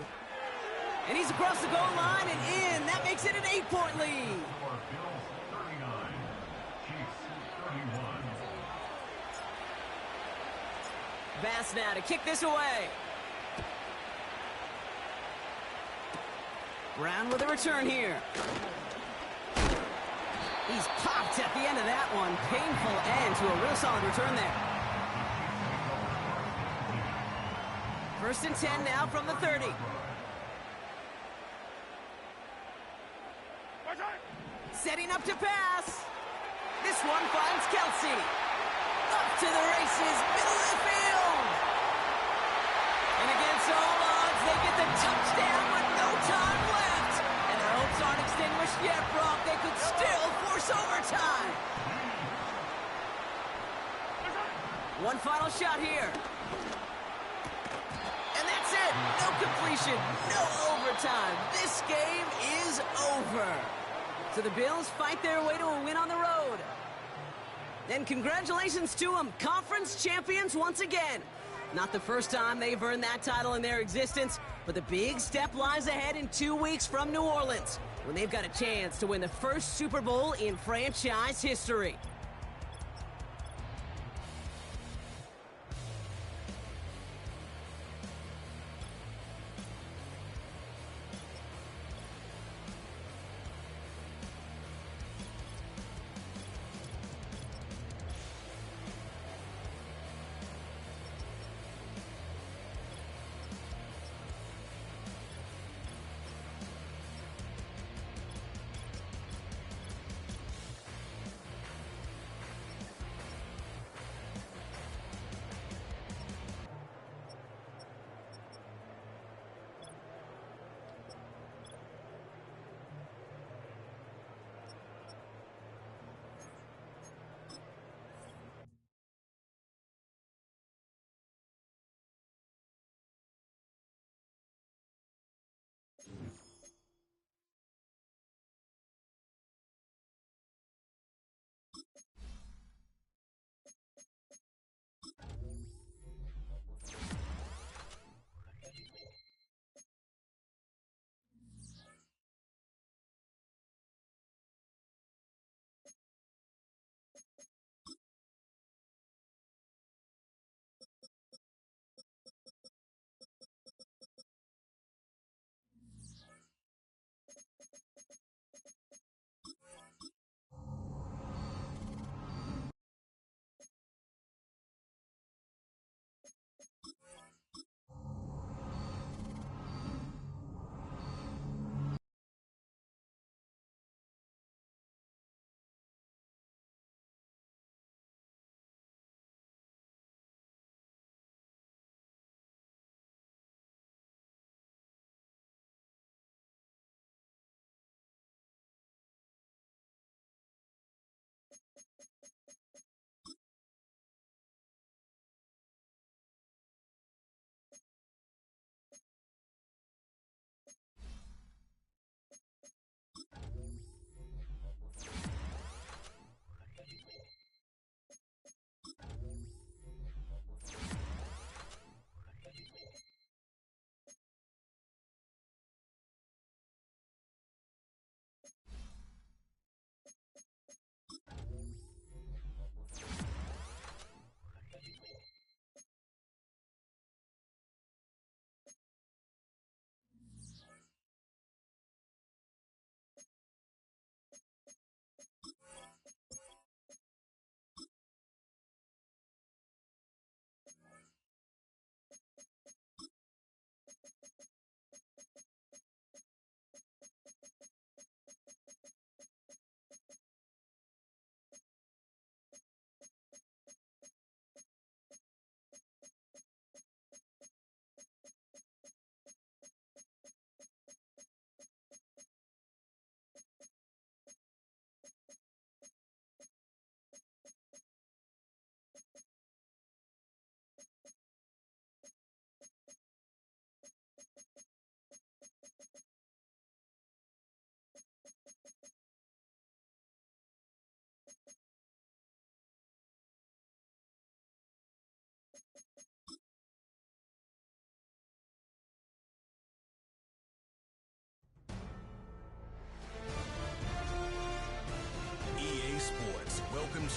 And he's across the goal line and in. That makes it an 8-point lead. Bass now to kick this away. Brown with a return here. He's popped at the end of that one. Painful end to a real solid return there. 1st and 10 now from the 30. Setting up to pass. This one finds Kelsey. Up to the races, middle of the field. And against all odds, they get the touchdown with no time left. And their hopes aren't extinguished yet, Brock. They could still force overtime. One final shot here. And that's it. No completion, no overtime. This game is over. So the Bills fight their way to a win on the road. And congratulations to them, conference champions once again. Not the first time they've earned that title in their existence, but the big step lies ahead in 2 weeks from New Orleans, when they've got a chance to win the first Super Bowl in franchise history.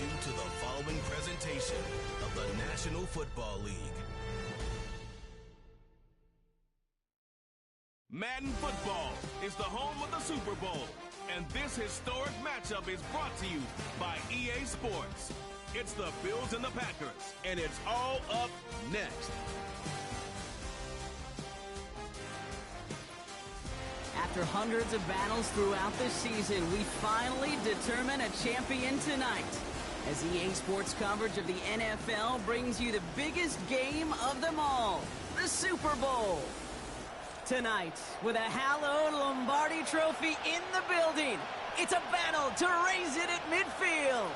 you to the following presentation of the National Football League. Madden Football is the home of the Super Bowl, and this historic matchup is brought to you by EA Sports. It's the Bills and the Packers, and it's all up next. After hundreds of battles throughout the season, we finally determine a champion tonight. As EA Sports coverage of the NFL brings you the biggest game of them all, the Super Bowl. Tonight, with a hallowed Lombardi trophy in the building, it's a battle to raise it at midfield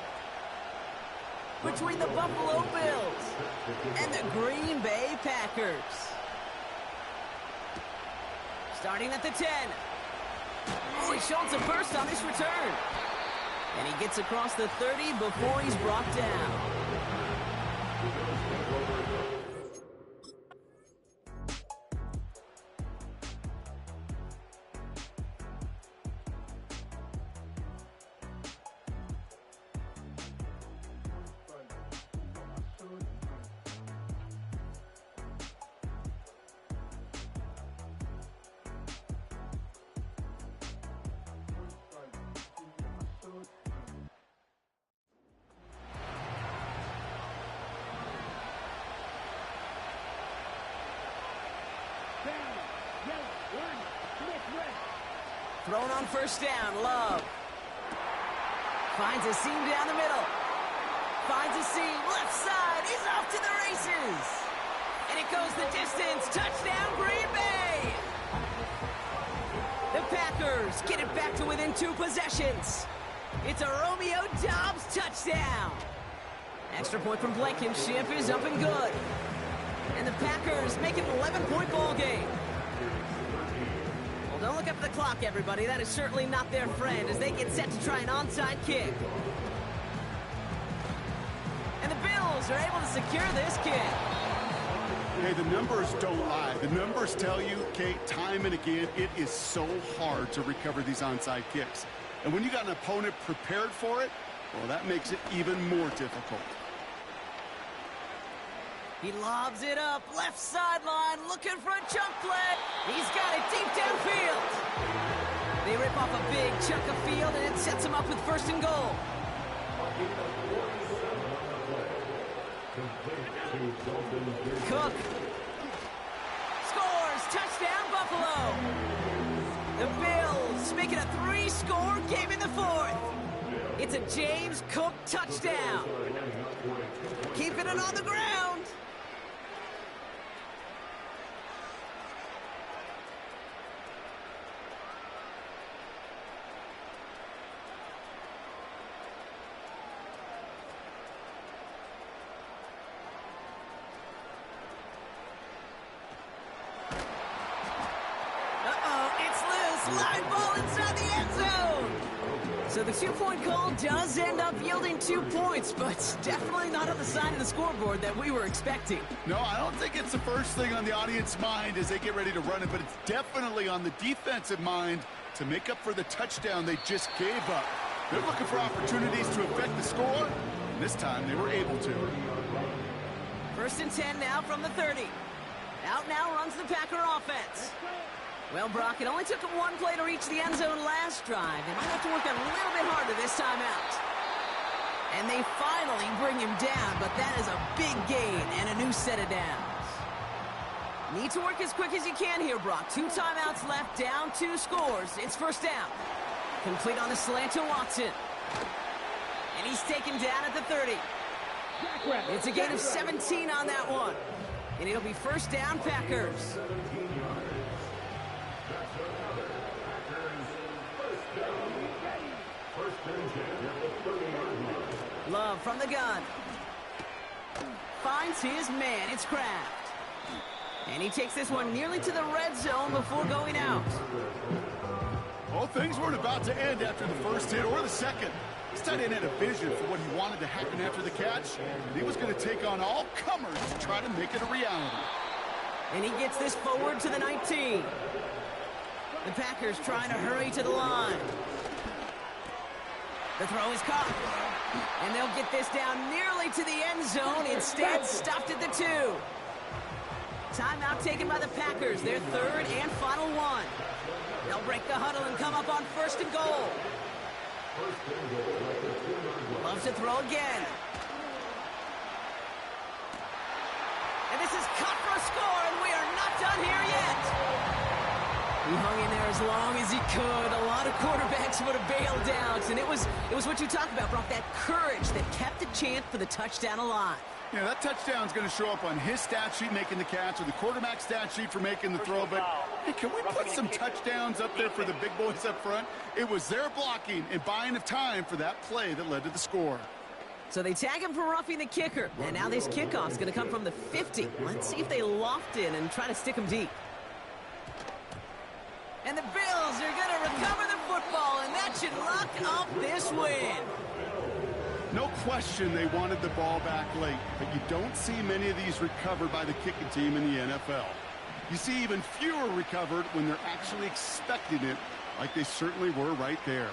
between the Buffalo Bills and the Green Bay Packers. Starting at the 10. Oh, he showed some burst on this return. And he gets across the 30 before he's brought down. Thrown on first down, Love. Finds a seam down the middle. Finds a seam, left side, he's off to the races. And it goes the distance, touchdown Green Bay. The Packers get it back to within 2 possessions. It's a Romeo Doubs touchdown. Extra point from Blankenship is up and good. And the Packers make it an 11-point ball game. Don't look up at the clock, everybody. That is certainly not their friend as they get set to try an onside kick. And the Bills are able to secure this kick. Hey, the numbers don't lie. The numbers tell you, Kate, time and again, it is so hard to recover these onside kicks. And when you got an opponent prepared for it, well, that makes it even more difficult. He lobs it up, left sideline, looking for a chunk play. He's got it deep downfield. They rip off a big chunk of field, and it sets him up with 1st and goal. Cook scores, touchdown Buffalo. The Bills make it a 3-score game in the 4th. It's a James Cook touchdown. Keeping it on the ground. Line ball inside the end zone. So the 2-point call does end up yielding 2 points, but definitely not on the side of the scoreboard that we were expecting. No, I don't think it's the first thing on the audience mind as they get ready to run it, but it's definitely on the defensive mind to make up for the touchdown they just gave up. They're looking for opportunities to affect the score, and this time they were able to. 1st and 10 now from the 30. Out now runs the Packer offense. Well, Brock, it only took them 1 play to reach the end zone last drive. They might have to work a little bit harder this time out. And they finally bring him down, but that is a big gain and a new set of downs. Need to work as quick as you can here, Brock. 2 timeouts left, down 2 scores. It's 1st down. Complete on the slant to Watson. And he's taken down at the 30. It's a gain of 17 on that one. And it'll be 1st down, Packers. Love from the gun. Finds his man. It's Kraft. And he takes this one nearly to the red zone before going out. Well, things weren't about to end after the first hit or the second. This tight end had a vision for what he wanted to happen after the catch. And he was going to take on all comers to try to make it a reality. And he gets this forward to the 19. The Packers trying to hurry to the line. The throw is caught. And they'll get this down nearly to the end zone. Instead, stopped at the 2. Timeout taken by the Packers. Their third and final one. They'll break the huddle and come up on 1st and goal. Loves to throw again. And this is caught for a score, and we are not done here yet. He hung in there as long as he could. A lot of quarterbacks would have bailed out, and it was what you talked about, Brock, that courage that kept the chance for the touchdown alive. Yeah, that touchdown's going to show up on his stat sheet making the catch or the quarterback stat sheet for making the throw. But hey, can we put some touchdowns up there for the big boys up front? It was their blocking and buying of time for that play that led to the score. So they tag him for roughing the kicker. And now this kickoff's going to come from the 50. Let's see if they loft in and try to stick him deep. And the Bills are going to recover the football, and that should lock up this win. No question they wanted the ball back late, but you don't see many of these recovered by the kicking team in the NFL. You see even fewer recovered when they're actually expecting it, like they certainly were right there.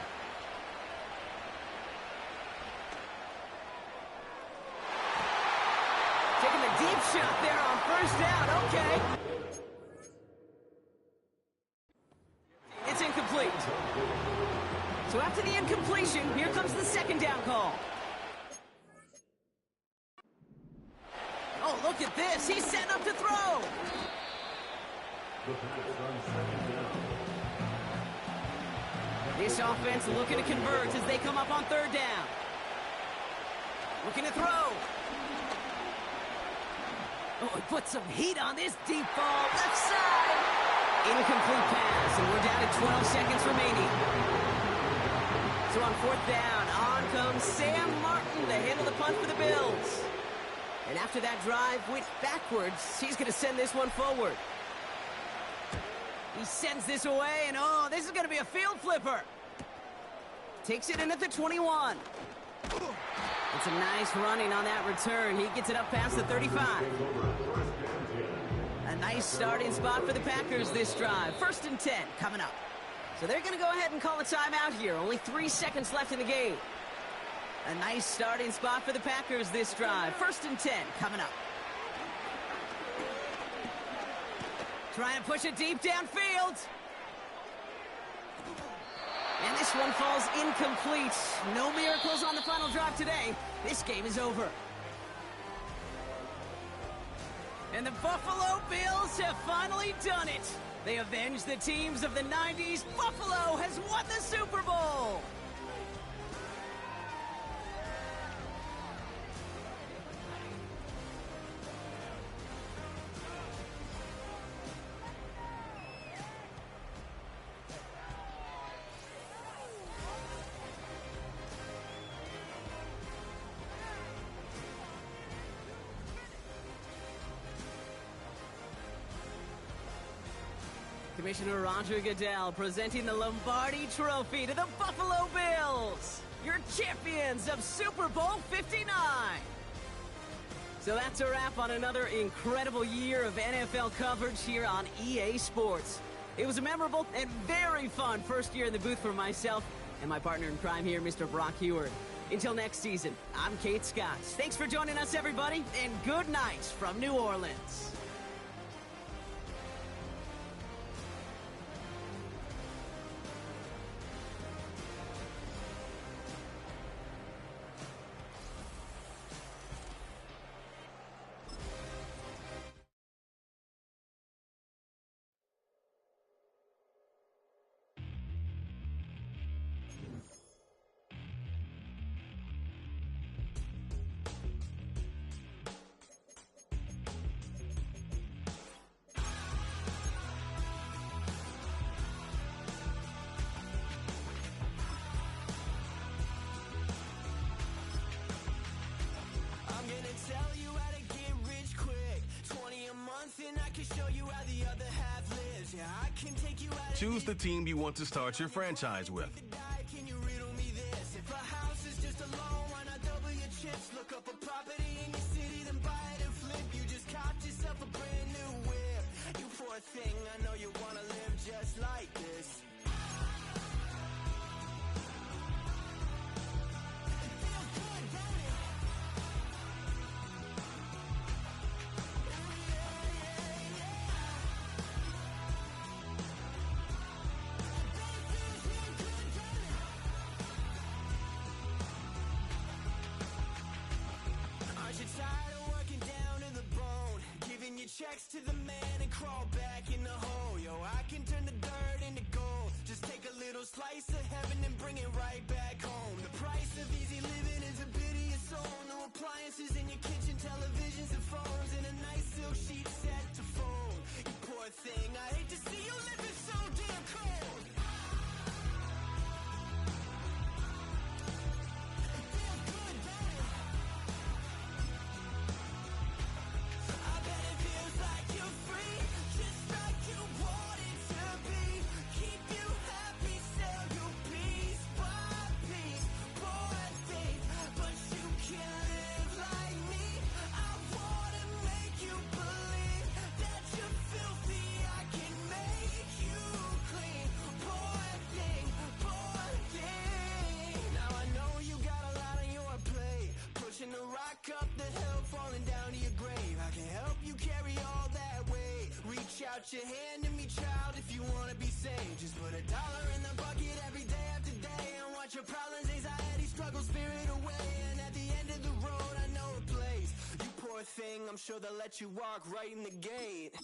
Taking the deep shot there on 1st down. Okay. It's incomplete. So after the incompletion, here comes the 2nd down call. Oh, look at this. He's set up to throw. This offense looking to convert as they come up on 3rd down. Looking to throw. Oh, he put some heat on this deep ball. Left side. Incomplete pass, and we're down to 12 seconds remaining. So on 4th down, on comes Sam Martin to handle the punt for the Bills. And after that drive went backwards, he's going to send this one forward. He sends this away, and oh, this is going to be a field flipper. Takes it in at the 21. It's a nice running on that return. He gets it up past the 35. A nice starting spot for the Packers this drive. 1st and 10 coming up. So they're going to go ahead and call a timeout here. Only 3 seconds left in the game. A nice starting spot for the Packers this drive. 1st and 10 coming up. Trying to push it deep downfield. And this one falls incomplete. No miracles on the final drive today. This game is over. And the Buffalo Bills have finally done it. They avenged the teams of the 90s. Buffalo has won the Super Bowl. Commissioner Roger Goodell presenting the Lombardi Trophy to the Buffalo Bills, your champions of Super Bowl 59. So that's a wrap on another incredible year of NFL coverage here on EA Sports. It was a memorable and very fun first year in the booth for myself and my partner in crime here, Mr. Brock Heward. Until next season, I'm Kate Scott. Thanks for joining us, everybody, and good night from New Orleans. Choose the team you want to start your franchise with. I know you wanna live just like this. checks to the man and crawl back in the hole. Yo, I can turn the dirt into gold. Just take a little slice of heaven and bring it right back home. The price of easy living is a pity of soul. No appliances in your kitchen, televisions and phones, and a nice silk sheet set to fold. You poor thing, I hate to see you living so damn cold. Up the hill, falling down to your grave. I can help you carry all that weight. Reach out your hand to me, child, if you want to be saved. Just put $1 in the bucket every day after day and watch your problems, anxiety, struggle, spirit away. And at the end of the road, I know a place. You poor thing, I'm sure they'll let you walk right in the gate.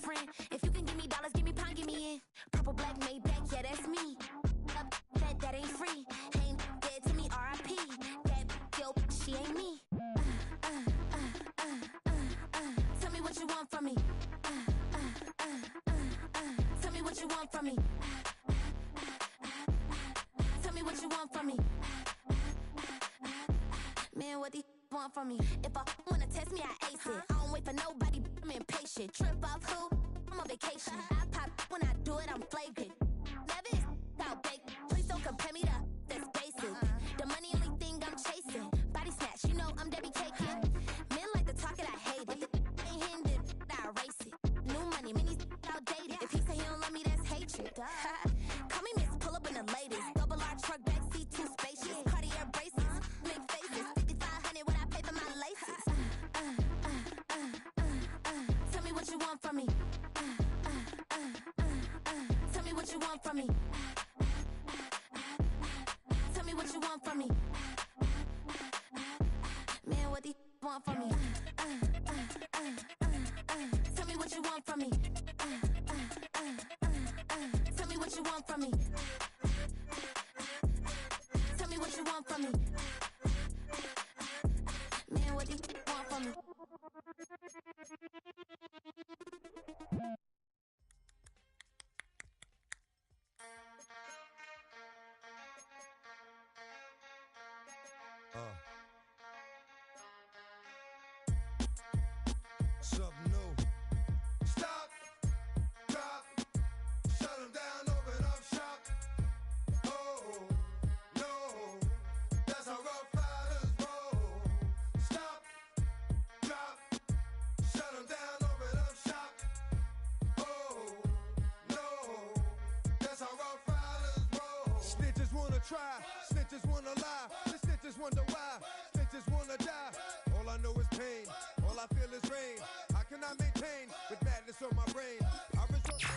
friend. If you can give me dollars, give me pound, give me in. Purple, black, Maybach, yeah, that's me. That ain't free. Ain't dead to me, R.I.P. That yo, she ain't me. Tell me what you want from me. Tell me what you want from me. Tell me what you want from me. Man, what these want from me? If I wanna test me, I ace it. I don't wait for nobody, I'm impatient. Trip off who? I'm on vacation. I pop when I do it, I'm flagrant. Never is out baked. Please don't compare me to that's basic. The money only thing I'm chasing. Body snatch, you know I'm Debbie Cakin. Men like to talk it, I hate it. Ain't hindered, I erase it. New money, many outdated. If he say he don't love me, that's hatred. Call me Miss, pull up in the latest. Double R truck, backseat, too spacious. Cartier braces, make faces. 5,500 when I pay for my laces. Tell me what you want from me. Tell me what you want from me. Tell me what you want from me. Man, what these want from me? Tell me what you want from me. Tell me what you want from me. Tell me what you want from me. Man, what these want from me? Something new. Stop, drop, shut them down, open up shop. Oh, no, that's how Rough Riders roll. Stop, drop, shut them down, open up shop. Oh, no, that's how Rough Riders roll. Snitches wanna try, snitches wanna lie, the snitches wonder why, snitches wanna die. All I know is pain, all I feel is rain. How can I maintain with madness on my brain? I resort to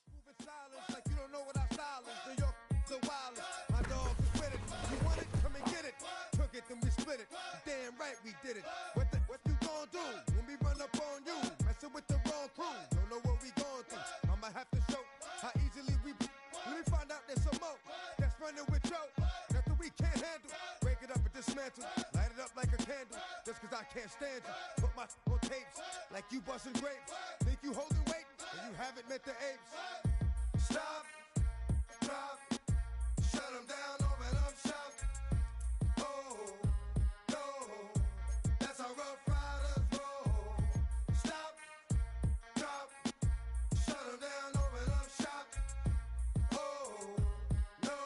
moving silence like you don't know what our style is. New York, the wildest. My dogs is with it. You want it? Come and get it. Took it, then we split it. Damn right we did it. What you gon' do when we run up on you? Messing with the wrong crew. Don't know what we going through. I'ma have to show how easily we. Let me find out there's some more that's running with Joe. Nothing we can't handle. Break it up and dismantle. Light it up like a candle. Just cause I can't stand you. Put my on tapes like you busting grapes. Think you holding weight and you haven't met the apes. Stop, drop, shut them down, open up shop. Oh, no, that's how Rough Riders roll. Stop, drop, shut them down, open up shop. Oh, no,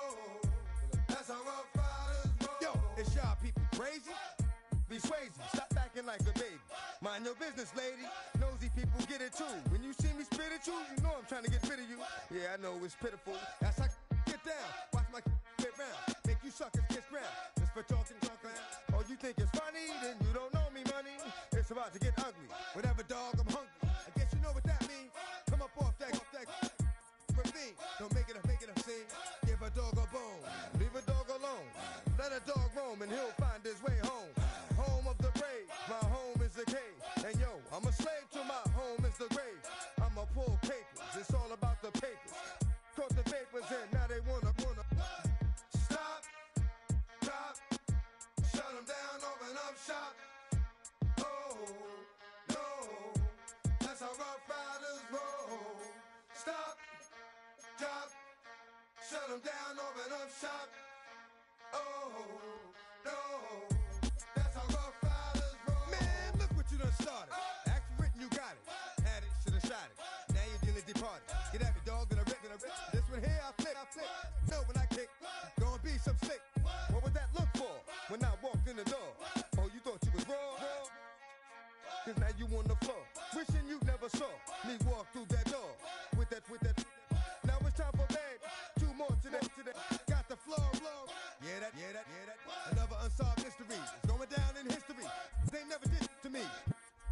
that's how Rough Riders roll. Yo, it's y'all people crazy? Be Swayze, stop acting like a baby. Mind your business, lady. Nosy people get it too. When you see me spit at you, you know I'm trying to get rid of you. Yeah, I know it's pitiful. That's how get down. Watch my get round. Make you suckers kiss ground. Just for talking. Oh, you think it's funny? Then you don't know me, money. It's about to get ugly. Whatever, dog, I'm hungry. I guess you know what that means. Come up off that ravine. Don't make it a scene. Give a dog a bone. Leave a dog alone. Let a dog roam and he'll find his way home. Home of the brave, my home is the cave. And yo, I'm a slave to my home is the grave. I'ma pull papers, it's all about the papers. Caught the papers and now they wanna stop, drop, shut them down, open up shop. Oh, no, that's how Rough Riders roll. Stop, drop, shut them down, open up shop. Oh, no. Started. Act written, you got it. Had it, should've shot it. Now you're dealing departed. Get at me, dog, and I rip. This one here, I flip. No, when I kick, gonna be some slick. What would that look for when I walked in the door? Oh, you thought you was raw? Cause now you on the floor. Wishing you never saw me walk through that door. With that. Now it's time for bed. 2 more today. Got the floor. Yeah, that. Another unsolved mystery. It's going down in history. They never did to me.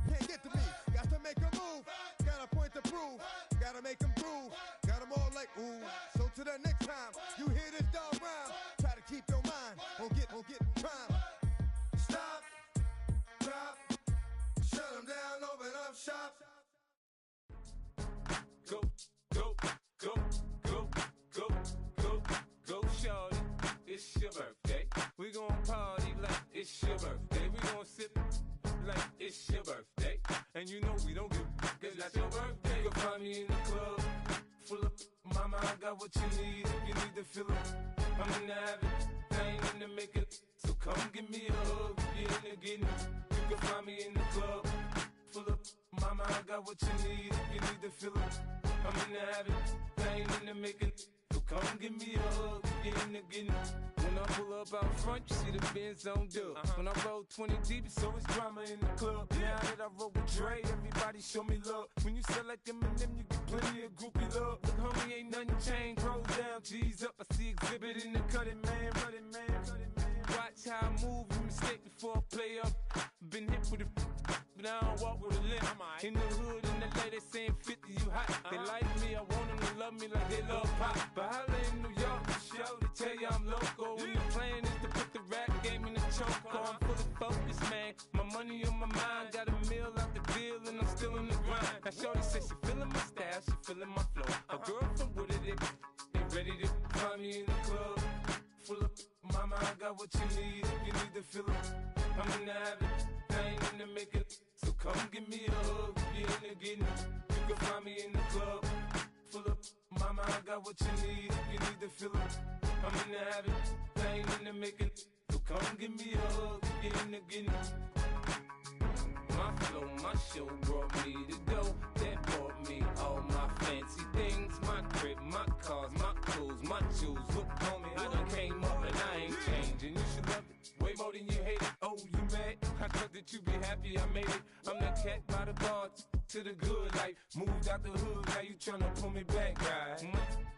Can't get to me. Got to make a move. Got a point to prove. Gotta make them prove. Got them all like, ooh. So to the next time you hear this dog rhyme, try to keep your mind on get prime. Stop, drop, shut them down, open up shop. Go, go, go, go, go, go, go, shorty. It's your birthday. We gon' party like it's your birthday. We gon' sip like it's your birthday. And you know we don't give cause that's your birthday. You'll find me in the club, full of mama, I got what you need. If you need to fill up, I'm in the habit, I ain't in the making. So come give me a hug, get in the getting. You can find me in the club, full of mama, I got what you need. If you need to fill up, I'm in the habit, I ain't in the making. So come give me a hug, get in the getting. When I pull up out front, you see the Benz on dub. When I roll 20 deep, it's always drama in the club. Now that I roll with Dre, everybody show me love. When you sell like Eminem, you get plenty of groupie love. Look, homie, ain't nothing changed. Roll down, G's up. I see exhibit in the cutting, man. Running, man. Watch how I move, you mistake before I play up. Been hit with a but I don't walk with a limp. In the hood, in the lady saying 50, you hot. They like me, I want them to love me like they love pop. But holla in New York, the show, they tell you I'm local. And the plan is to put the rap game in the choke. I'm fully focused, man. My money on my mind, got a meal out the deal, and I'm still in the grind. Now shorty says she feeling my style, she feeling my flow. A girl from Wooded, they ready to find me in the club. Full of mama, I got what you need. If you need to fill up, I'm in the habit, I ain't in the making. So come give me a hug, get in the getting. You can find me in the club, full of mama, I got what you need. If you need to fill up, I'm in the habit, I ain't in the making. So come give me a hug, get in the getting. My flow, my show brought me the dough that brought me all my fancy things. My crib, my cars, my clothes, my jewels. Look, homie, I done came up and I ain't changing. You should love it way more than you hate it. Oh, you mad? I thought that you be happy I made it. I'm that cat by the bar to the good life. Moved out the hood, now you tryna pull me back, right?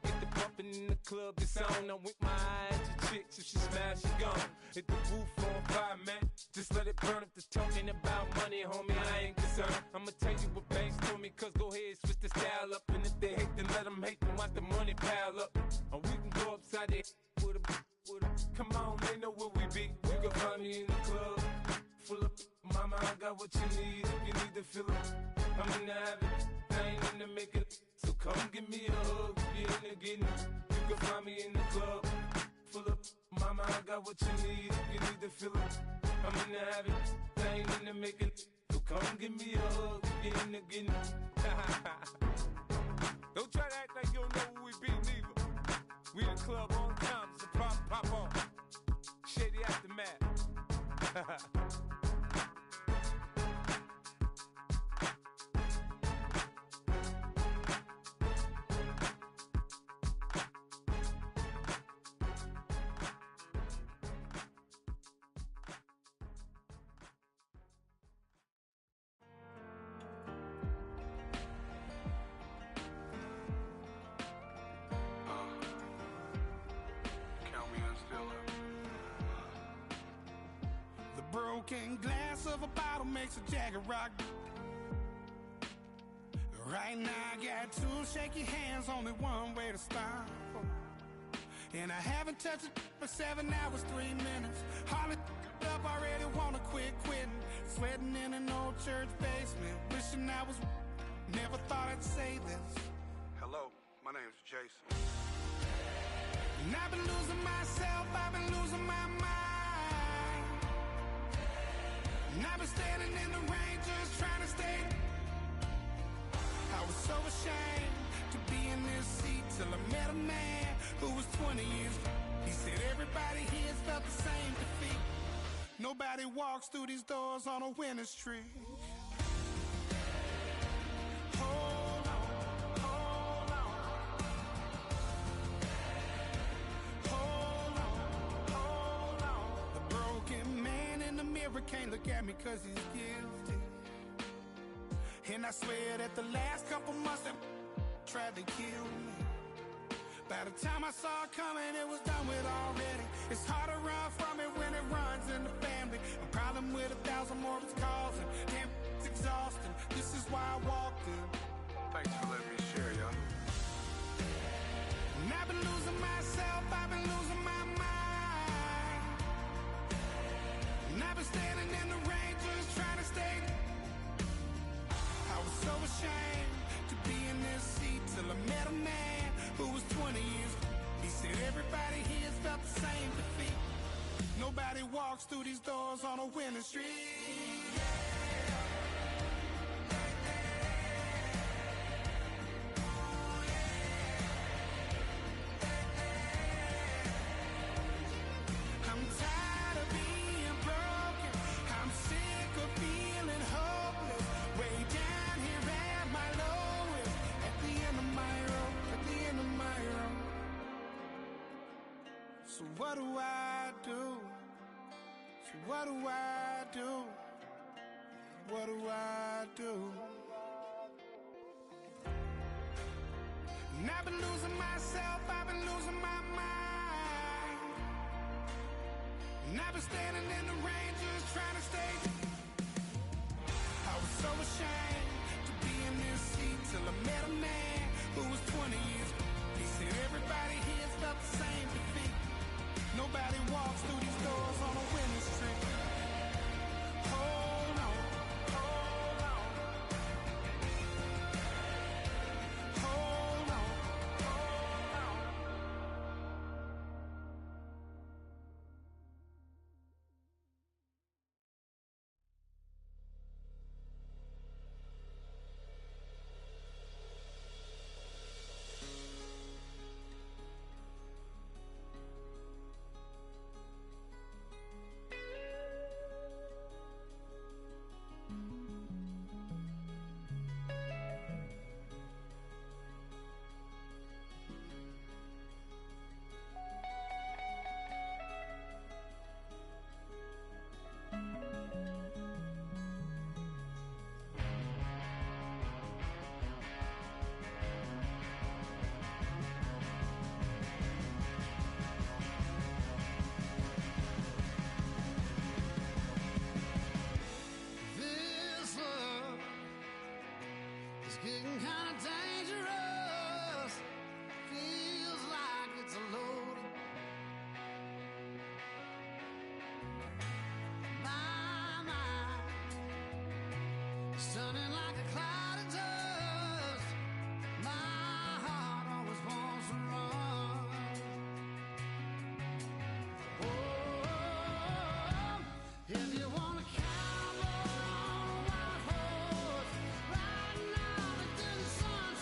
Get the bumpin' in the club, it's on. I'm with my eyes to chicks, if she smash, she gone. Hit the roof on fire, man. Just let it burn. If they're talking about money, homie, I ain't concerned. I'ma tell you what banks told me, cause go ahead, switch the style up. And if they hate, then let them hate, then watch the money pile up. Or we can go upside the with a come on, they know where we be. You can find me in the club, full of mama, I got what you need. If you need to fill up, I'm in the habit, I ain't in the making. So come give me a hug, get in the getting. You can find me in the club, full of mama, I got what you need. If you need to fill up, I'm in the habit, I ain't in the making. So come give me a hug, get in the getting. Don't try to act like you don't know who we be, neither. We in the club on time, so pop on. Shady Aftermath. Broken glass of a bottle makes a jagged rock. Right now I got two shaky hands, only one way to stop. And I haven't touched it for 7 hours, 3 minutes. Hardly up, already wanna quitting. Sweating in an old church basement, wishing I was. Never thought I'd say this. Hello, my name's Jason. And I've been losing myself, I've been losing my mind. And I've been standing in the rain just trying to stay. I was so ashamed to be in this seat till I met a man who was 20 years. He said everybody here's felt the same defeat. Nobody walks through these doors on a winning streak. Hold on, hold on. Hold on, hold on. The broken man in the mirror can't look at me cause he's guilty. And I swear that the last couple months that tried to kill me. By the time I saw it coming, it was done with already. It's hard to run from it when it runs in the family. A problem with 1,000 more it's causing. Damn, it's exhausting. This is why I walked in. Thanks for letting me share, y'all. And I've been losing myself, I've been losing my mind. And I've been standing in the rain just trying to stay. I was so ashamed to be in this seat everybody here's felt the same defeat. Nobody walks through these doors on a winning streak. I'm tired of being broken. I'm sick of feeling hopeless. Way down here at my lowest. At the end of my rope, at the end of my rope. So what do I do? So what do I do? What do I do? And I've been losing myself, I've been losing my mind. And I've been standing in the rain just trying to stay. I was so ashamed to be in this seat till I met a man who was 20 years. He said everybody here's felt the same defeat. Nobody walks through these doors on a winning streak. Hold on, hold on. Hold on, hold on. This love is getting kind of dangerous. Feels like it's a load. My mind is turning like a cloud of dust. My heart always wants to run. Oh, if you wanna cowboy on a white horse, riding out into the sunset.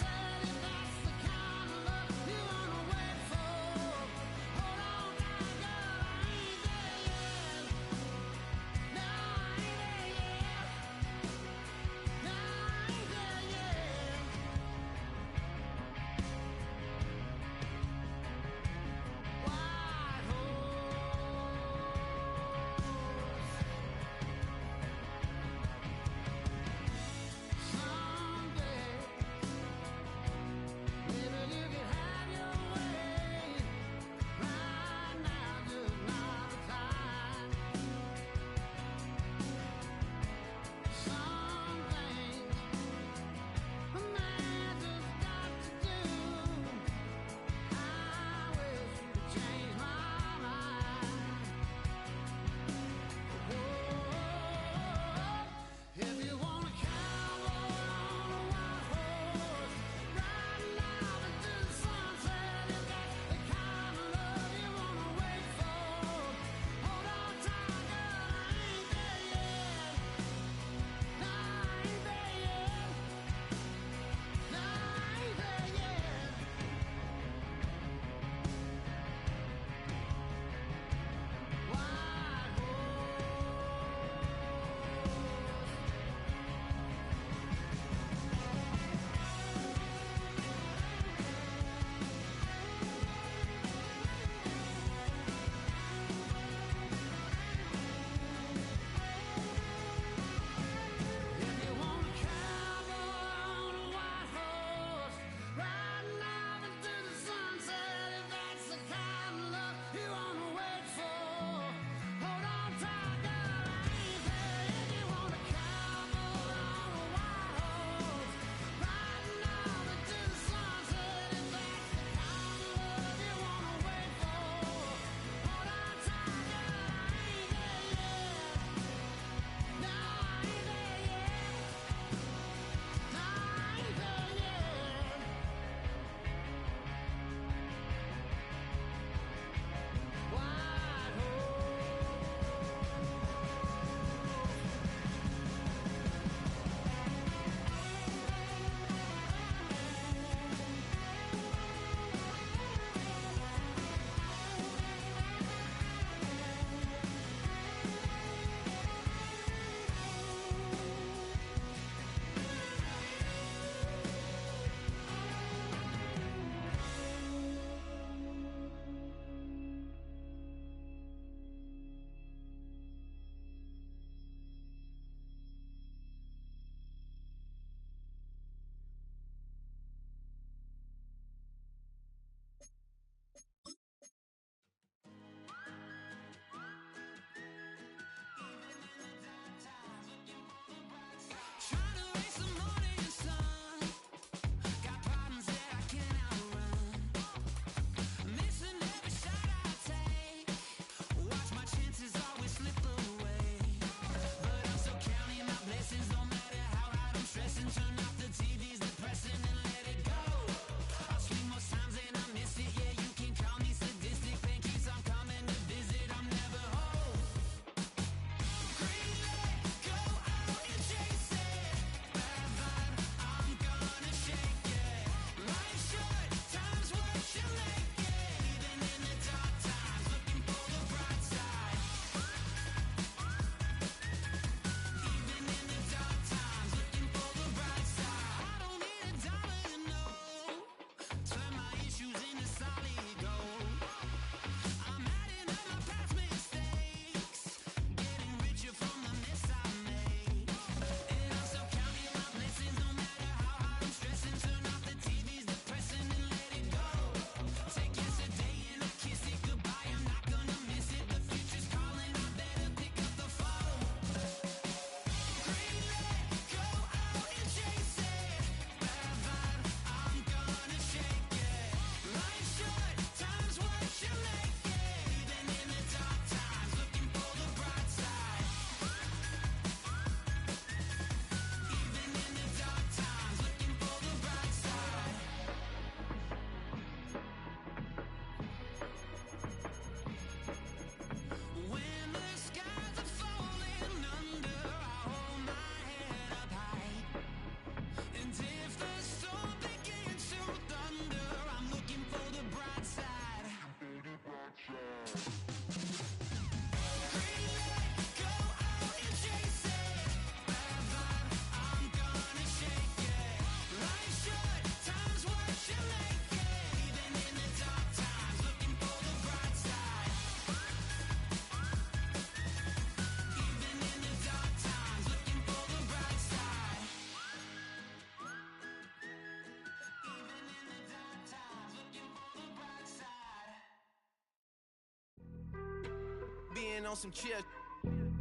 on some chill.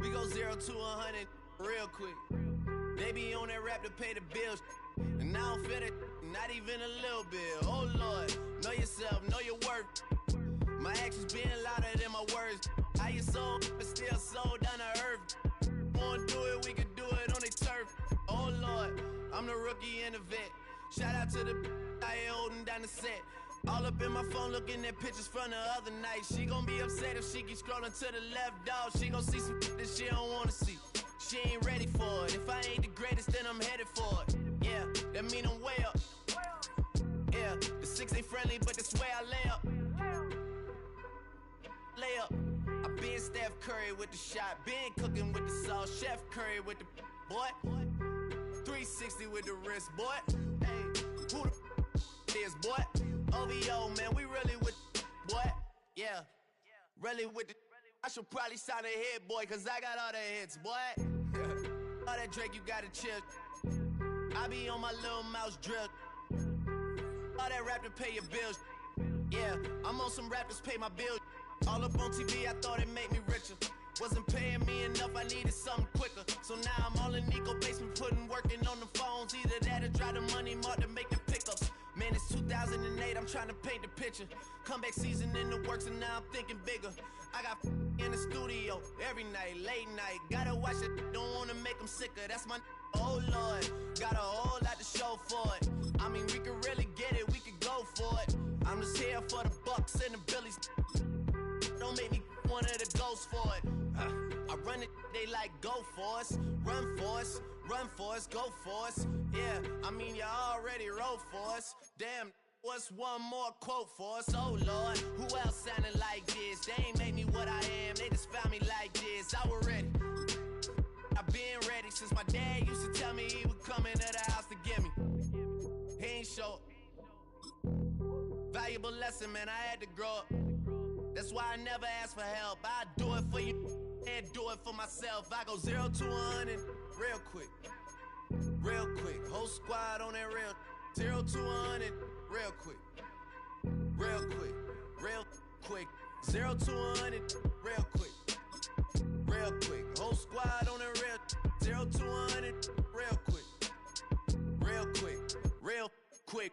We go 0 to 100 real quick. They be on that rap to pay the bills. And I don't feel it, not even a little bit. Oh Lord, know yourself, know your worth. My actions being louder than my words. How you sold, but still sold down to earth. Wanna do it, we can do it on the turf. Oh Lord, I'm the rookie and the vet. Shout out to the I ain't holding down the set. All up in my phone looking at pictures from the other night. She gon' be upset if she keeps scrolling to the left, dog. She gon' see some that she don't wanna see. She ain't ready for it. If I ain't the greatest, then I'm headed for it. Yeah, that mean I'm way up. Yeah, the 6 ain't friendly, but that's where I lay up. Lay up. I been Steph Curry with the shot. Been cooking with the sauce. Chef Curry with the boy. 360 with the wrist, boy. Hey, who the is, boy? OVO, man, we really with boy. Yeah, really with the. I should probably sign a hit, boy, cause I got all the hits, boy. All that Drake, you gotta chill. I be on my little mouse drip. All that rap to pay your bills. Yeah, I'm on some rappers pay my bills. All up on TV, I thought it made me richer. Wasn't paying me enough, I needed something quicker. So now I'm all in Nico basement, working on the phones. Either that or drive the money mark to make the pickups. Man, it's 2008, I'm trying to paint the picture. Comeback season in the works and now I'm thinking bigger. I got in the studio every night, late night. Gotta watch it, don't wanna make them sicker. That's my oh Lord, got a whole lot to show for it. I mean, we could really get it, we could go for it. I'm just here for the Bucks and the Billies. Don't make me one of the ghosts for it. I run it, they like go for us, run for us, run for us, go for us. Yeah, I mean you already wrote for us. Damn, what's one more quote for us? Oh Lord, who else sounded like this? They ain't made me what I am, they just found me like this. I was ready, I've been ready since my dad used to tell me he would come into the house to get me. He ain't show up. Valuable lesson, man, I had to grow up. That's why I never ask for help. I do it for you and do it for myself. I go 0 to 100 real quick. Real quick. Whole squad on that real. 0 to 100 real quick. Real quick. Real quick. 0 to 100 real quick. Real quick. Whole squad on that real. 0 to 100 real quick. Real quick. Real quick.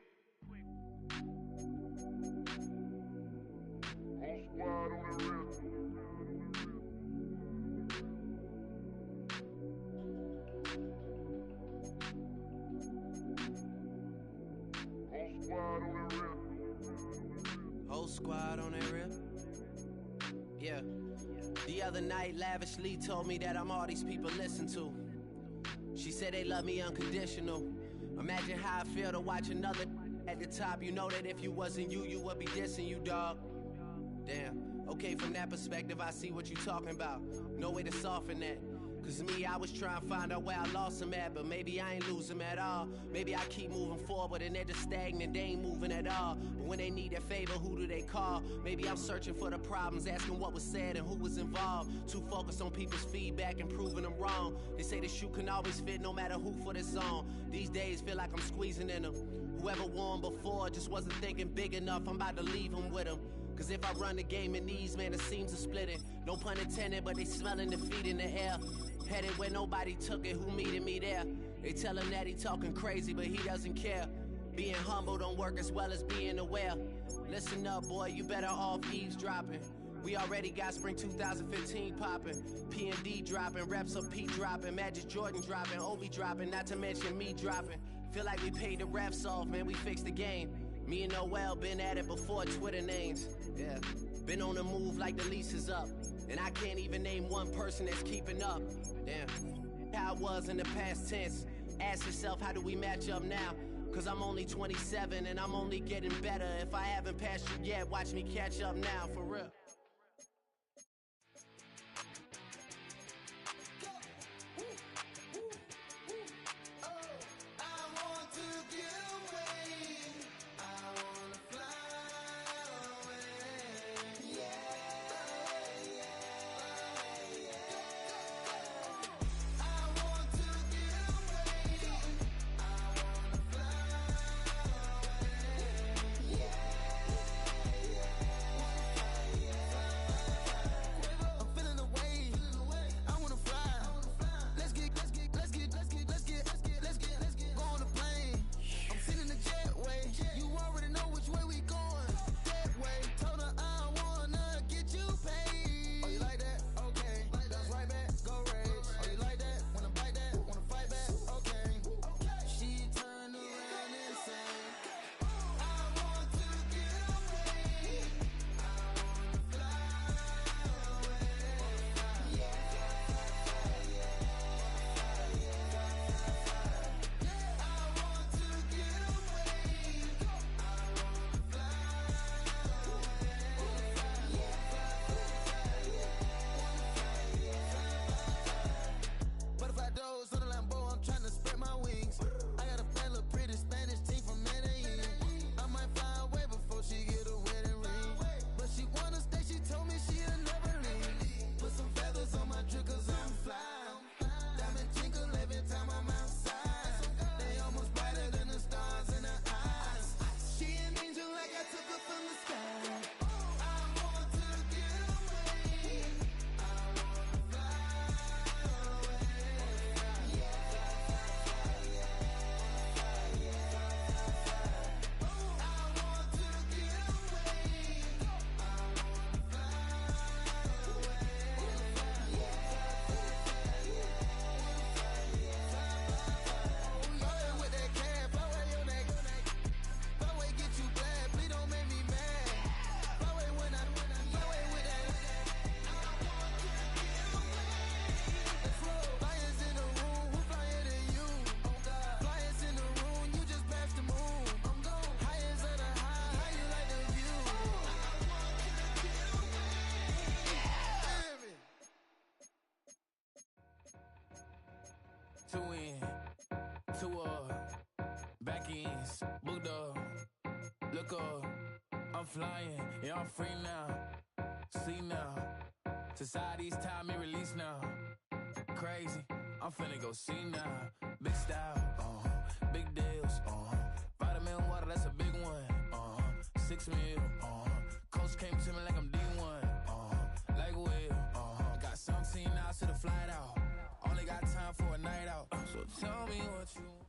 Whole squad on that rip. Yeah. The other night, Lavishly told me that I'm all these people listen to. She said they love me unconditional. Imagine how I feel to watch another at the top. You know that if you wasn't you, you would be dissing you, dog. Damn. Okay, from that perspective, I see what you talking about. No way to soften that. Cause me, I was trying to find out where I lost them at, but maybe I ain't lose them at all. Maybe I keep moving forward and they're just stagnant, they ain't moving at all. But when they need their favor, who do they call? Maybe I'm searching for the problems, asking what was said and who was involved. Too focused on people's feedback and proving them wrong. They say the shoe can always fit no matter who for the song. These days feel like I'm squeezing in them. Whoever won before just wasn't thinking big enough, I'm about to leave them with them. Cause if I run the game in these, man, the seams are splitting. No pun intended, but they smelling defeat in the air. Headed where nobody took it, who meeting me there? They tell him that he talking crazy, but he doesn't care. Being humble don't work as well as being aware. Listen up, boy, you better off eavesdropping. We already got spring 2015 popping. P&D dropping, reps of P dropping, Magic Jordan dropping, Obi dropping, not to mention me dropping. Feel like we paid the refs off, man, we fixed the game. Me and Noel been at it before Twitter names. Yeah, been on the move like the lease is up. And I can't even name one person that's keeping up. Damn, how it was in the past tense. Ask yourself, how do we match up now? Cause I'm only 27 and I'm only getting better. If I haven't passed you yet, watch me catch up now, for real. flying, yeah, I'm free now. See now, society's time me release now. Crazy, I'm finna go see now. Big style, big deals, vitamin water, that's a big one. 6 mil, coach came to me like I'm D1, like Will, got 17 hours to the flight out. Only got time for a night out, so tell me what you want.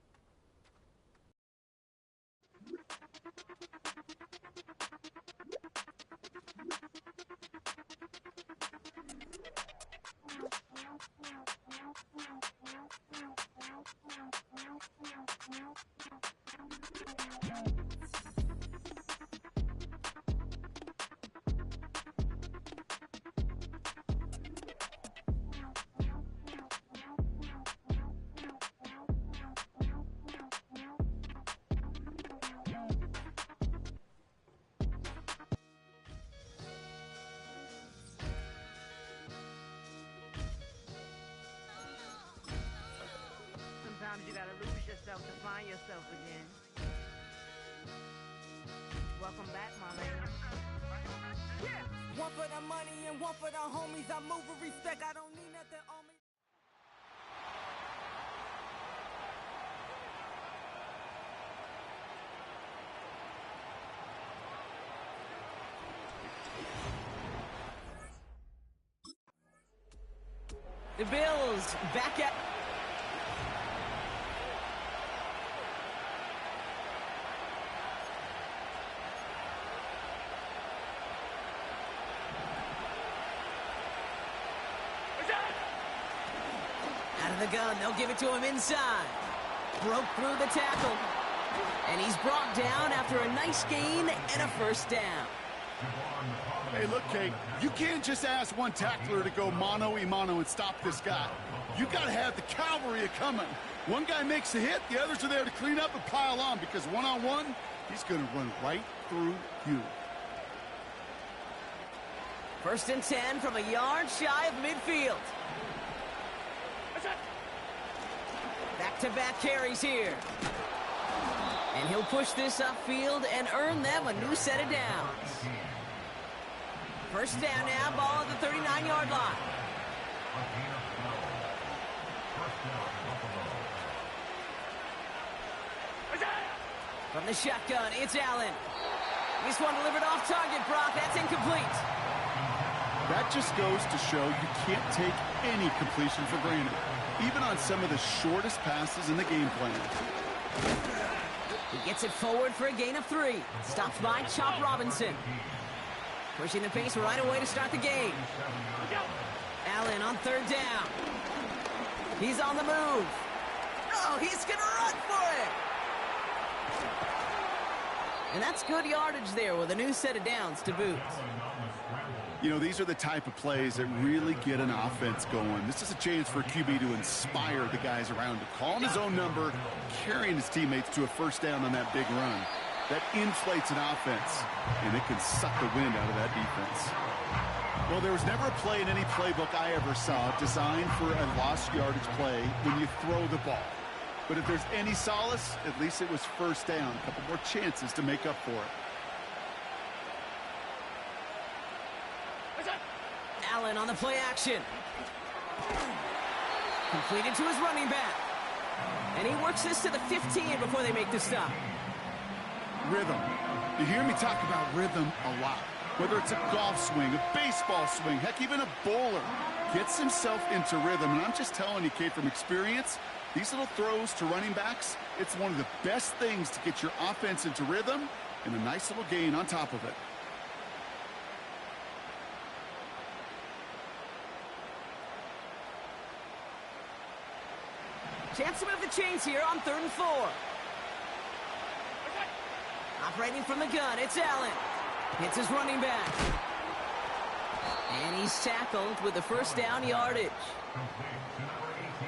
Sometimes you gotta lose yourself to find yourself again. Welcome back, Marlena. Yeah. One for the money and one for the homies. I move with respect. I don't need nothing on me. The Bills back at... Out of the gun, they'll give it to him inside. Broke through the tackle. And he's brought down after a nice gain and a first down. Hey, look, Kate, you can't just ask one tackler to go mano-a-mano and stop this guy. You got to have the cavalry coming. One guy makes a hit, the others are there to clean up and pile on, because one-on-one, he's going to run right through you. 1st and 10 from a yard shy of midfield. Back-to-back carries here. And he'll push this upfield and earn them a new set of downs. First down now, ball at the 39-yard line. From the shotgun, it's Allen. This one delivered off target, Brock. That's incomplete. That just goes to show you can't take any completion for granted, even on some of the shortest passes in the game plan. He gets it forward for a gain of 3. Stopped by Chop Robinson. Pushing the pace right away to start the game. Allen on 3rd down. He's on the move. Oh, he's going to run for it. And that's good yardage there with a new set of downs to boot. You know, these are the type of plays that really get an offense going. This is a chance for a QB to inspire the guys around him. Calling his own number, carrying his teammates to a first down on that big run. That inflates an offense, and it can suck the wind out of that defense. Well, there was never a play in any playbook I ever saw designed for a lost yardage play when you throw the ball. But if there's any solace, at least it was first down. A couple more chances to make up for it. Allen on the play action. Completed to his running back. And he works this to the 15 before they make the stop. Rhythm. You hear me talk about rhythm a lot. Whether it's a golf swing, a baseball swing, heck, even a bowler gets himself into rhythm. And I'm just telling you, Kate, from experience, these little throws to running backs, it's one of the best things to get your offense into rhythm and a nice little gain on top of it. Chance to move the chains here on 3rd and 4. Operating from the gun, it's Allen. Hits his running back. And he's tackled with the first down yardage.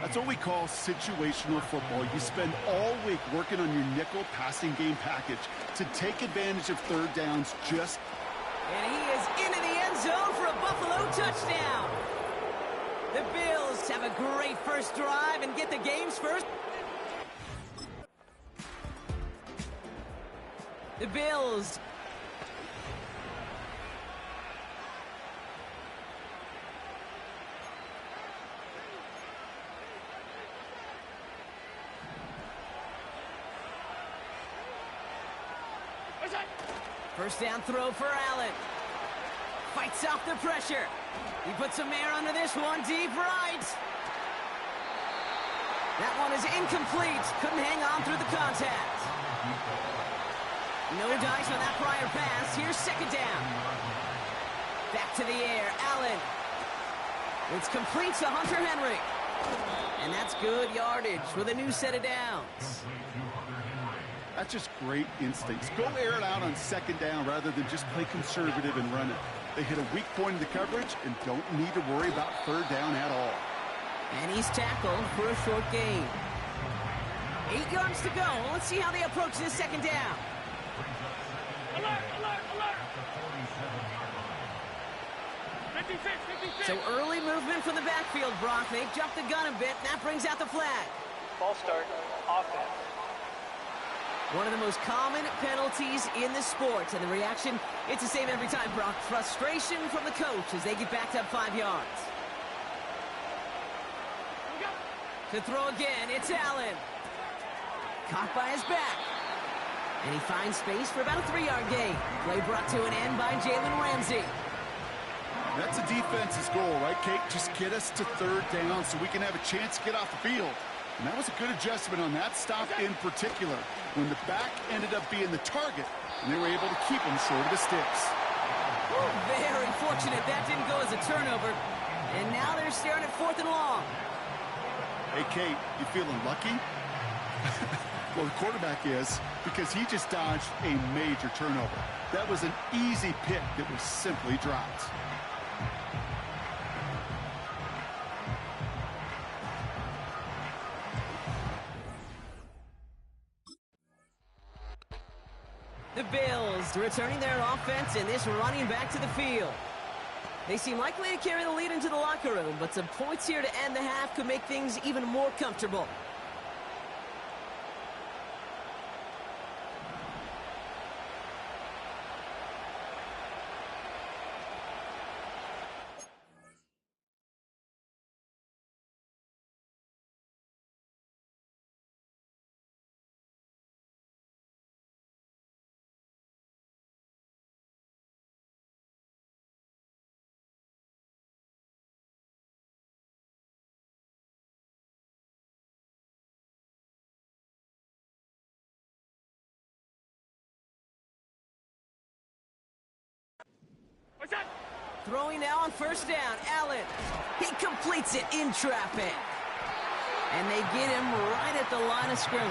That's what we call situational football. You spend all week working on your nickel passing game package to take advantage of 3rd downs just... And he is into the end zone for a Buffalo touchdown. The Bills have a great first drive and get the game's first. The Bills First down throw for Allen. Fights off the pressure. He puts some air under this one, deep right. That one is incomplete. Couldn't hang on through the contact. No dice on that prior pass. Here's second down. Back to the air, Allen. It's complete to Hunter Henry. And that's good yardage with a new set of downs. That's just great instincts. Go air it out on second down rather than just play conservative and run it. They hit a weak point in the coverage and don't need to worry about third down at all. And he's tackled for a short gain. 8 yards to go. Let's see how they approach this second down. Alert, alert, alert! 56, 56. So early movement from the backfield, Brock. They've jumped the gun a bit, and that brings out the flag. Ball start, offense. One of the most common penalties in the sport, and the reaction, it's the same every time, Brock. Frustration from the coach as they get backed up 5 yards. To throw again, it's Allen. Caught by his back. And he finds space for about a 3-yard gain. Play brought to an end by Jalen Ramsey. That's a defense's goal, right, Kate? Just get us to third down so we can have a chance to get off the field. And that was a good adjustment on that stop in particular, when the back ended up being the target, and they were able to keep him short of the sticks. Very fortunate that didn't go as a turnover. And now they're staring at 4th and long. Hey, Kate, you feeling lucky? Well, the quarterback is, because he just dodged a major turnover. That was an easy pick that was simply dropped. The Bills returning their offense and this running back to the field. They seem likely to carry the lead into the locker room, but some points here to end the half could make things even more comfortable. Throwing now on first down, Allen. He completes it in traffic. And they get him right at the line of scrimmage.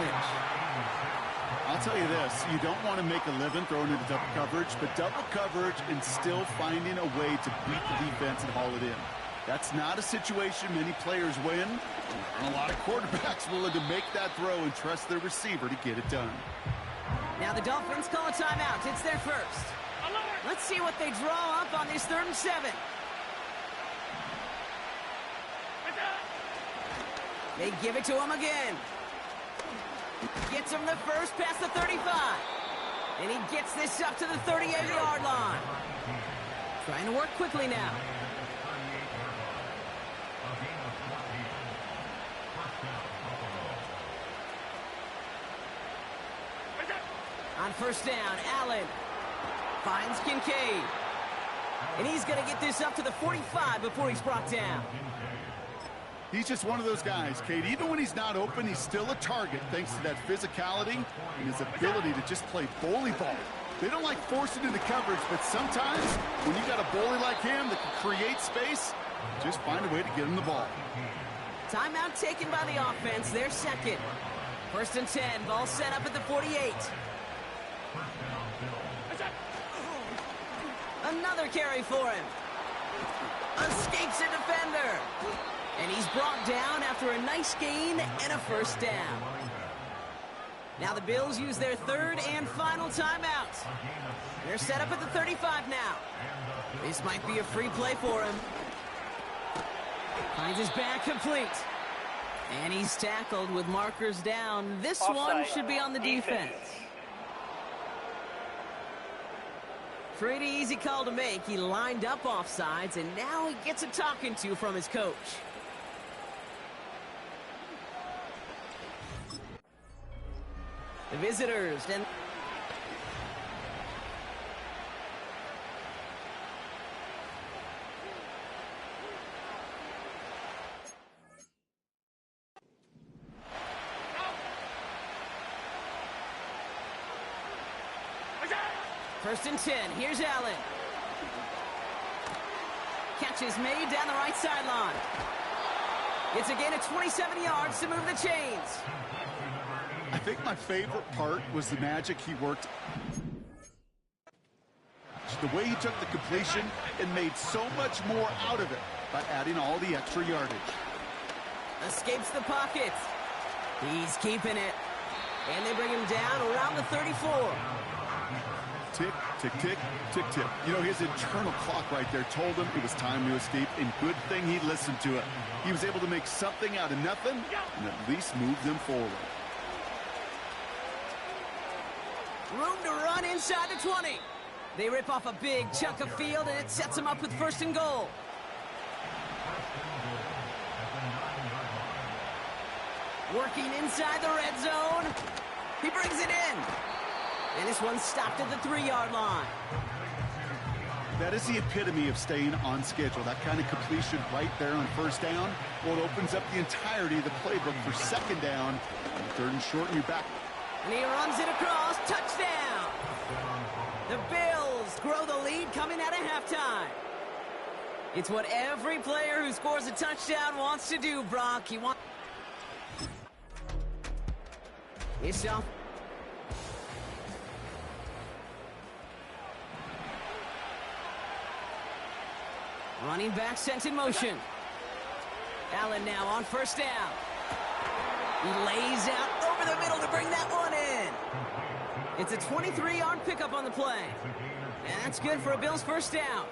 I'll tell you this, you don't want to make a living throwing into double coverage, but double coverage and still finding a way to beat the defense and haul it in. That's not a situation many players win. There aren't a lot of quarterbacks willing to make that throw and trust their receiver to get it done. Now the Dolphins call a timeout. It's their first. Let's see what they draw up on this 3rd and 7. They give it to him again. Gets him the first past the 35. And he gets this up to the 38-yard line. Trying to work quickly now. On first down, Allen finds Kincaid. And he's going to get this up to the 45 before he's brought down. He's just one of those guys, Kate. Even when he's not open, he's still a target thanks to that physicality and his ability to just play bully ball. They don't like forcing into coverage, but sometimes when you got a bully like him that can create space, just find a way to get him the ball. Timeout taken by the offense. They're second. 1st and 10. Ball set up at the 48. Another carry for him. Escapes a defender. And he's brought down after a nice gain and a first down. Now the Bills use their 3rd and final timeout. They're set up at the 35 now. This might be a free play for him. Finds his back complete. And he's tackled with markers down. This one should be on the defense. Pretty easy call to make. He lined up offsides, and now he gets a talking to from his coach. The visitors. First and 10. Here's Allen. Catch is made down the right sideline. It's a gain of 27 yards to move the chains. I think my favorite part was the magic he worked. The way he took the completion and made so much more out of it by adding all the extra yardage. Escapes the pocket. He's keeping it. And they bring him down around the 34. Tick, tick, tick, tick, tick. You know, his internal clock right there told him it was time to escape, and good thing he listened to it. He was able to make something out of nothing and at least move them forward. Room to run inside the 20. They rip off a big chunk of field, and it sets them up with first and goal. Working inside the red zone. He brings it in. And this one's stopped at the 3-yard line. That is the epitome of staying on schedule. That kind of completion right there on first down. Well, it opens up the entirety of the playbook for second down. And third and short, and you're back. And he runs it across. Touchdown. The Bills grow the lead coming out of halftime. It's what every player who scores a touchdown wants to do, Brock. He wants... It's off. Running back sent in motion. Allen now on first down. He lays out over the middle to bring that one in. It's a 23-yard pickup on the play. And that's good for a Bills first down.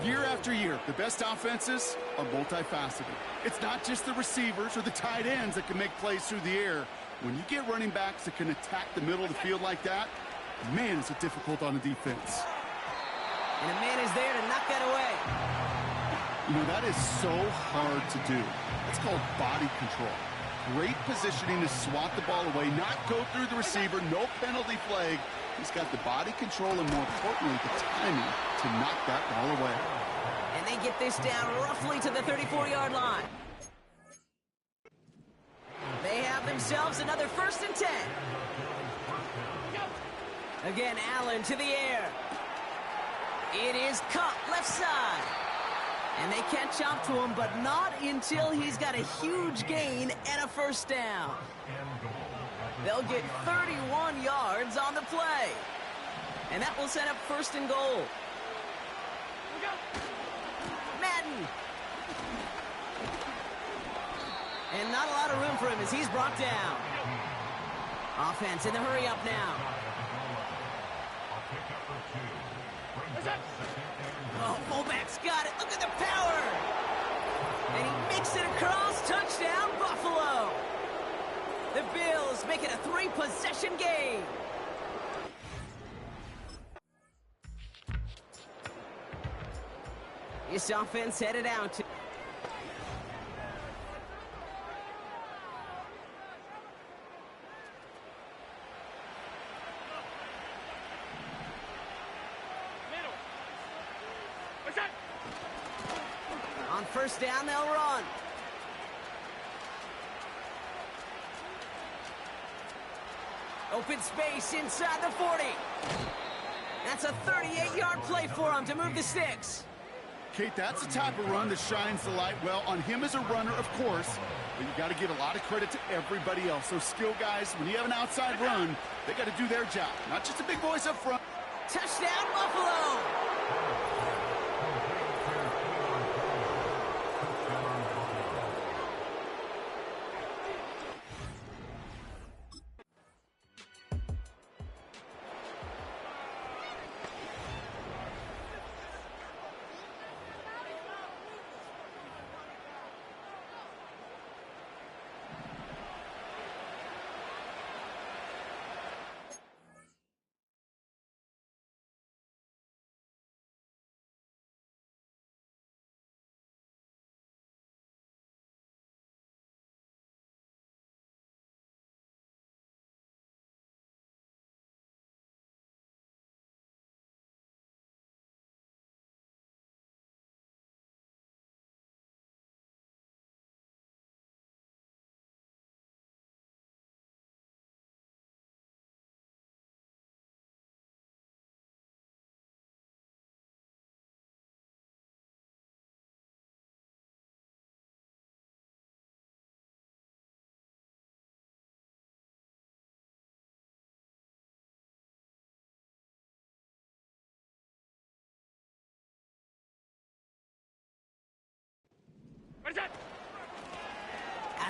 Year after year, the best offenses are multifaceted. It's not just the receivers or the tight ends that can make plays through the air. When you get running backs that can attack the middle of the field like that, man, is it difficult on the defense. And a man is there to knock that away. You know, that is so hard to do. It's called body control. Great positioning to swat the ball away, not go through the receiver, no penalty flag. He's got the body control and, more importantly, the timing to knock that ball away. And they get this down roughly to the 34-yard line. They have themselves another first and 10. Again, Allen to the air. It is caught left side. And they catch up to him, but not until he's got a huge gain and a first down. They'll get 31 yards on the play. And that will set up first and goal. Madden. And not a lot of room for him as he's brought down. Offense in the hurry up now. Oh, fullback's got it. Look at the power. And he makes it across. Touchdown, Buffalo. The Bills make it a 3-possession game. This offense headed out to... On first down, they'll run. Open space inside the 40. That's a 38-yard play for him to move the sticks. Kate, that's the type of run that shines the light well on him as a runner, of course, but you got to give a lot of credit to everybody else. Those skill guys, when you have an outside run, they got to do their job, not just a big voice up front. Touchdown, Buffalo!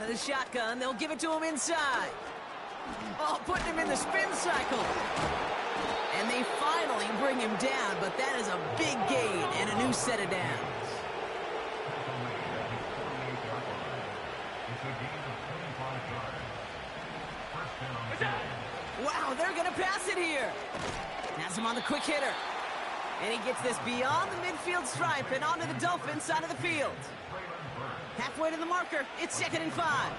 Out of the shotgun, they'll give it to him inside. Oh, putting him in the spin cycle. And they finally bring him down, but that is a big gain and a new set of downs. Wow, they're going to pass it here. Has him on the quick hitter. And he gets this beyond the midfield stripe and onto the Dolphins side of the field. Halfway to the marker, it's 2nd and 5.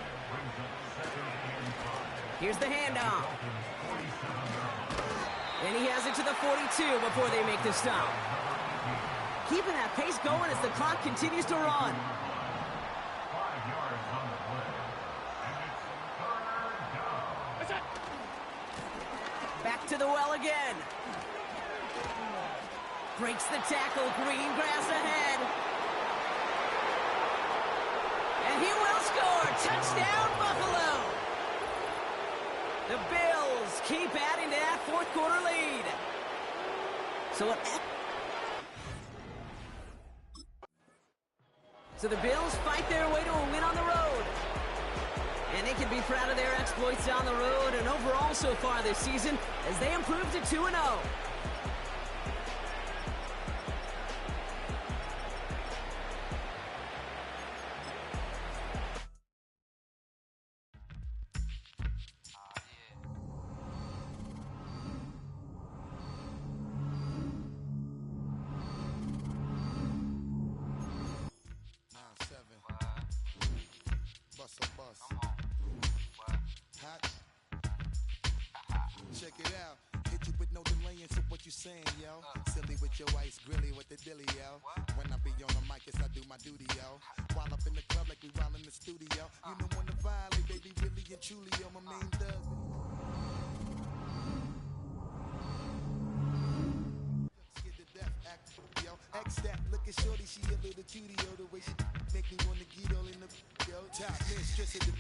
Here's the handoff. And he has it to the 42 before they make the stop. Keeping that pace going as the clock continues to run. Back to the well again. Breaks the tackle, green grass ahead. And he will score. Touchdown, Buffalo. The Bills keep adding to that fourth quarter lead. So the Bills fight their way to a win on the road. And they can be proud of their exploits on the road and overall so far this season as they improve to 2-0. Check it out, hit you with no delay into what you saying, yo. Silly with your ice grilly with the dilly, yo. When I be on the mic, yes, I do my duty, yo. While up in the club like we while in the studio. You know when to violate, baby, really and truly, yo, my main thug. Scared to death, act, yo. X that, look at shorty, she a little cutie, yo. The way she make me wanna get all in the, yo. Top mistress of the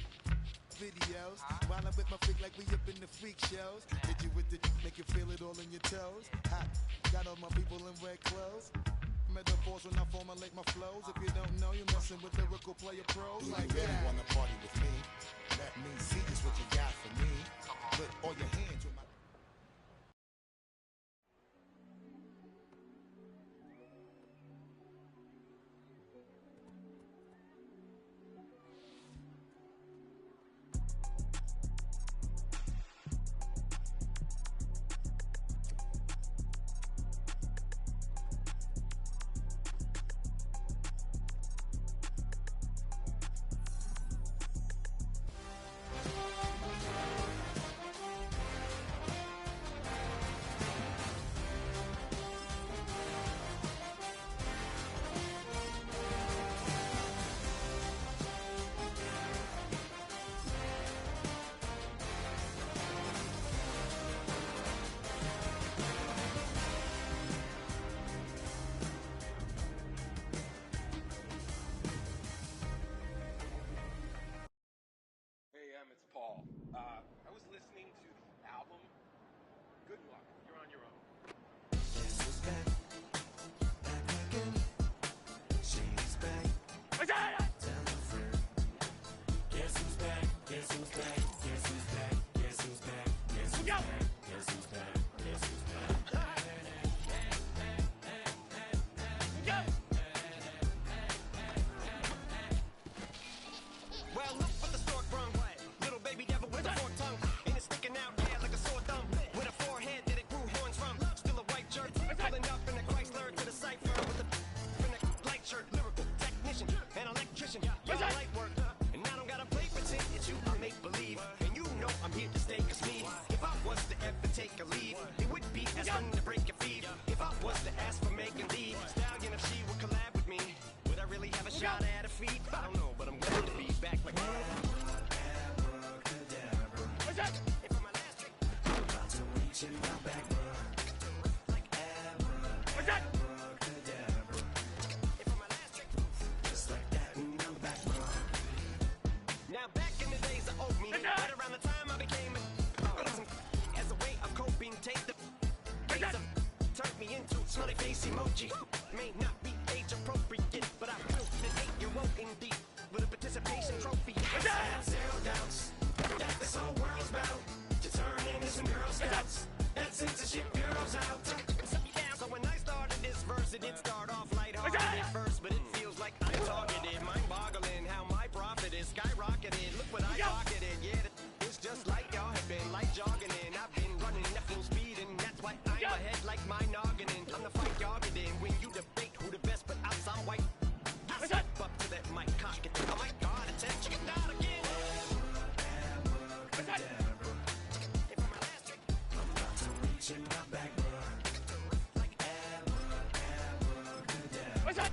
videos, while I'm with my freak like we up in the freak shows. Hit you with the make you feel it all in your toes. Hot, got all my people in red clothes. Metaphors when I formulate my flows. If you don't know, you're messing with lyrical player pros. Like you really wanna party with me? Let me see just what you got for me. Put all your hands with my. I was listening to the album. Good luck. You're on your own. Guess who's back? Back again. She's back. Tell a friend. Guess who's back? Guess who's back? Guess who's back? Guess who's back? Guess who's back? Guess who's back? Guess who's back? Well, look what the stork brung. Little baby devil with a forked tongue. And it's sticking out hair like a sore thumb. With a forehead that it grew horns from. Still a white shirt. Pulling up in a Chrysler to the cipher. With a in a light shirt. Lyrical technician. An electrician. Y'all light work. And I don't gotta play pretend. It's you I make believe. And you know I'm here to stay. Cause me, if I was to ever take a leave, it would be as fun to break your feet. If I was to ask for making leave. Stallion, if she would collab with me, would I really have a shot at her feet? I don't know, but I'm glad to be back like What's that? I'm about to reach in my back, like what's that? Just like that, and I'm back, bro. Now back in the days of old me, right around the time I became as a way of coping, take the turned me into smiley face emoji. May not be age appropriate, but I built an 8-year-old indeed with a participation trophy. Girls out. So when I started this verse, it did start off lighthearted at first, but it feels like I'm targeted. Mind-boggling how my profit is skyrocketed. Look what I pocketed. Yeah, it's just like y'all have been like jogging in. I've been running at full speed, and that's why I'm ahead like my noggin. I'm the fight y'all get in when you debate who the best, but I'm some white. I step up to that mic, cock it. Oh my God, it's that chicken out again. In my back run. What's that?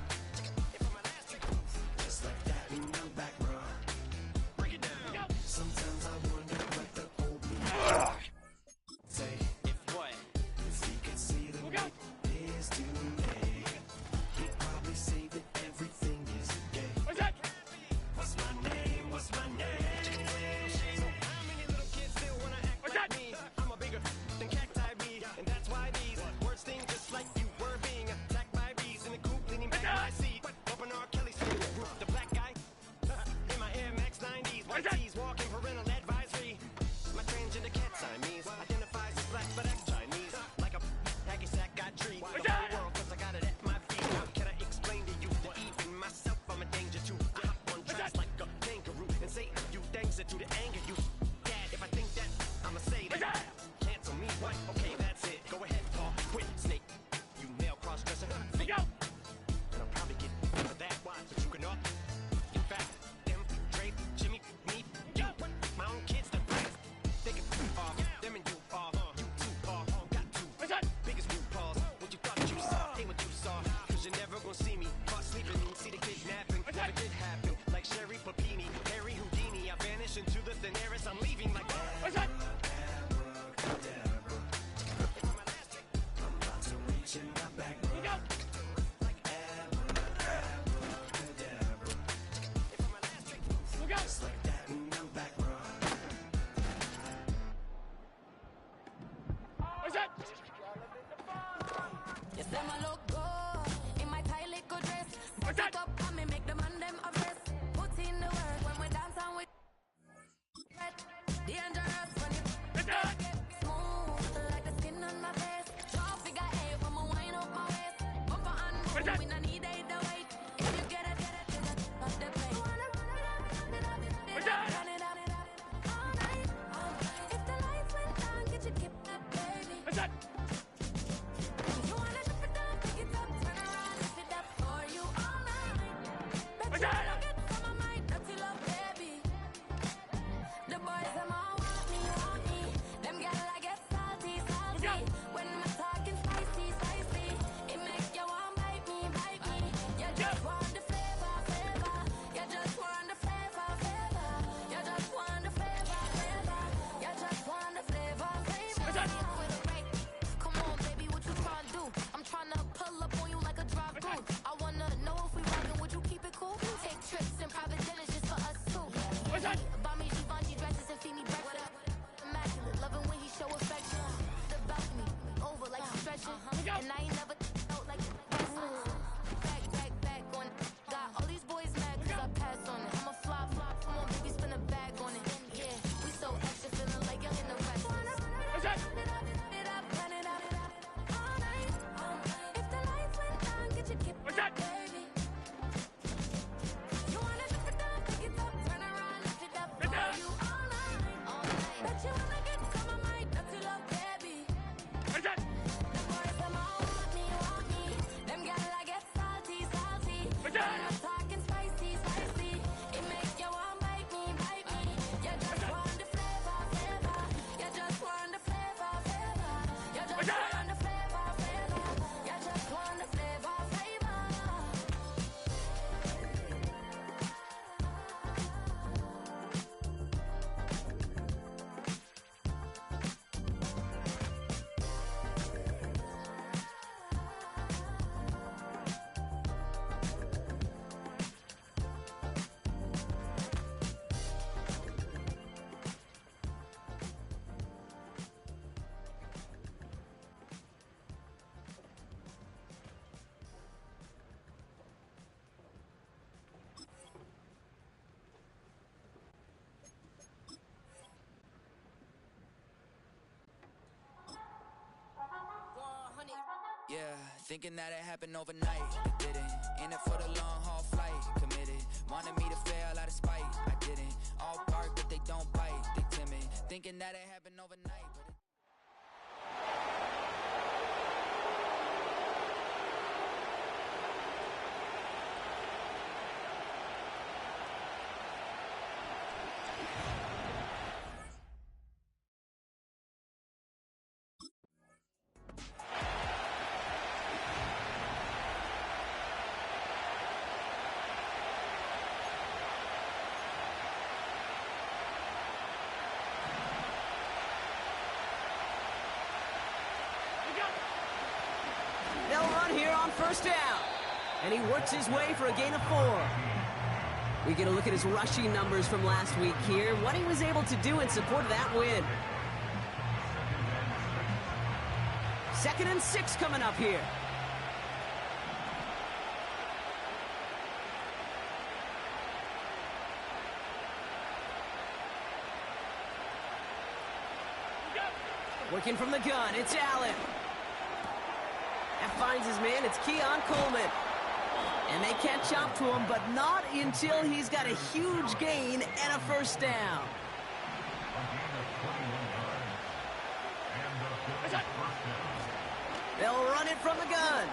Just like that in my back run. Break it down. Sometimes I wonder what the old me say. If what? If he could see the way it is today, he'd probably say that everything is gay. What's that? What's my name? What's my name? How many little kids still wanna act like me? I'm a bigger than cacti bee, and that's why these words sting just like you were being attacked by bees in the coop, leaning back my seat. Open R. Kelly singing the group, the black guy in my Air Max 90s, white tees, walking parental advisory. My transgender cat Siamese identifies as black but acts Chinese, like a hacky sack got treat. The whole world 'cause I got it at my feet. How can I explain to you that even myself I'm a danger to? I hop on tracks like a kangaroo and say a few things that do to anger you. Dad, if I think that, I'ma say that. Cancel me, what? Okay, that's it. Go ahead, Paul. Quit, snake. You male cross-dresser. Go. And I'll probably get for that. Why? But you can up. In fact, them, Dre, Jimmy, me, you. My own kids, the friends. They can off. Them and you off. You two off. Got two. What's that? Biggest root paws. What you thought you saw ain't what you saw. Cause you're never gonna see me caught sleeping. See the kidnapping. Never did happen. Like Sherry Papini, Harry Houdini. I vanish into the thin air as I'm leaving like What's that? I'm about to reach in my back run. Go. Look out. Just like that in my back run. What's that? You say my look good in my tight little dress. What's that? Up and me make the man them obsessed. Put in the work when we dance and we dangerous when you What's that? smooth like the skin on my face. Draw figure eight when we wind up my waist. Bumper and What's that? we no need either way. If you get it, off the plate. What's that? Run it up all night. If the lights went down, get your kip up, baby. What's that? You wanna dip it down, pick it up, turn around, lift it up for you all night. Bet What's you that? don't Yeah, thinking that it happened overnight. It didn't. In it for the long haul flight. Committed. Wanted me to fail out of spite. I didn't. All bark, but they don't bite. They timid. Thinking that it happened overnight. But They'll run here on first down. And he works his way for a gain of 4. We get a look at his rushing numbers from last week here, what he was able to do in support of that win. 2nd and 6 coming up here. Working from the gun, it's Allen. That finds his man, it's Keon Coleman. And they catch up to him, but not until he's got a huge gain and a first down. They'll run it from the gun.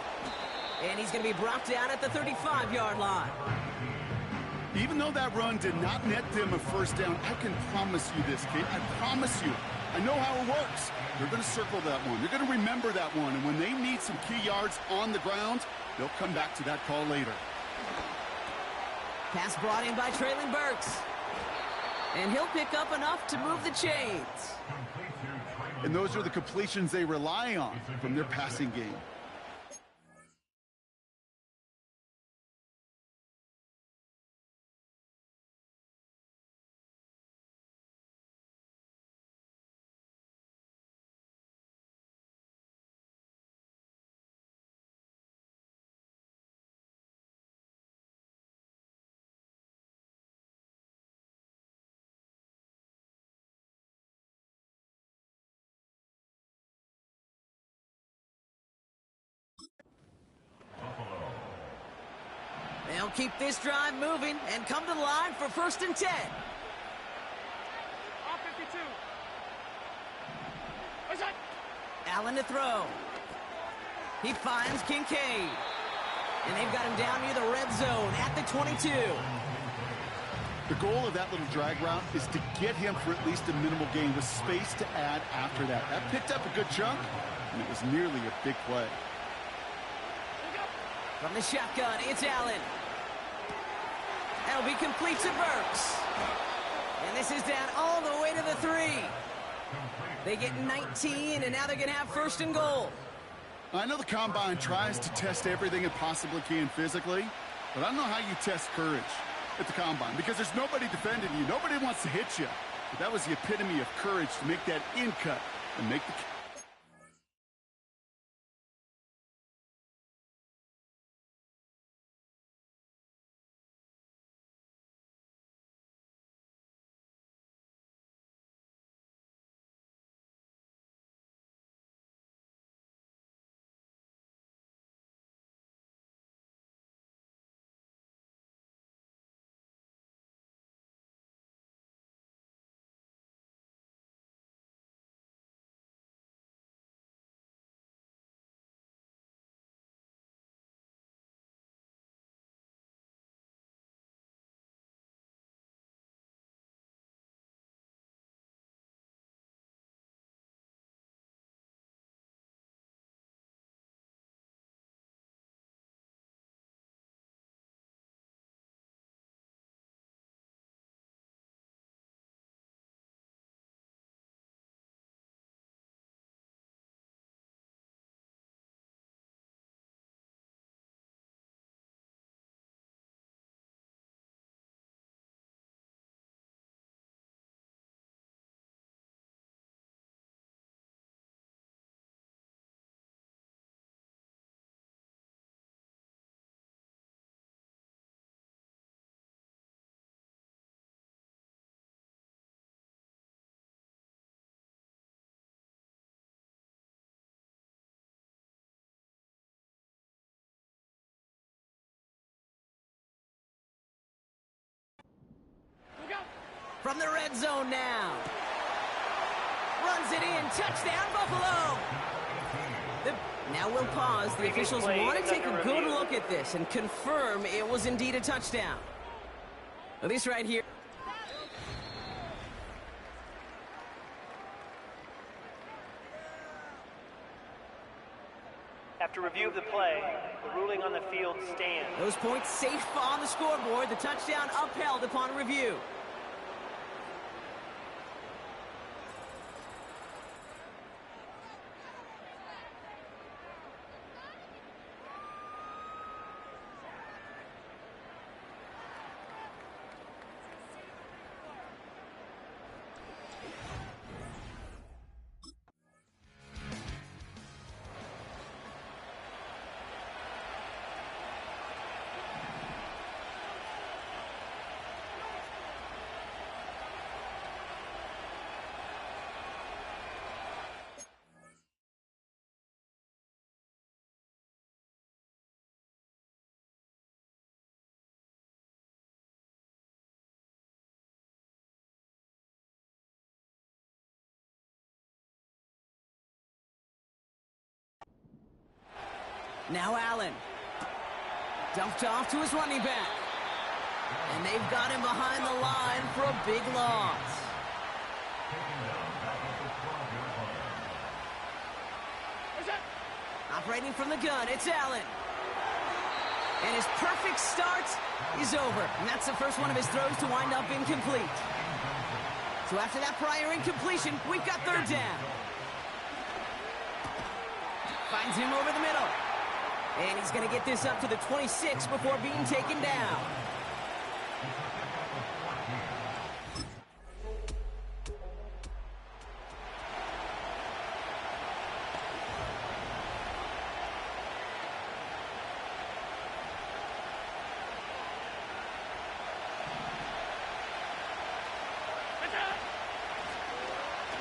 And he's going to be brought down at the 35-yard line. Even though that run did not net them a first down, I can promise you this, Kate. I promise you. I know how it works. They're going to circle that one. They're going to remember that one. And when they need some key yards on the ground, they'll come back to that call later. Pass brought in by Traylon Burks. And he'll pick up enough to move the chains. And those are the completions they rely on from their passing game. They'll keep this drive moving and come to the line for 1st and 10. On 52. What's that? Allen to throw. He finds Kincaid. And they've got him down near the red zone at the 22. The goal of that little drag route is to get him for at least a minimal gain with space to add after that. That picked up a good chunk, and it was nearly a big play. From the shotgun, it's Allen. That'll be complete to Burks. And this is down all the way to the 3. They get 19, and now they're going to have 1st and goal. I know the Combine tries to test everything it possibly can physically, but I don't know how you test courage at the Combine because there's nobody defending you. Nobody wants to hit you. But that was the epitome of courage to make that in cut and make the From the red zone now. Runs it in. Touchdown, Buffalo. Now we'll pause. The officials want to take a good look at this and confirm it was indeed a touchdown. At least right here. After review of the play, the ruling on the field stands. Those points safe on the scoreboard. The touchdown upheld upon review. Now Allen. Dumped off to his running back. And they've got him behind the line for a big loss. Operating from the gun, it's Allen. And his perfect start is over. And that's the first one of his throws to wind up incomplete. So after that prior incompletion, we've got third down. Finds him over the middle. And he's going to get this up to the 26 before being taken down.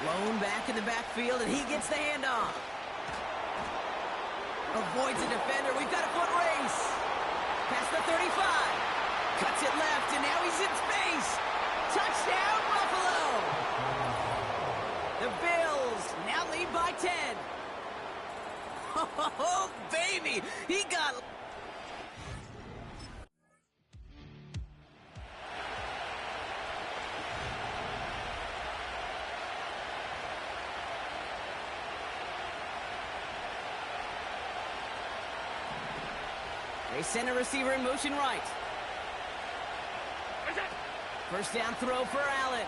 Lone back in the backfield, and he gets the handoff. Avoids a defender. We've got a foot race. Past the 35. Cuts it left, and now he's in space. Touchdown, Buffalo. The Bills now lead by 10. Oh, baby. He got... They send a receiver in motion right. First down throw for Allen.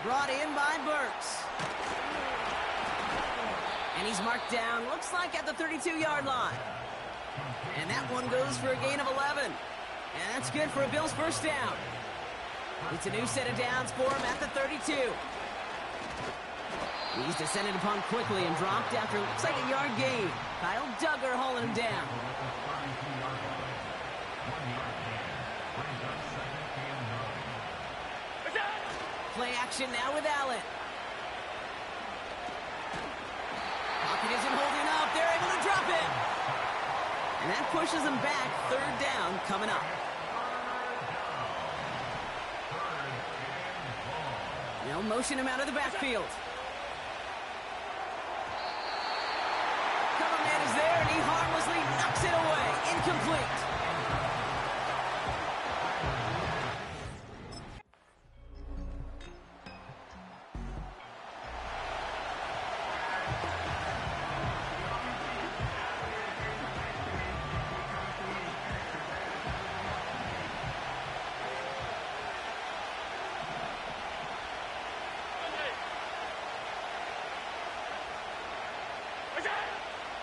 Brought in by Burks. And he's marked down, looks like at the 32-yard line. And that one goes for a gain of 11. And that's good for a Bills first down. It's a new set of downs for him at the 32. He's descended upon quickly and dropped after looks like a yard gain. Kyle Duggar hauling him down. Play action now with Allen. Pocket isn't holding up. They're able to drop him. And that pushes them back. Third down coming up. They'll motion him out of the backfield. Cover man is there, and he harmlessly knocks it away. Incomplete.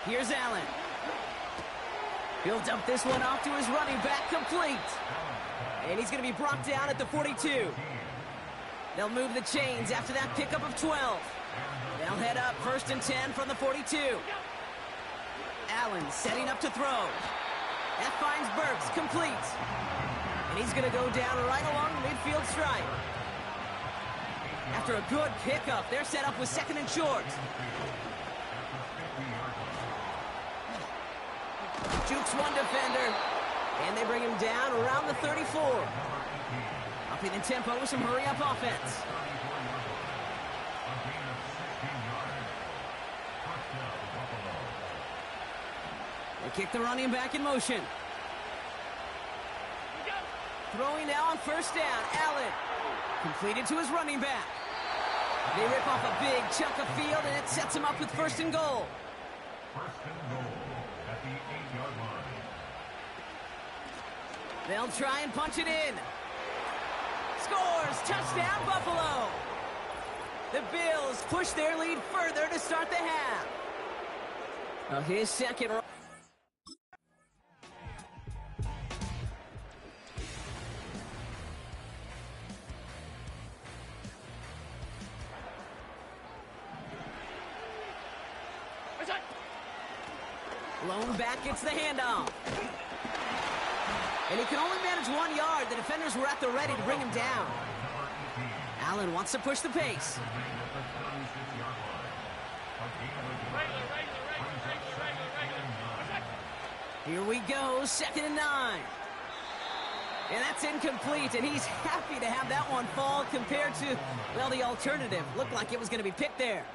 Here's Allen. He'll dump this one off to his running back, complete. And he's going to be brought down at the 42. They'll move the chains after that pickup of 12. They'll head up 1st and 10 from the 42. Allen setting up to throw. That finds Burks, complete. And he's going to go down right along the midfield stripe. After a good pickup, they're set up with 2nd and short. Jukes one defender, and they bring him down around the 34. Up Upping the tempo with some hurry-up offense. They kick the running back in motion. Throwing now on first down. Allen completed to his running back. They rip off a big chunk of field, and it sets him up with first and goal. First and goal at the 8-yard line. They'll try and punch it in. Scores! Touchdown, Buffalo! The Bills push their lead further to start the half. Now his second. Lone back gets the handoff. And he can only manage 1 yard. The defenders were at the ready to bring him down. Allen wants to push the pace. Here we go, 2nd and 9. And that's incomplete, and he's happy to have that one fall compared to, well, the alternative. Looked like it was going to be picked there.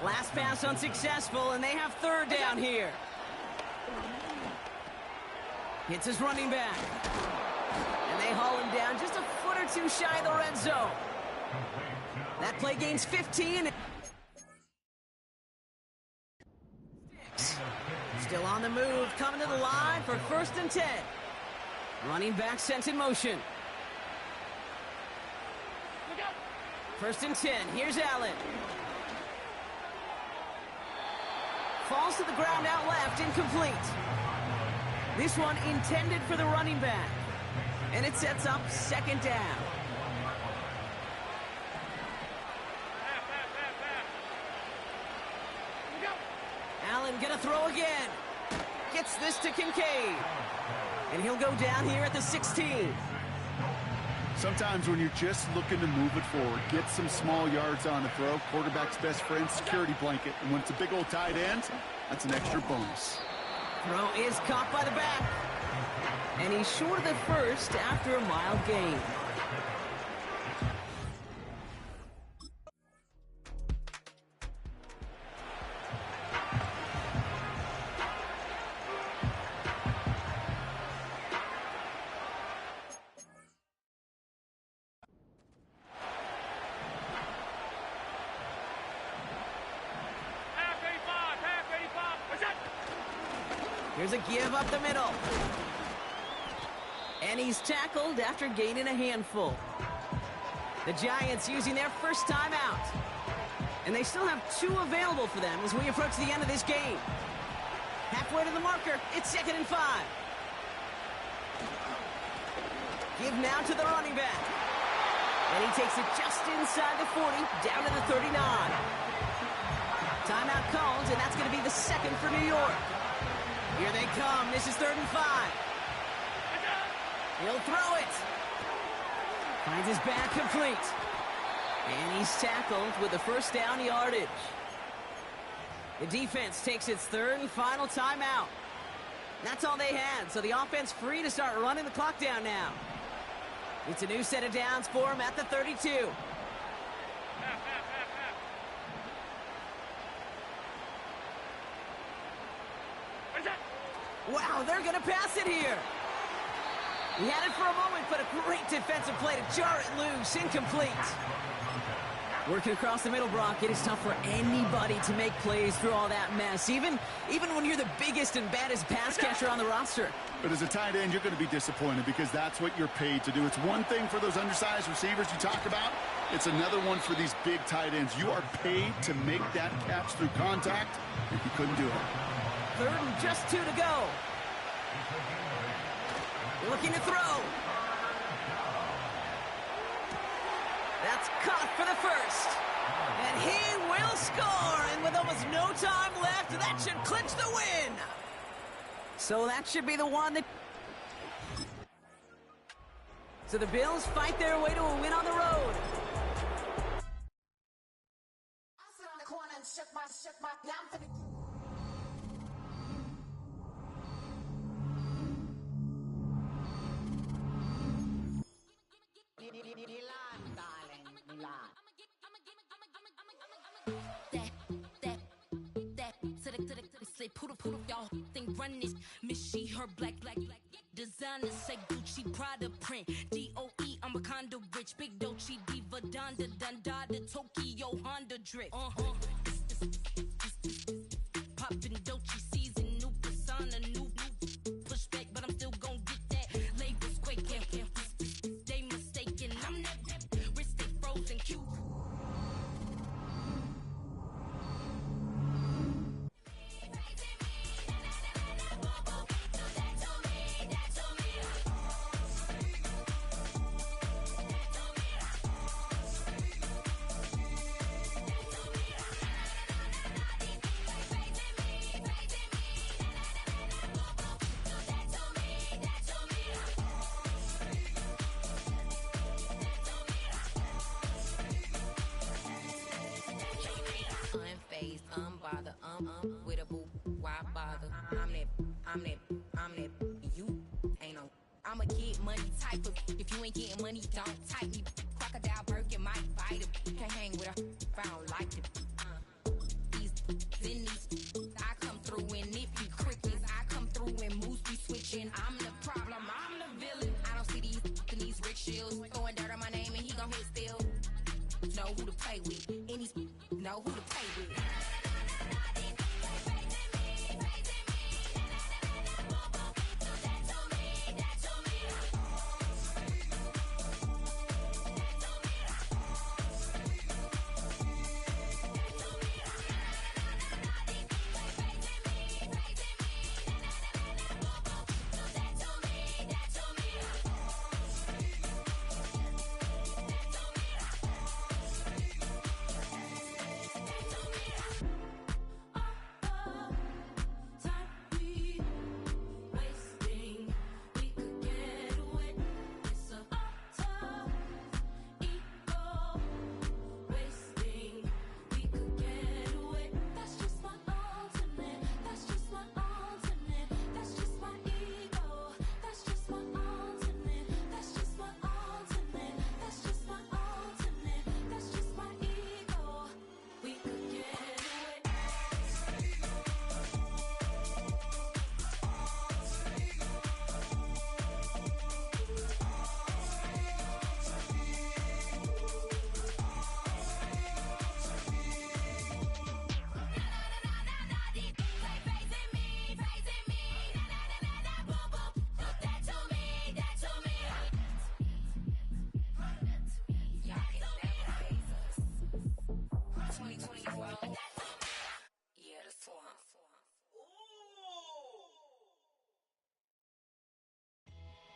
Last pass unsuccessful, and they have 3rd down here. Hits his running back. And they haul him down just a foot or two shy of the red zone. That play gains 15. Still on the move, coming to the line for 1st and 10. Running back sent in motion. 1st and 10, here's Allen. Falls to the ground out left, incomplete. This one intended for the running back. And it sets up 2nd down. Allen gonna throw again. Gets this to Kincaid. And he'll go down here at the 16. Sometimes when you're just looking to move it forward, get some small yards on the throw, quarterback's best friend, security blanket. And when it's a big old tight end, that's an extra bonus. Throw is caught by the back. And he's short of the first after a mild gain. Here's a give up the middle. And he's tackled after gaining a handful. The Giants using their first timeout. And they still have 2 available for them as we approach the end of this game. Halfway to the marker, it's 2nd and 5. Give now to the running back. And he takes it just inside the 40, down to the 39. Timeout called, and that's going to be the 2nd for New York. Here they come. This is 3rd and 5. He'll throw it. Finds his back complete. And he's tackled with the 1st down yardage. The defense takes its 3rd and final timeout. That's all they had, so the offense free to start running the clock down now. It's a new set of downs for him at the 32. Wow, they're going to pass it here. He had it for a moment, but a great defensive play to jar it loose. Incomplete. Working across the middle, Brock, it is tough for anybody to make plays through all that mess, even when you're the biggest and baddest pass catcher on the roster. But as a tight end, you're going to be disappointed because that's what you're paid to do. It's one thing for those undersized receivers you talk about. It's another one for these big tight ends. You are paid to make that catch through contact, and you couldn't do it. 3rd and just 2 to go. Looking to throw. That's caught for the 1st. And he will score. And with almost no time left, that should clinch the win. So that should be the one that... So the Bills fight their way to a win on the road. I sit on the corner and shook my down. Milan, darling, Milan. Say poodle, y'all think run this. Miss she, her black. Designers say Gucci, Prada print. DOE, I'm a condo rich. Big Dolce, Diva, Donda, Dundada, Tokyo, Honda drip. Poppin' Dolce season, new persona, new pushback, but I'm still gon' get that. Labels quaking, they mistaken. I'm that wrist stay frozen, cute. Unfazed, unbothered, with a boo, why bother? I'm that, you ain't no. I'm a get money type of. If you ain't getting money, don't type me. Crocodile Birkin might bite him. Can't hang with her if I don't like it. These, I come through in nippy crickets. I come through in moose be switching. I'm the problem, I'm the villain. I don't see these Rick Shields throwing dirt on my name and he gon' hit still. Know who to play with. Any know who to play with.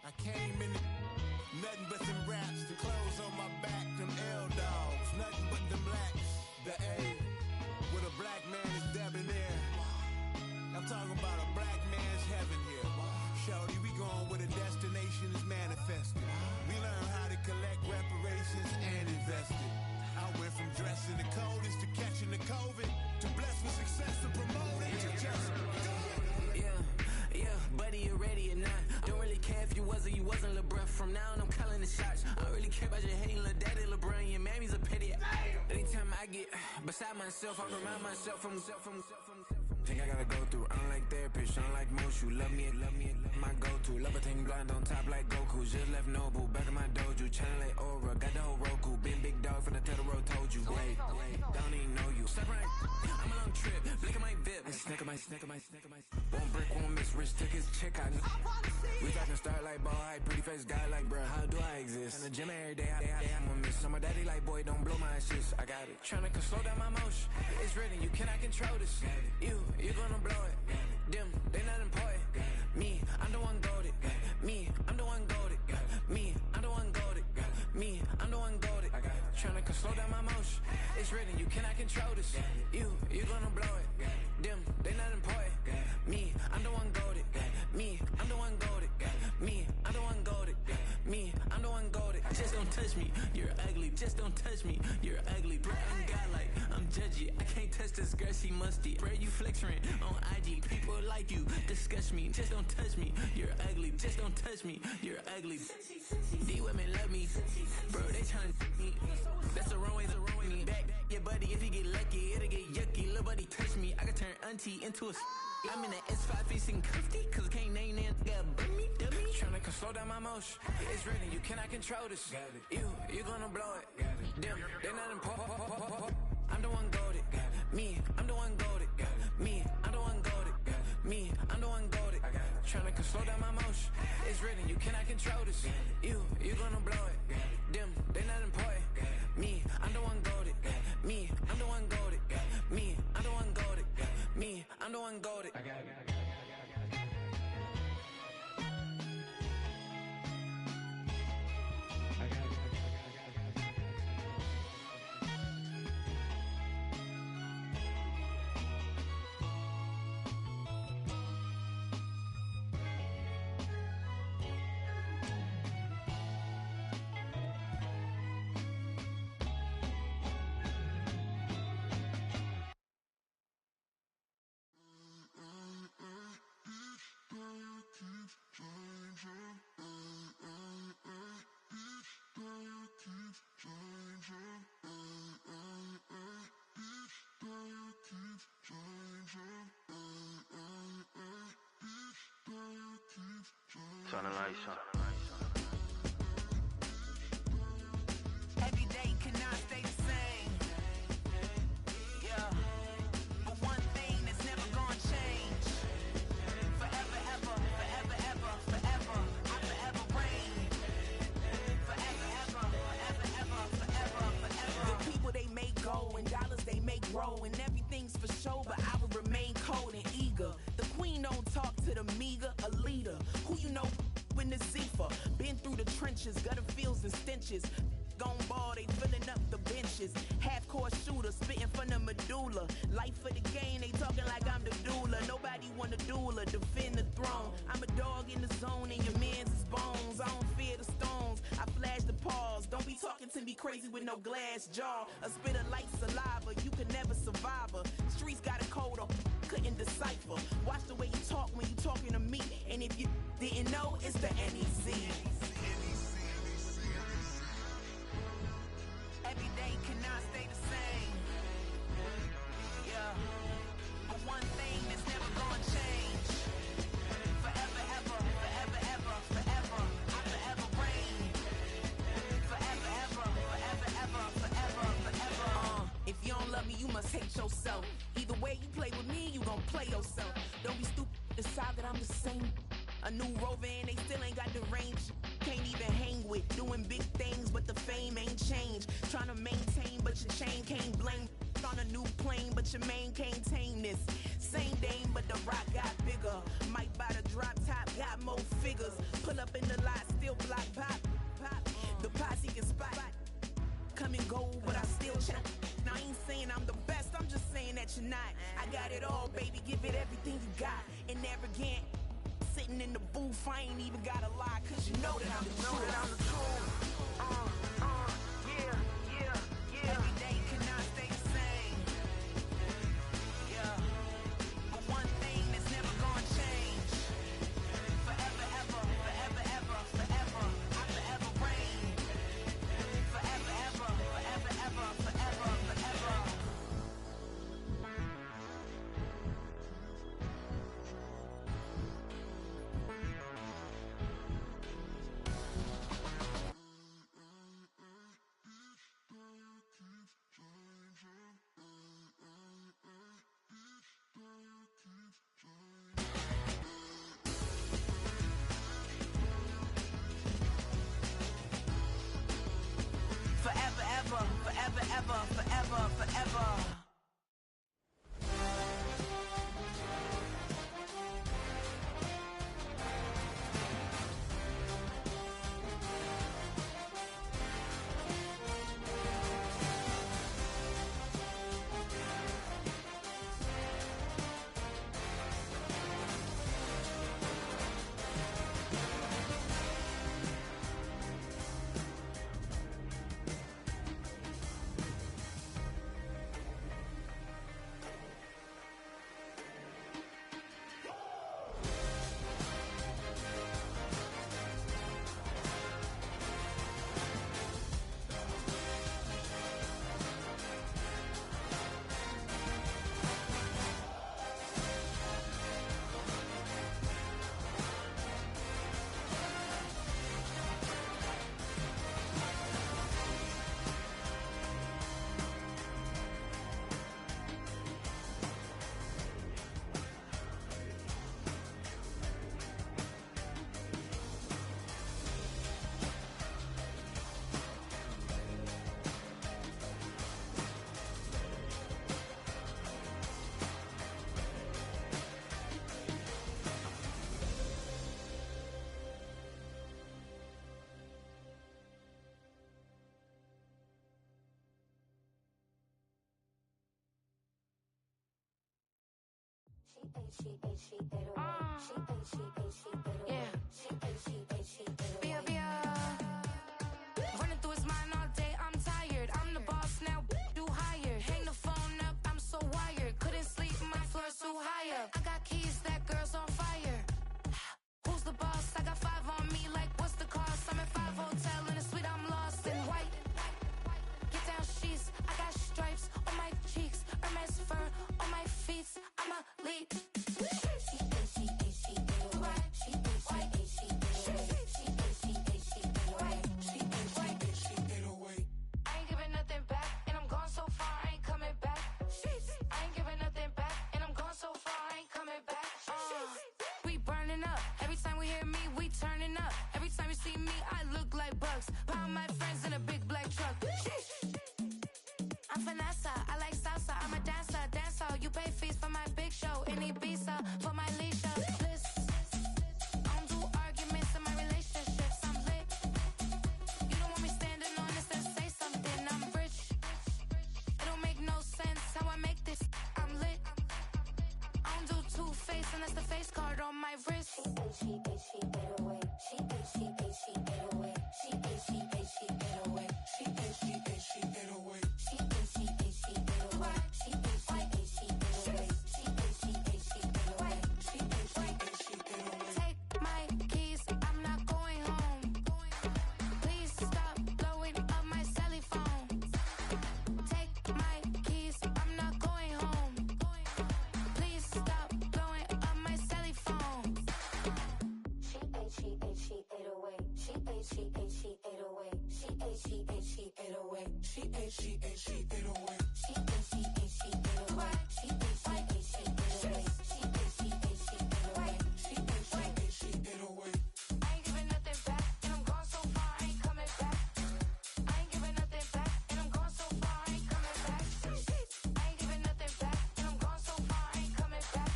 I came in nothing but some raps, the clothes on my back, them L-dogs, nothing but them blacks, the A, with a black man is debonair. I'm talking about a black man's heaven here. Shorty, we going where the destination is manifested. We learn how to collect reparations and invest it. I went from dressing the coldest to catching the COVID, to blessed with success to promote it, to just go. Yeah, buddy, you ready or not? Don't really care if you was or you wasn't, lil' bruh. From now on, I'm calling the shots. I don't really care about your hating, lil' daddy, LeBron. Your mammy's a pity. Anytime I get beside myself, I remind myself from. Think I gotta go through. I don't like therapists, I don't like most. You love me, my go-to. Love a thing blind on top like Goku. Just left Noble, back in my dojo. Channel like Aura, got the whole Roku. Been big dog from the Tether Road, told you. Wait, don't even know you. Step right, I'm on a trip. Blick at my VIP. Snicker my. One brick, one miss. Rich took his chick out. We talking start like ball high, pretty face guy like bruh. How do I exist? In the gym every day, I'm gonna miss. So my daddy like, boy, don't blow my shit. I got it. Tryna slow down my motion. It's written, you cannot control this. You gonna blow it. Them, they not important. Me, I'm the one goated. Me, I'm the one goated. Me, I'm the one goated. Me, I'm the one goated. Tryna slow down my motion. It's written, you cannot control this. You gonna blow it. Them, they not important. Me, I'm the one goated. Me, I'm the one goated. Me, I'm the one goated. Me, I'm the one goated. Just don't touch me, you're ugly. Just don't touch me, you're ugly. Bro, I'm godlike, I'm judgy. I can't touch this girl, she musty. Bro, you flex rent on IG. People like you, the disgust me. Just don't touch me. You're ugly. Just don't touch me. You're ugly. These women love me. Bro, they tryna me. That's the wrong way, me. Back your buddy, if you get lucky, it'll get yucky. Little buddy touch me. I can turn auntie into a I'm in the S5 facing cuffy, cause I can't name that guy but me, dummy. Tryna slow down my motion. It's written, you cannot control this. You gonna blow it. Them, they not important. I'm the one goaded. Me, I'm the one goaded. Me, I'm the one goaded. Me, I'm the one goaded. Tryna slow down my motion. It's written, you cannot control this. You gonna blow it. Them, they not important. Me, I'm the one goaded. Me, I'm the one goaded. Me, I'm the one goaded. Me, I'm the one goaded. Turn the lights on. Every day cannot stay the same. Yeah. But one thing that's never gonna change. Forever, ever, forever, ever, forever. I forever reign. Forever, ever, forever, ever, forever, forever. The people they make go and dollars they make grow and everything's for show, but I will remain cold and eager. The queen don't talk to the meager, a leader. Who you know in the Zephyr? Been through the trenches, gutter fields and stenches. Gone ball, they filling up the benches. Half-court shooter, spitting from the medulla. Life for the game, they talking like I'm the doula. Nobody want to doula, defend the throne. I'm a dog in the zone and your man's is bones. I don't fear the stones, I flash the paws. Don't be talking to me crazy with no glass jaw. A spit of light saliva, you can never survive her. Streets got a code of couldn't decipher. Watch the way you talk when you talking to me. And if you didn't know, it's the NEC. Every day cannot stay the same. Yeah. But one thing that's never gonna change. Forever, ever, forever, ever, forever. I forever reign. Forever, ever, forever, ever, forever, forever. If you don't love me, you must hate yourself. Either way you play with me, you gon' play yourself. Don't be stupid, decide that I'm the same. A new rover and they still ain't got the range. Can't even hang with, doing big things, but the fame ain't changed. Trying to maintain, but your chain can't blame. On a new plane, but your main can't tame this. Same dame, but the rock got bigger. Might buy the drop top, got more figures. Pull up in the lot, still block pop. The posse can spot. Come and go, but I still check. Now I ain't saying I'm the best, I'm just saying that you're not. I got it all, baby, give it everything you got. And arrogant, sitting in the booth, I ain't even gotta lie, cause you know that I'm the truth. Yeah. Every day cannot stay the same. Yeah. But one thing that's never gonna change. Forever, ever, forever, ever, forever. I forever reign. Forever, ever, forever, ever, forever, forever. Forever, ever, forever, ever, forever, forever. Running through his mind all day, I'm tired. I'm the boss now, you hired. Hang the phone up, I'm so wired. Couldn't sleep, my floor's too high up. I got keys, that girl's on fire. Who's the boss? I got 5 on me, like what's the cost? I'm at 5 hotel in a suite, I'm lost in white. Get down sheets, I got stripes on my cheeks, Hermes fur on my feet. I'm a lead. I ain't giving nothing back, and I'm gone so far, I ain't coming back. I ain't giving nothing back, and I'm gone so far, I ain't coming back. We burning up. Every time we hear me, we turning up. Every time you see me, I look like bugs. Pound my friends in a big black truck. I'm Vanessa, I like salsa, I'm a dancer, dancer. You pay fees for my big show in Ibiza, for my leisure. I don't do arguments in my relationships, I'm lit. You don't want me standing on this and say something, I'm rich. It don't make no sense how I make this, I'm lit. I don't do two-face unless the face card on my wrist. Take my keys, I'm not going home. Please stop blowing up my celly phone. Take my keys, I'm not going home. Please stop blowing up my celly phone. She ate away. She ate away. She ate away. She ate away. She ate away. She ate away. She ate away. She ate away. I ain't giving nothing back, and I'm gone so far, I ain't coming back. I ain't giving nothing back, and I'm gone so far, I ain't coming back. I ain't giving nothing back, and I'm gone so far, I ain't coming back.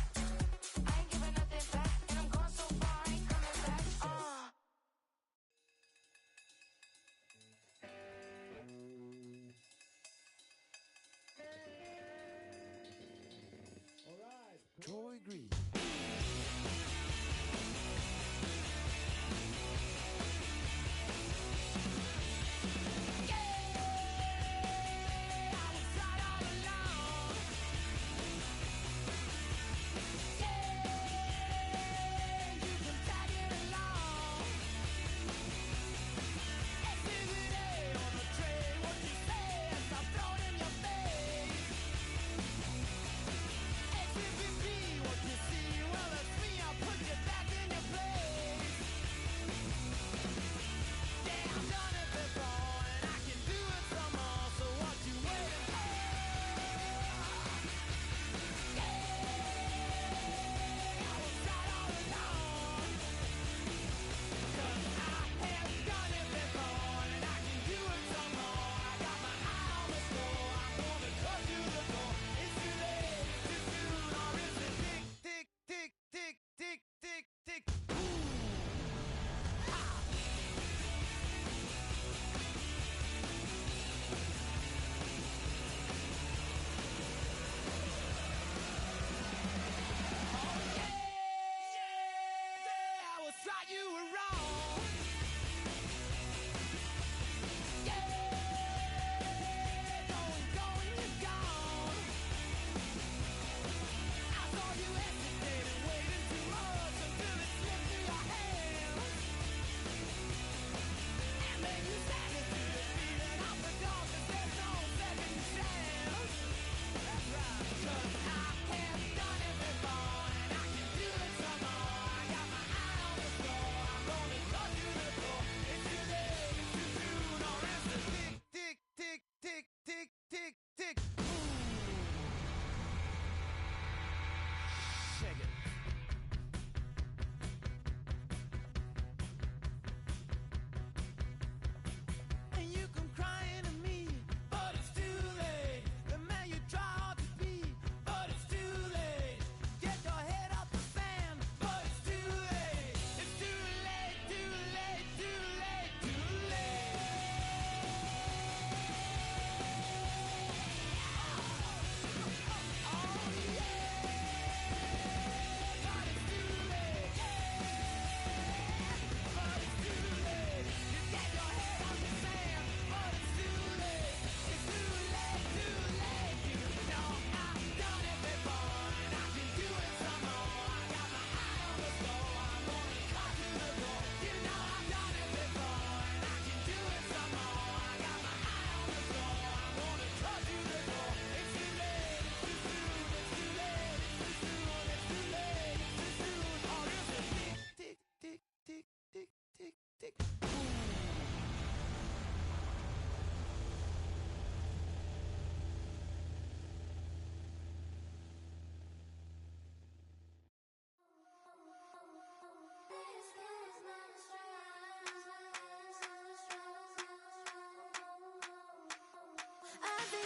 I ain't giving nothing back, and I'm gone so far, I ain't coming back.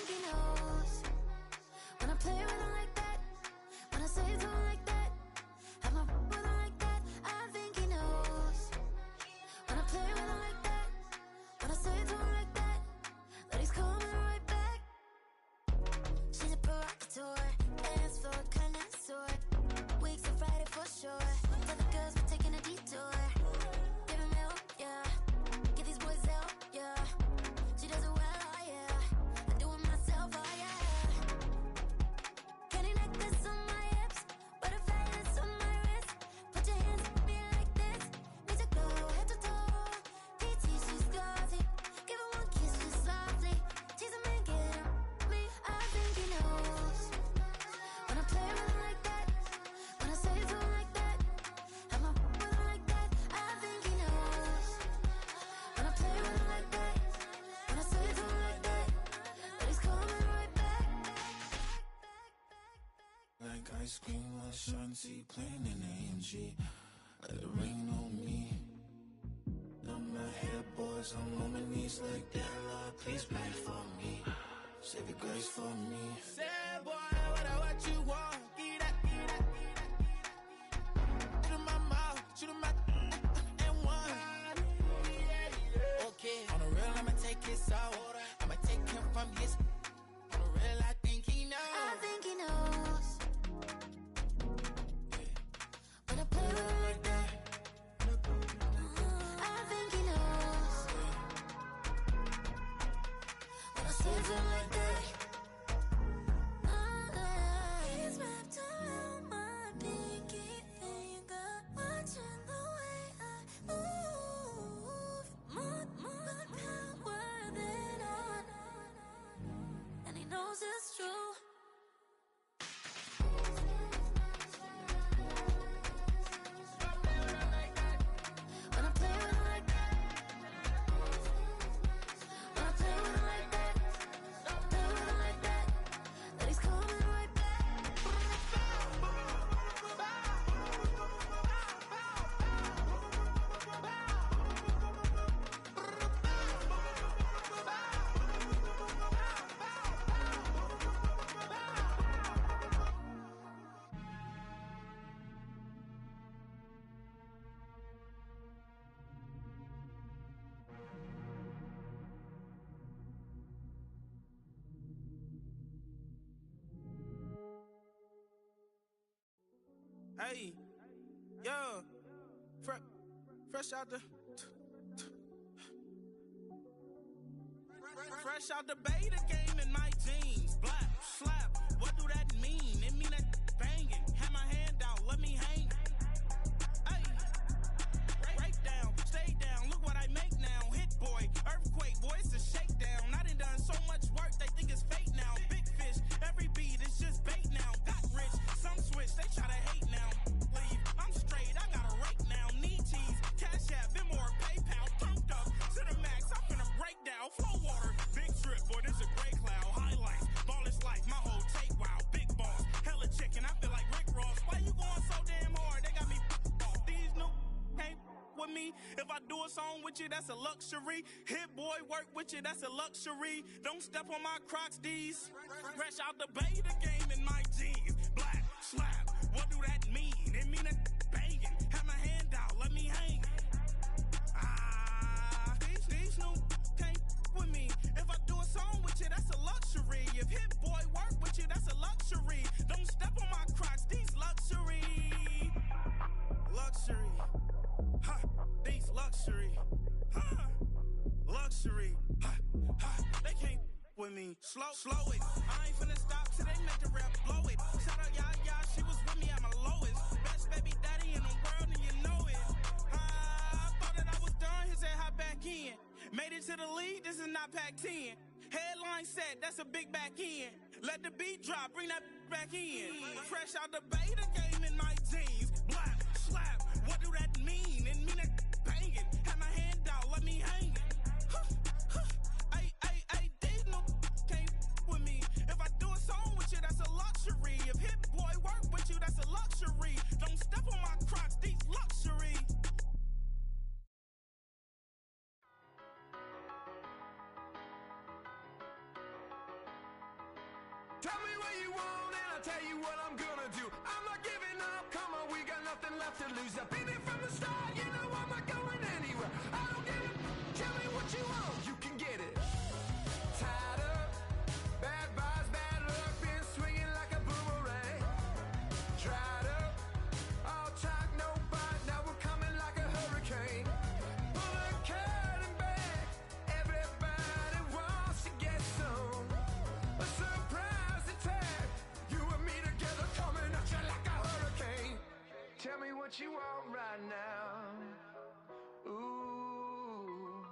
think he knows. When I play with him like that, when I say it to him like that, have my with him like that, I think he knows. When I play with him like that, when I say it to him like that, that he's coming right back. She's a provocateur, hands for a connoisseur. Weeks of Friday for sure. For the girls, we're taking a detour. Give him help, yeah. Get these boys out, yeah. She does it well, oh yeah. I do it myself, oh yeah. Candy necklace on my hips, butterflies on my wrist. Put your hands on me like this. Need to go head to toe. PT, she's glossy. Give her one kiss just softly. Tease him and get him me. I think he knows. When I play with him like that, when I say it to him like that, have my with him like that, I think he knows. When I play with him like that, when I say it to him like that, that he's coming right back. Like ice cream with Shanti playing in AMG. Let it rain on me. Now my head boys, I'm on my knees like that. Lord, please pray for me. Save your grace for me. Say, boy, what you want? Get that, get that, get that. Shoot in my mouth, shoot in my and one. Okay, on the real, I'ma take his out. I'ma take him from his. On the real, I think he knows. I think he knows. When I play with him like that, I think he knows. When I say it to him like that, he's wrapped around my pinky finger, watching the way I move. More power than on, and he knows it's true. When I play with him like that, when I play with him like that, play with him like that, that he's coming right back. Hey, yo, fresh out the, fresh out the beta game in my jeans. Black, slap, what do that mean? It mean that banging. Have my hand out, let me hang. Hey, break down, stay down, look what I make now. Hit boy, earthquake, boy, it's a shakedown. I done so much work, they think it's fake now. Big fish, every beat is just bait now. Got rich, some switch, they try to hate now. Leave, I'm straight, I got a rake now. Need cheese, cash app, Venmo or PayPal. Pumped up to the max, I'm finna break down. Flow water, big trip, boy, this a gray cloud. Highlights, ball is life, my whole take wild. Big boss, hella chicken, I feel like Rick Ross. Why you going so damn hard? They got me off. These new can't with me. If I do a song with you, that's a luxury. Hit boy, work with you, that's a luxury. Don't step on my Crocs, D's. Fresh out the beta game in my jeans. Black, slap, what do that mean? It mean a banging. Have my hand out, let me hang. These new can't with me. If I do a song with you, that's a luxury. If hit boy work with you, that's a luxury. Don't step on my Crocs, these luxury. Luxury. Ha, these luxury. Ha, luxury. Ha, ha, they can't with me. Slow it. I ain't finna stop till they make the rap blow it. Shout out Yaya, she was with me at my lowest. Best baby daddy in the world and you know it. I thought that I was done, he said hop back in. Made it to the lead, this is not Pac-10. Headline set, that's a big back end. Let the beat drop, bring that back in. Fresh out the beta game in my jeans. Black, slap, what do that mean? It mean that banging. Have my hand out, let me hang it. Ay, these no can't with me. If I do a song with you, that's a luxury. If hit boy work with you, that's a luxury. Don't step on my Crocs, these luxury. what you want and I'll tell you what I'm gonna do. I'm not giving up, come on, we got nothing left to lose. I've been here from the start, you know I'm not going anywhere. I don't give it, tell me what you want, you can get it. Tied up, bad vibes, bad luck, been swinging like a boomerang. Dried up, all talk, no bite, now we're coming like a hurricane. Pull the curtain back, everybody wants to get some. A surprise attack, you and me together coming at you like a hurricane. Tell me what you want right now. Ooh,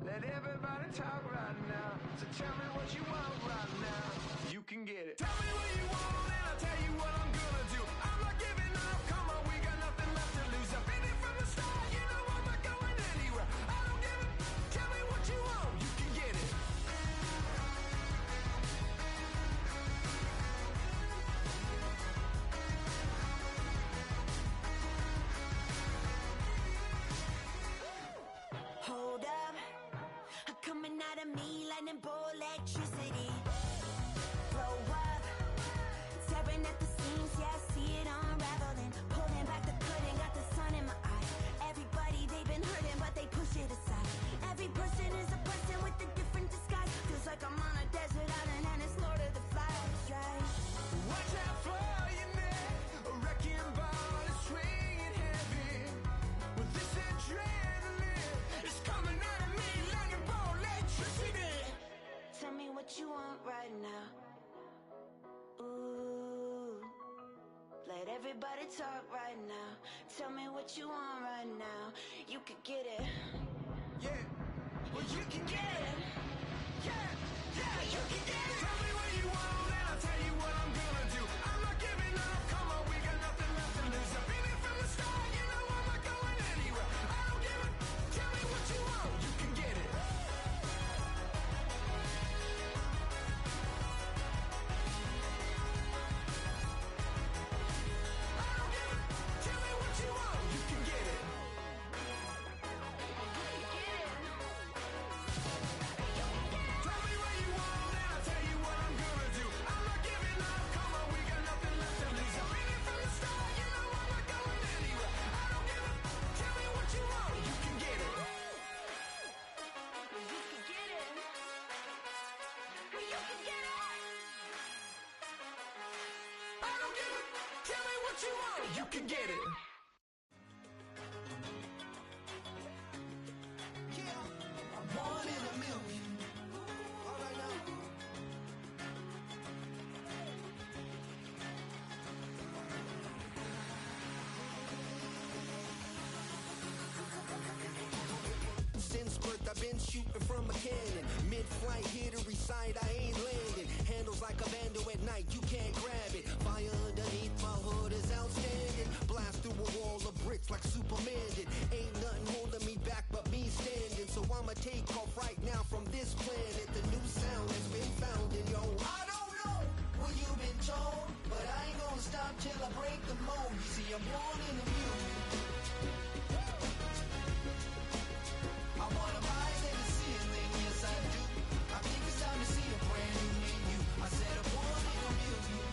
let everybody talk right now. So tell me what you want right now. You can get it. Tell me what you want and I'll tell you what I'm gonna do. I'm not giving up, come on, we got nothing left to lose. I've been here from the start, you know I'm not going anywhere. I don't give it, tell me what you want, you can get it. Hold up, coming out of me, lightning bolt electricity. Blow up, tearing at the seams, yeah, I see it unraveling. Pulling back the curtain, got the sun in my eye. Everybody, they've been hurting, but they push it aside. Every person is a person with a different disguise. Feels like I'm on a desert island and it's Lord of the Flies, right? Watch out for your neck, a wrecking ball is swinging heavy. With this adrenaline, it's coming out of me, lightning bolt electricity. Tell me what you want right now. Ooh, let everybody talk right now. Tell me what you want right now. You can get it. Yeah, well you can get it. Yeah, yeah, you can get it. Tell me what you want and I'll tell you what I'm gonna do. I'm not giving up, come on, we got nothing left to lose. I've been here from the start, you know I'm not going anywhere. I don't give it, tell me what you want, you can get it. I don't give it, tell me what you want, you can get it. Tell me what you want and I'll tell you what I'm gonna do. I'm not giving up, come on, we got nothing left to lose. I've been here from the start, you know I'm not going anywhere. I don't give it, tell me what you want, you can get it. You can get it. You can get it. I don't give it, tell me what you want, you can get it. One in a million. All right now. Since birth I've been shooting from a cannon. Mid-flight here to recite, I ain't landing. Handles like a vandal at night, you can't grab it. Fire underneath my hood is outstanding. Blast through a wall of bricks like Superman did. Ain't nothing holding me back but me standing. So I'ma take off right now from this planet. The new sound has been found in yo. I don't know what you've been told, but I ain't gonna stop till I break the mold. You see, I'm born in a million. I wanna rise in the ceiling, yes I do. I think it's time to see a brand new me and you. I said I'm born in a million.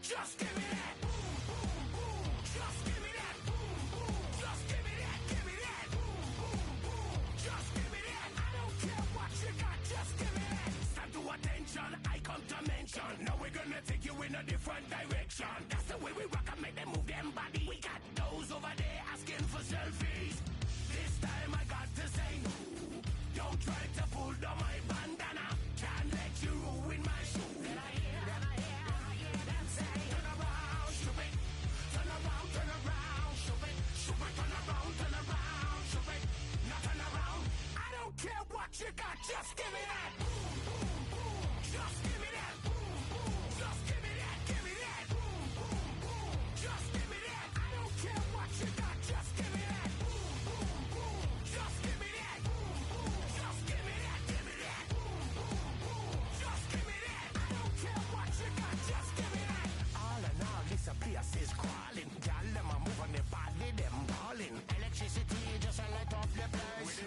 Just give me that. Just give me that. Just give me that. Give me that. Just give me that. I don't care what you got. Just give me that. Stand to attention. I come to mention. Now we're gonna take you in a different direction. That's the way we rock and make them move them body. We got those over there asking for selfies. This time I got to say no. Don't try to pull down my bandana. Can't let you ruin my shoe. Then I hear them say, turn around, shoot it. Turn around, shoot it. Shoot it, turn around, shoot it. Now turn around. I don't care what you got, just give me that. Just give me that. Just give me that, give me that. Just give me that. I don't care what you got, just give me that. Just give me that. Just give me that, give me that. Just give me that. I don't care what you got, just give me that. All in all, this place is crawling. Y'all them a move on the body, them balling. Electricity just a light off the place.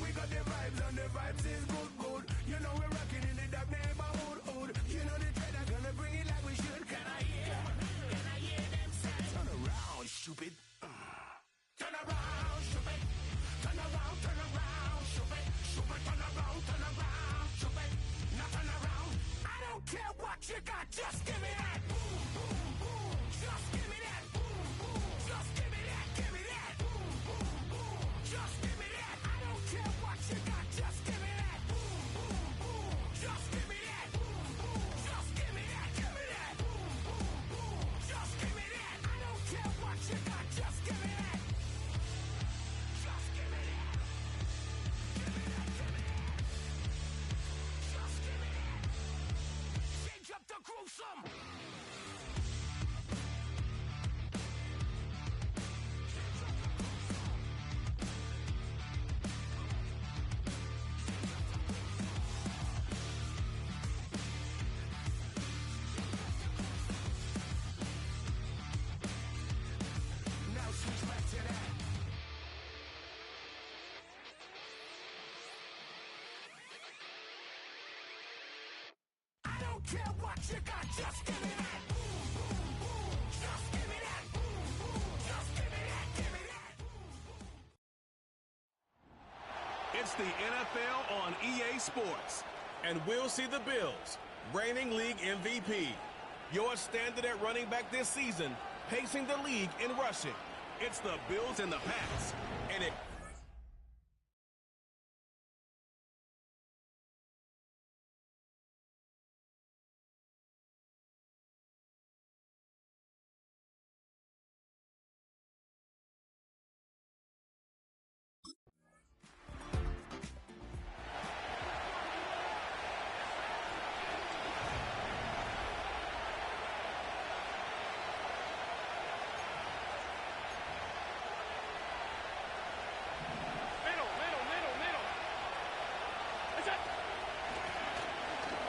We got the vibes and the vibes is good, good. You know we're rocking in the dark neighborhood. You know the trend are gonna bring it like we should. Can I hear them say? Turn around, stupid. Turn around, stupid. Turn around, stupid. Stupid, turn around, stupid. Now turn around. I don't care what you got, just give me that. Just give me that. Just give me that, give me that. Just give me that. I don't care what you got, just give me that. Just give me that. Just give me that, give me that. Just give me that. I don't care what you got, just give me that. Just give me that. Give me that, give me that. Just give me that. Change up the groove some. Now switch back to that. I don't care what you got, just give me that. Just give me that. Just give me that, give me that. It's the NFL on EA Sports, and we'll see the Bills, reigning league MVP. Your standard at running back this season, pacing the league in rushing. It's the Bills in the pass, and it...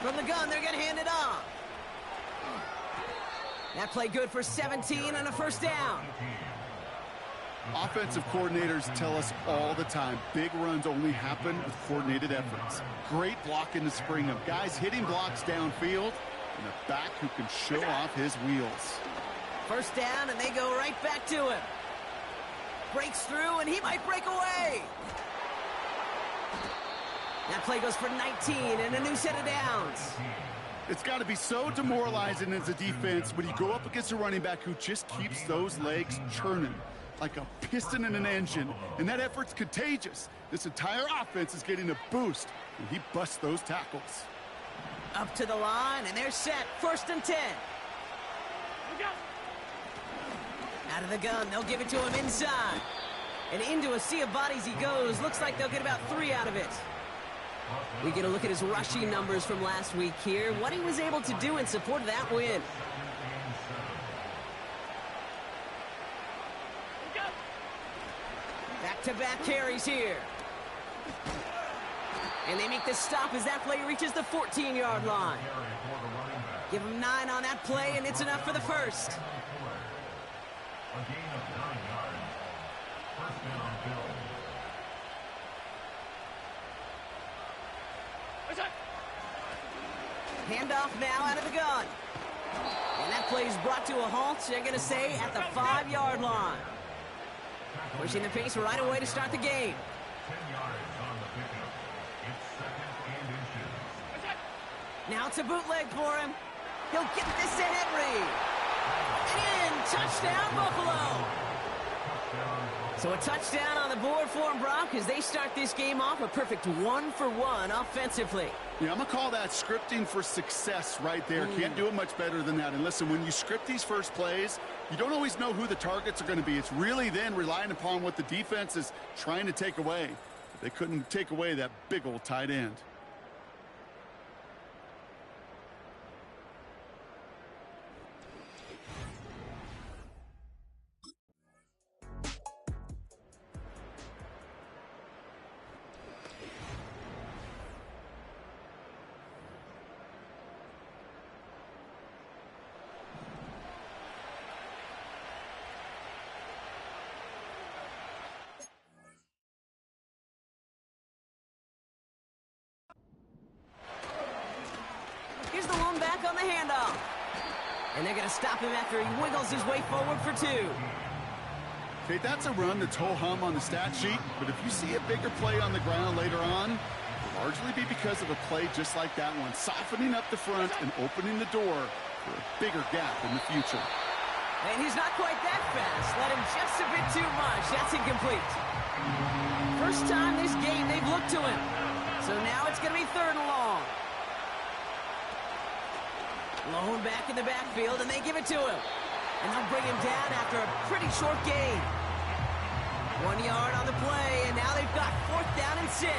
From the gun, they're going to hand it off. That play good for 17 and a first down. Offensive coordinators tell us all the time, big runs only happen with coordinated efforts. Great block in the spring of guys hitting blocks downfield and a back who can show off his wheels. First down, and they go right back to him. Breaks through, and he might break away. That play goes for 19 and a new set of downs. It's got to be so demoralizing as a defense when you go up against a running back who just keeps those legs churning like a piston in an engine, and that effort's contagious. This entire offense is getting a boost when he busts those tackles. Up to the line, and they're set. First and 10. Out of the gun, they'll give it to him inside. And into a sea of bodies he goes. Looks like they'll get about 3 out of it. We get a look at his rushing numbers from last week here, what he was able to do in support of that win. Back-to-back carries here. And they make the stop as that play reaches the 14-yard line. Give him 9 on that play, and it's enough for the first. A gain of 9 yards. First down, Bills. Handoff now out of the gun. And that play is brought to a halt, they're going to say, at the 5-yard line. Pushing the pace right away to start the game. 10 yards on the pickup. It's 2nd and inches. Now it's a bootleg for him. He'll get this to Henry. And in, touchdown Buffalo. So a touchdown on the board for them, Brock, as they start this game off a perfect 1-for-1 offensively. Yeah, I'm going to call that scripting for success right there. Can't do it much better than that. And listen, when you script these first plays, you don't always know who the targets are going to be. It's really then relying upon what the defense is trying to take away. They couldn't take away that big old tight end. Here's the one back on the handoff. And they're going to stop him after he wiggles his way forward for 2. Okay, that's a run that's ho-hum on the stat sheet, but if you see a bigger play on the ground later on, it'll largely be because of a play just like that one, softening up the front and opening the door for a bigger gap in the future. And he's not quite that fast. Let him just a bit too much. That's incomplete. First time this game they've looked to him. So now it's going to be 3rd and long. Lone back in the backfield, and they give it to him. And they'll bring him down after a pretty short gain. 1 yard on the play, and now they've got 4th down and 6.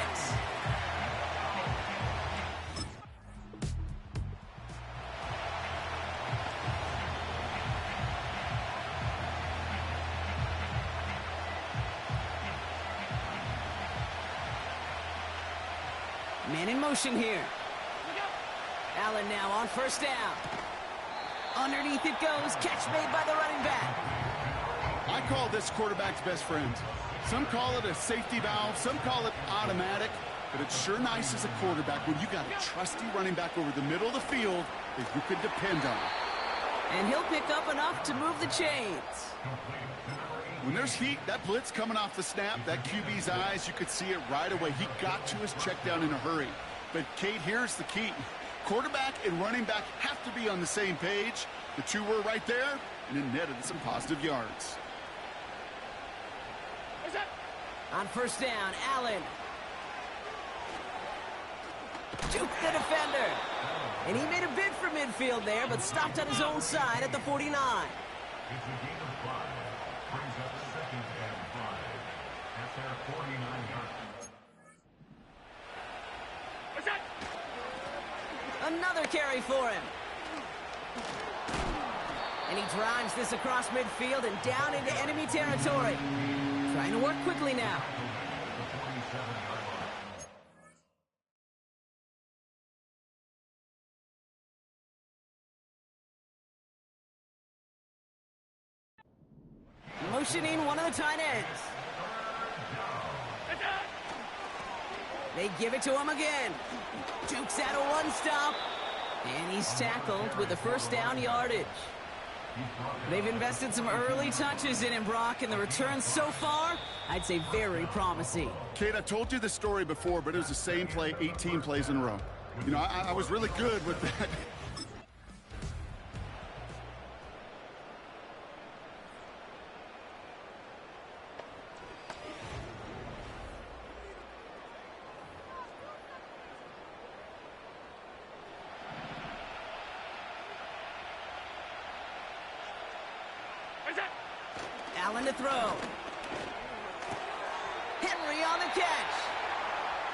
Man in motion here. Allen now on 1st down. Underneath it goes. Catch made by the running back. I call this quarterback's best friend. Some call it a safety valve. Some call it automatic. But it's sure nice as a quarterback when you got a trusty running back over the middle of the field that you can depend on. And he'll pick up enough to move the chains. When there's heat, that blitz coming off the snap, that QB's eyes, you could see it right away. He got to his check down in a hurry. But, Kate, here's the key. Quarterback and running back have to be on the same page. The two were right there, and it netted some positive yards. On 1st down, Allen. Juke the defender. And he made a bid for midfield there, but stopped on his own side at the 49. It's a gain of 5. Brings up 2nd and 5. That's their 49-yard. Another carry for him. And he drives this across midfield and down into enemy territory. Trying to work quickly now. Motioning one of the tight ends. They give it to him again. Jukes out a 1-stop. And he's tackled with the 1st down yardage. They've invested some early touches in him, Brock, and the returns so far, I'd say very promising. Kate, I've told you this story before, but it was the same play 18 plays in a row. You know, I was really good with that. Allen to throw. Henry on the catch.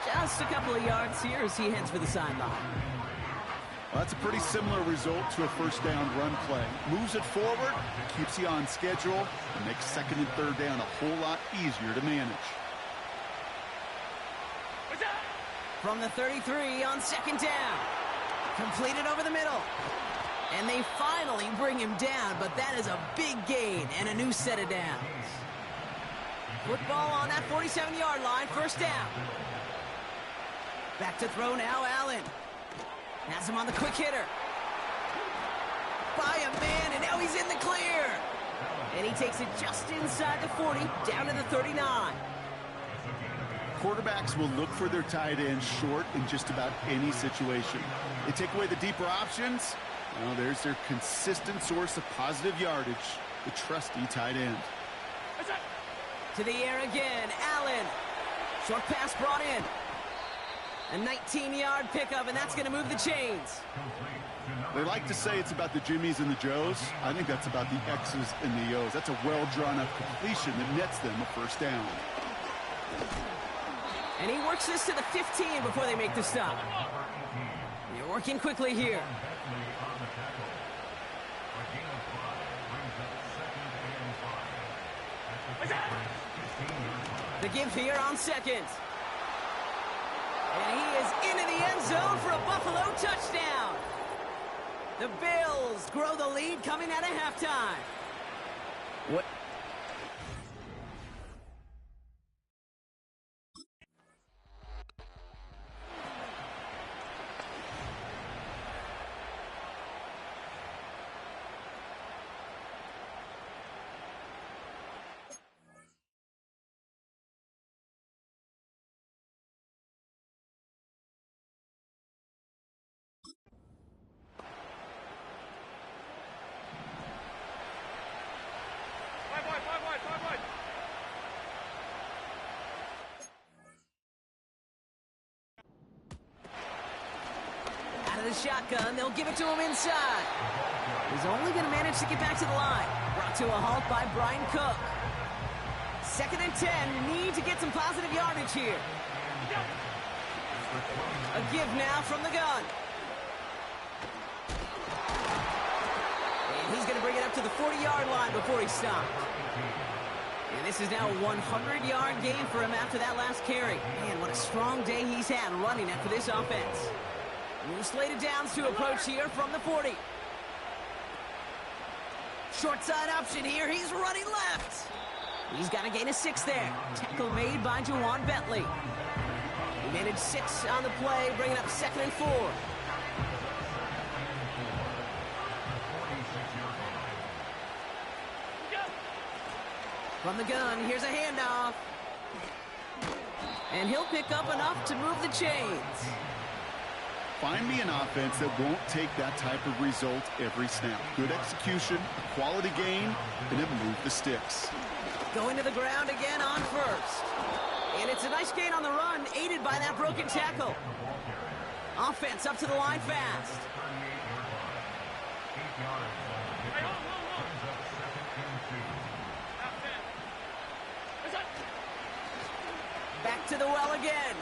Just a couple of yards here as he heads for the sideline. Well, that's a pretty similar result to a 1st down run play. Moves it forward, keeps you on schedule, and makes 2nd and 3rd down a whole lot easier to manage. From the 33 on 2nd down. Completed over the middle. And they finally bring him down, but that is a big gain and a new set of downs. Football on that 47-yard line, 1st down. Back to throw now, Allen. Has him on the quick hitter. By a man, and now he's in the clear. And he takes it just inside the 40, down to the 39. Quarterbacks will look for their tight end short in just about any situation. They take away the deeper options. Well, there's their consistent source of positive yardage, the trusty tight end. To the air again, Allen. Short pass brought in. A 19-yard pickup, and that's going to move the chains. They like to say it's about the Jimmies and the Joes. I think that's about the X's and the O's. That's a well-drawn-up completion that nets them a first down. And he works this to the 15 before they make the stop. They're working quickly here. The give here on second. And he is into the end zone for a Buffalo touchdown. The Bills grow the lead coming out of halftime. What? The shotgun, they'll give it to him inside. He's only going to manage to get back to the line. Brought to a halt by Brian Cook. 2nd and 10, need to get some positive yardage here. A give now from the gun. And he's going to bring it up to the 40-yard line before he stopped. And this is now a 100-yard gain for him after that last carry. Man, what a strong day he's had running after this offense. New slated downs to approach here from the 40. Short side option here. He's running left. He's got a gain of 6 there. Tackle made by Juwan Bentley. He managed 6 on the play, bringing up 2nd and 4. From the gun, here's a handoff. And he'll pick up enough to move the chains. Find me an offense that won't take that type of result every snap. Good execution, a quality gain, and it moved the sticks. Going to the ground again on first. And it's a nice gain on the run, aided by that broken tackle. Offense up to the line fast. Back to the well again.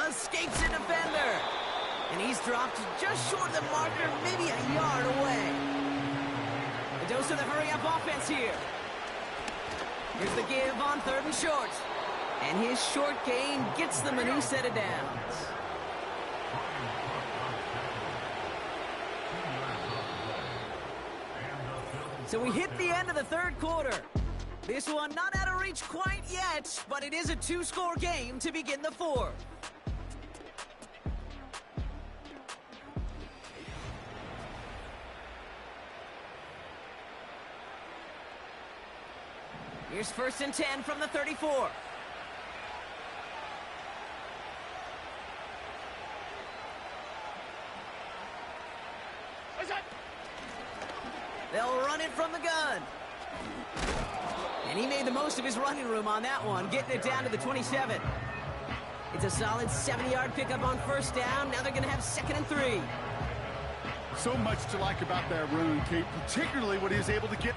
Escapes a defender. And he's dropped just short of the marker, maybe a yard away. A dose of the hurry-up offense here. Here's the give on 3rd and short. And his short gain gets them a new set of downs. So we hit the end of the 3rd quarter. This one not out of reach quite yet, but it is a 2-score game to begin the 4th. Here's 1st and 10 from the 34. They'll run it from the gun. And he made the most of his running room on that one, getting it down to the 27. It's a solid 70-yard pickup on 1st down. Now they're going to have 2nd and 3. So much to like about that run, Kate, particularly what he was able to get.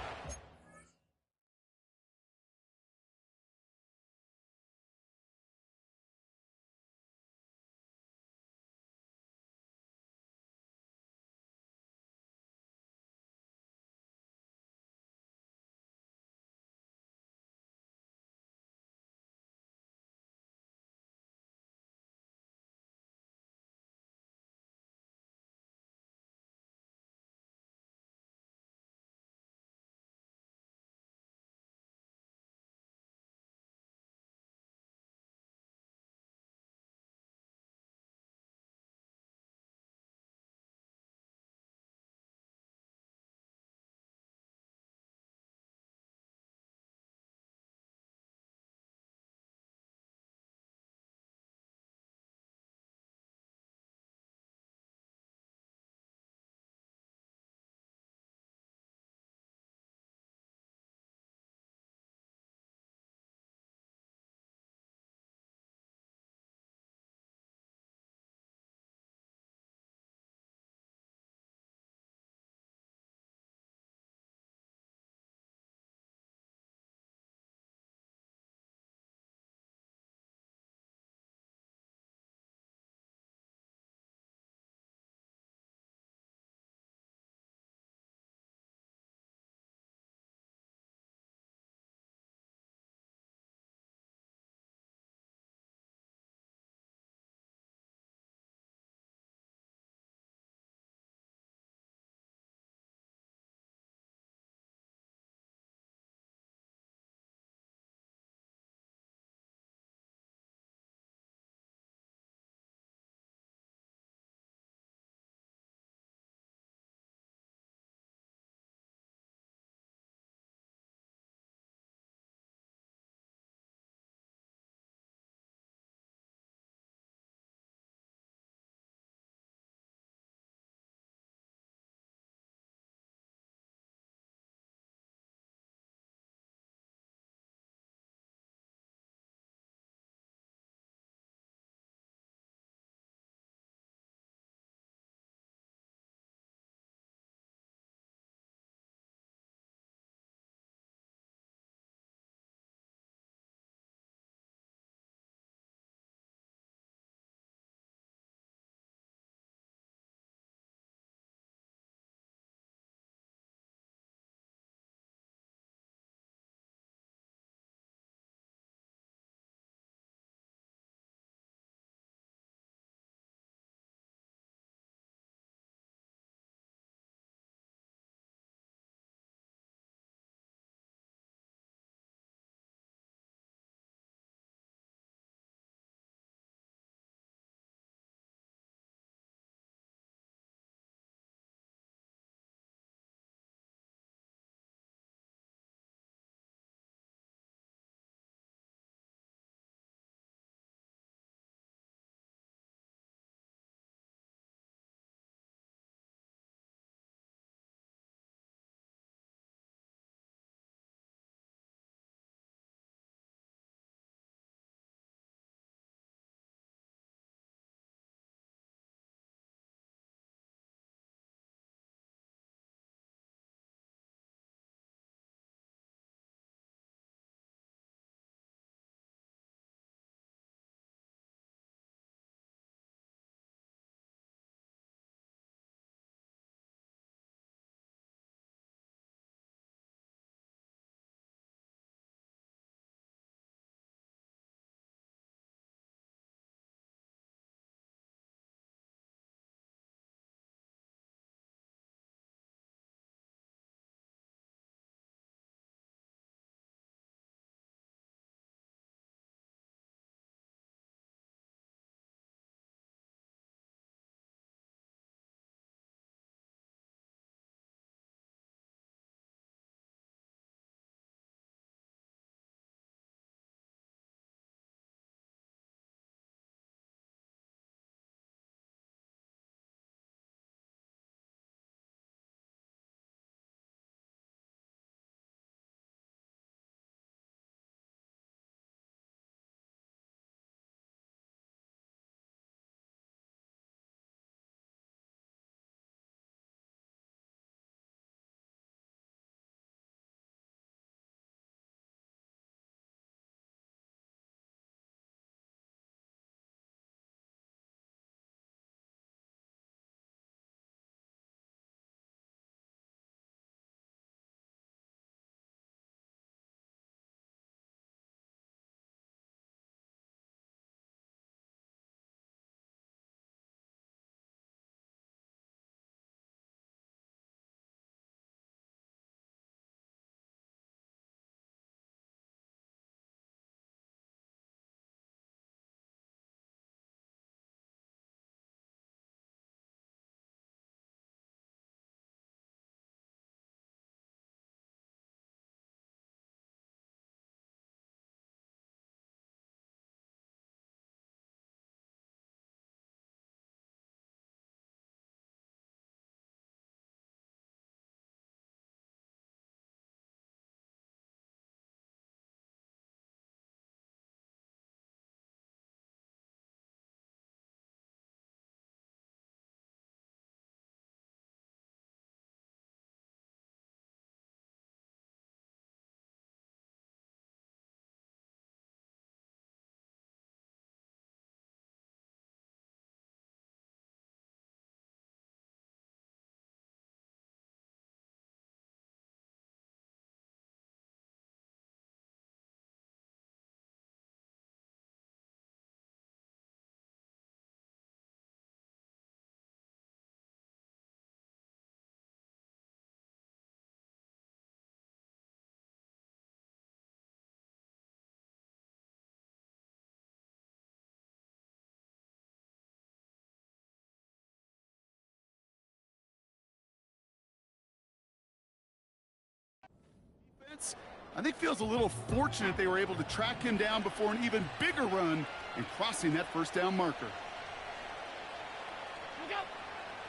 hits. I think feels a little fortunate they were able to track him down before an even bigger run and crossing that first down marker.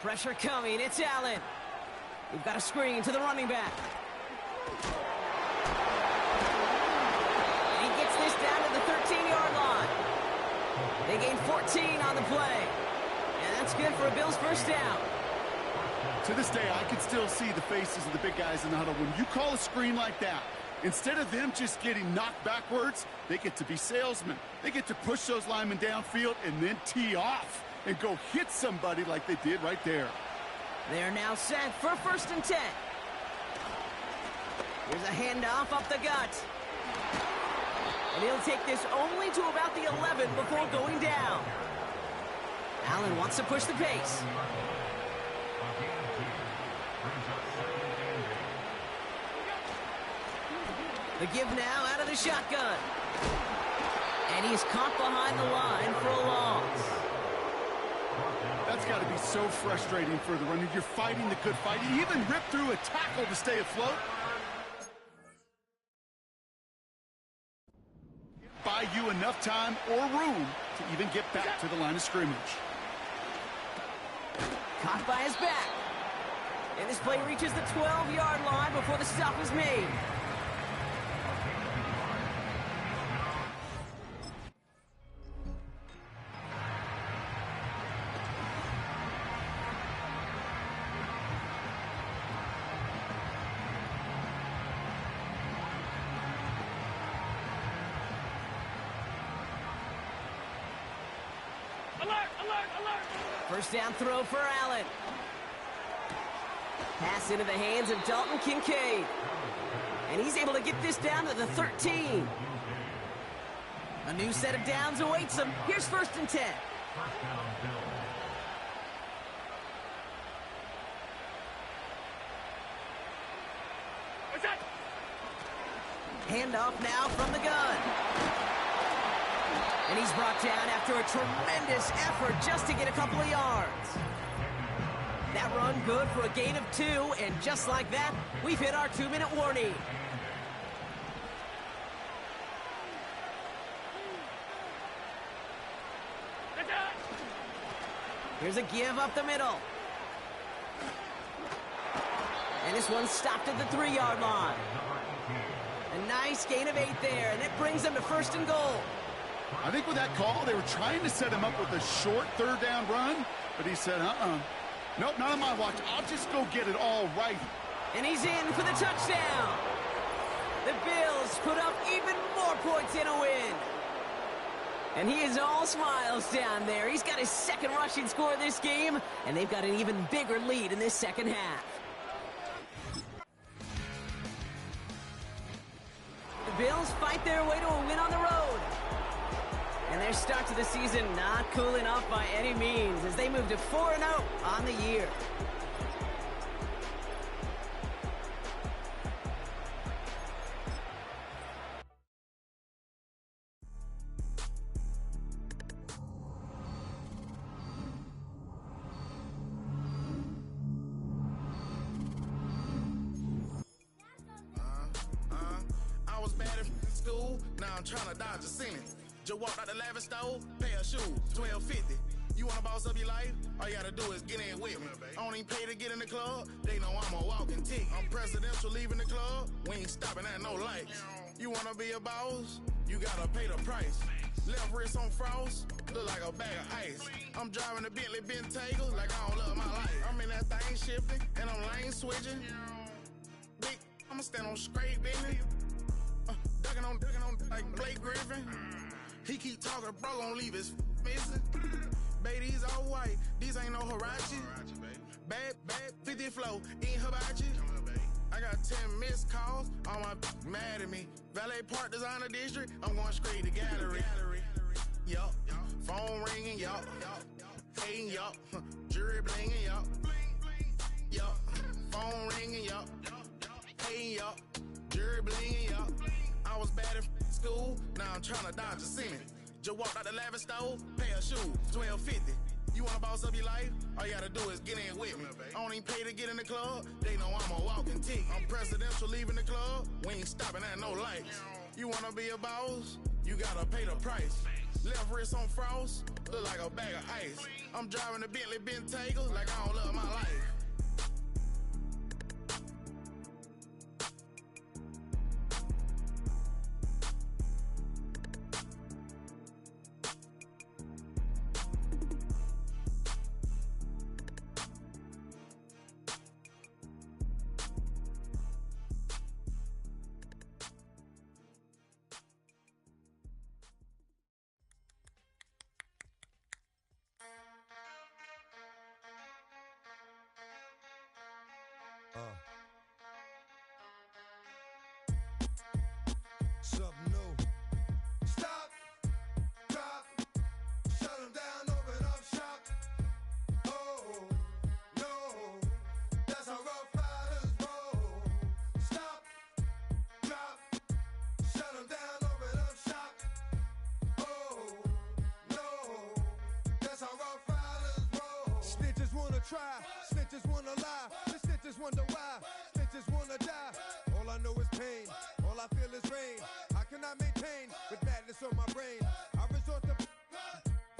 Pressure coming. It's Allen. We've got a screen to the running back. And he gets this down to the 13-yard line. They gain 14 on the play. And that's good for a Bills first down. To this day, I can still see the faces of the big guys in the huddle. When you call a screen like that, instead of them just getting knocked backwards, they get to be salesmen. They get to push those linemen downfield and then tee off and go hit somebody like they did right there. They're now set for 1st and 10. Here's a handoff up the gut. And he'll take this only to about the 11 before going down. Allen wants to push the pace. The give now out of the shotgun. And he's caught behind the line for a loss. That's got to be so frustrating for the runner. You're fighting the good fight. You even rip through a tackle to stay afloat. Buy you enough time or room to even get back to the line of scrimmage. Caught by his back. And this play reaches the 12-yard line before the stop is made. First down throw for Allen. Pass into the hands of Dalton Kincaid. And he's able to get this down to the 13. A new set of downs awaits him. Here's 1st and 10. Handoff now from the gun. And he's brought down after a tremendous effort just to get a couple of yards. That run good for a gain of 2, and just like that, we've hit our 2-minute warning. Here's a give up the middle. And this one stopped at the 3-yard line. A nice gain of 8 there, and it brings them to 1st and goal. I think with that call, they were trying to set him up with a short 3rd down run, but he said, nope, not on my watch. I'll just go get it all right. And he's in for the touchdown. The Bills put up even more points in a win. And he is all smiles down there. He's got his 2nd rushing score this game, and they've got an even bigger lead in this second half. The Bills fight their way to a win on the road. And their start to the season not cooling off by any means as they move to 4-0 on the year. I was bad at school, now I'm trying to dodge a sentence. Just walked out the lavish store, pair of shoes, $12.50. You wanna boss up your life? All you gotta do is get in with me. I don't even pay to get in the club. They know I'm a walking ticket. I'm presidential leaving the club. We ain't stopping at no lights. You wanna be a boss? You gotta pay the price. Left wrist on frost, look like a bag of ice. I'm driving a Bentley Bentayga like I don't love my life. I'm in that thing shifting and I'm lane switching. Big, I'ma stand on straight business. Ducking on like Blake Griffin. He keep talking, bro, gon' leave his missing. Baby, these all white, these ain't no Hirachi. Bad, 50 flow, ain't hibachi. I got 10 missed calls, all my mad at me. Valet Park Designer District, I'm going straight to gallery. Yup, phone ringing, yup. Hating, yup. Jury blinging, yup. Yup, phone ringing, yup. Hating, yup. Jury blinging, yup. I was bad at school, now I'm trying to dodge a sentence. Just walked out the lavish store, pair of shoes, $12.50. You wanna boss up your life? All you gotta do is get in with me. I don't even pay to get in the club. They know I'm a walking ticket. I'm presidential leaving the club. We ain't stopping at no lights. You wanna be a boss? You gotta pay the price. Left wrist on frost, look like a bag of ice. I'm driving a Bentley Bentayga like I don't love my life. Something new. Stop, drop, shut them down, open up shop. Oh, no, that's how Rough Riders roll. Stop, drop, shut them down, open up shop. Oh, no, that's how Rough Riders roll. Snitches wanna try, snitches wanna lie, the snitches wonder why, snitches wanna die. All I know is pain, all I feel is rain. How can I maintain with madness on my brain? I resort to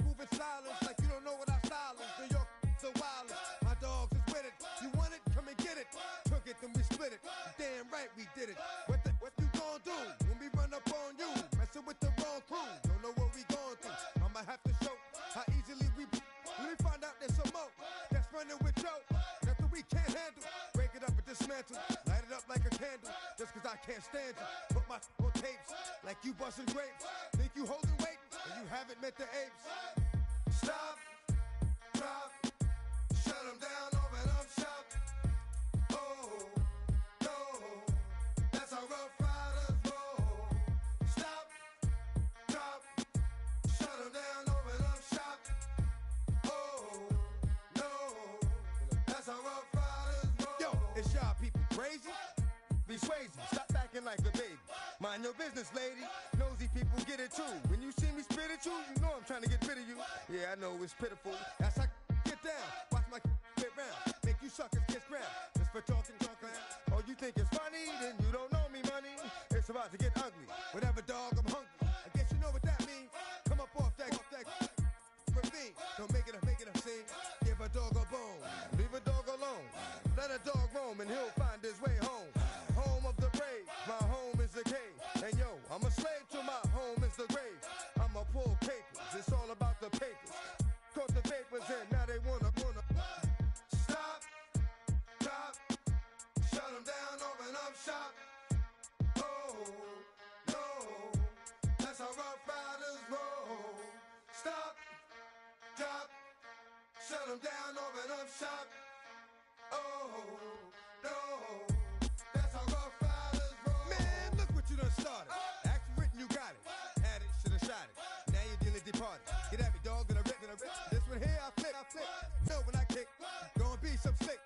moving silence like you don't know what I style is. New York, the wildest. My dogs is with it. You want it? Come and get it. Took it, then we split it. Damn right we did it. What you gon' do when we run up on you? Messing with the wrong crew. Don't know what we going through. I'ma have to show how easily we. Let me find out there's some more that's running with Joe. Nothing we can't handle. Break it up and dismantle. Light it up like a candle. Just cause I can't stand you. Put my on tapes like you busting grapes. Think you holding weight and you haven't met the apes. Stop, drop, shut them down, open up shop. Oh, no, that's how Rough Riders roll. Stop, drop, shut them down, open up shop. Oh, no, that's how Rough Riders roll. Yo, is y'all people crazy? Be swayzy, stop acting like a baby. Mind your business, lady. Nosy people get it too. When you see me spit at you, you know I'm trying to get rid of you. Yeah, I know it's pitiful. That's how get down. Watch my get round. Make you suckers kiss ground. Just for talking. Oh, you think it's funny? Then you don't know me, money. It's about to get ugly. Whatever, dog, I'm hungry. I guess you know what that means. Come up off that for me. Don't make it a scene. Give a dog a bone. Leave a dog alone. Let a dog roam and he'll find his way home. Home of the brave. My home is the cave. And yo, I'm a slave to my home is the grave. I'ma pull papers. It's all about the papers. Caught the papers and now they wanna. Stop, drop, shut them down, open up shop. Oh, no, that's how Rough Riders roll. Stop, drop, shut them down, open up shop. Oh, no, that's how Rough Riders roll. Man, look what you done started. Action written, you got it. Had it, shoulda shot it. Now you're dealing departed. Get at me, dog, gonna rip. This one here, I flip. No, when I kick, gonna be some slick.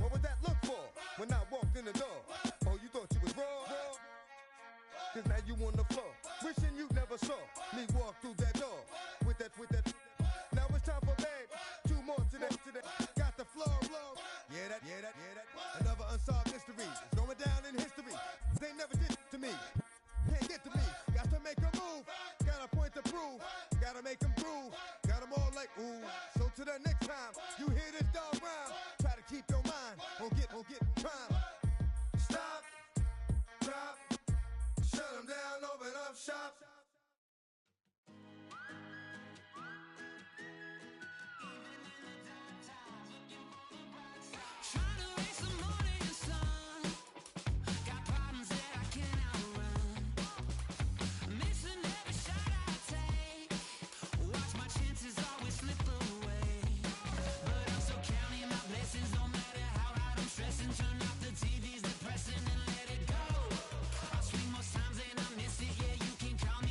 What would that look for when I walked in the door? Oh, you thought you was raw? Cause now you on the floor. Wishing you never saw me walk through that door. With that. Now it's time for bed. Two more today. Got the floor blow. Yeah, that. Another unsolved mystery. It's going down in history. They never did to me. Can't get to me. Got to make a move. Got a point to prove. Gotta make them groove. Got them all like ooh. So to the next time you hear this dog rhyme, try to keep your mind on get prime. Stop, drop, shut them down, open up shop. Trying to raise some money in the sun. Got problems that I can't outrun. Missing every shot I take. Watch my chances always slip away. But I'm still counting my blessings. No matter how hard I'm stressing. Turn off the TV's depressing and let it go. I'll swing most times and I miss it. Yeah, you can call me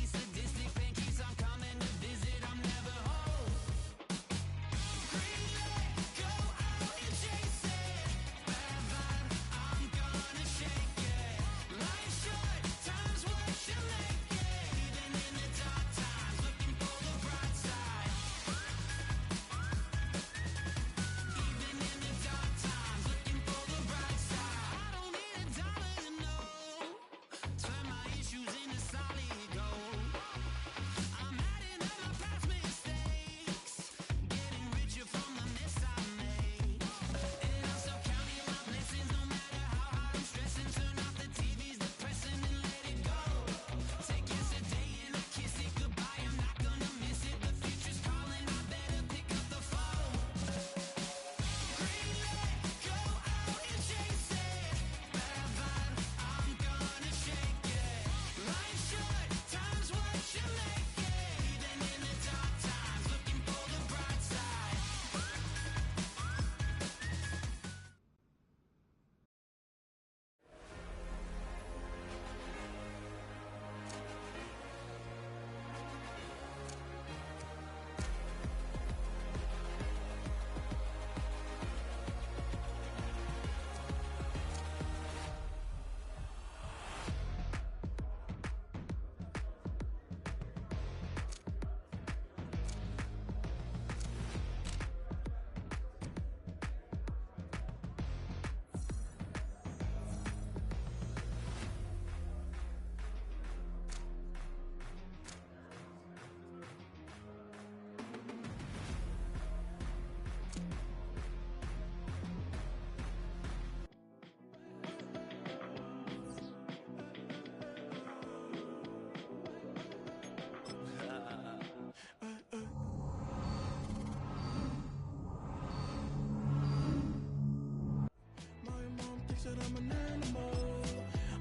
that I'm an animal.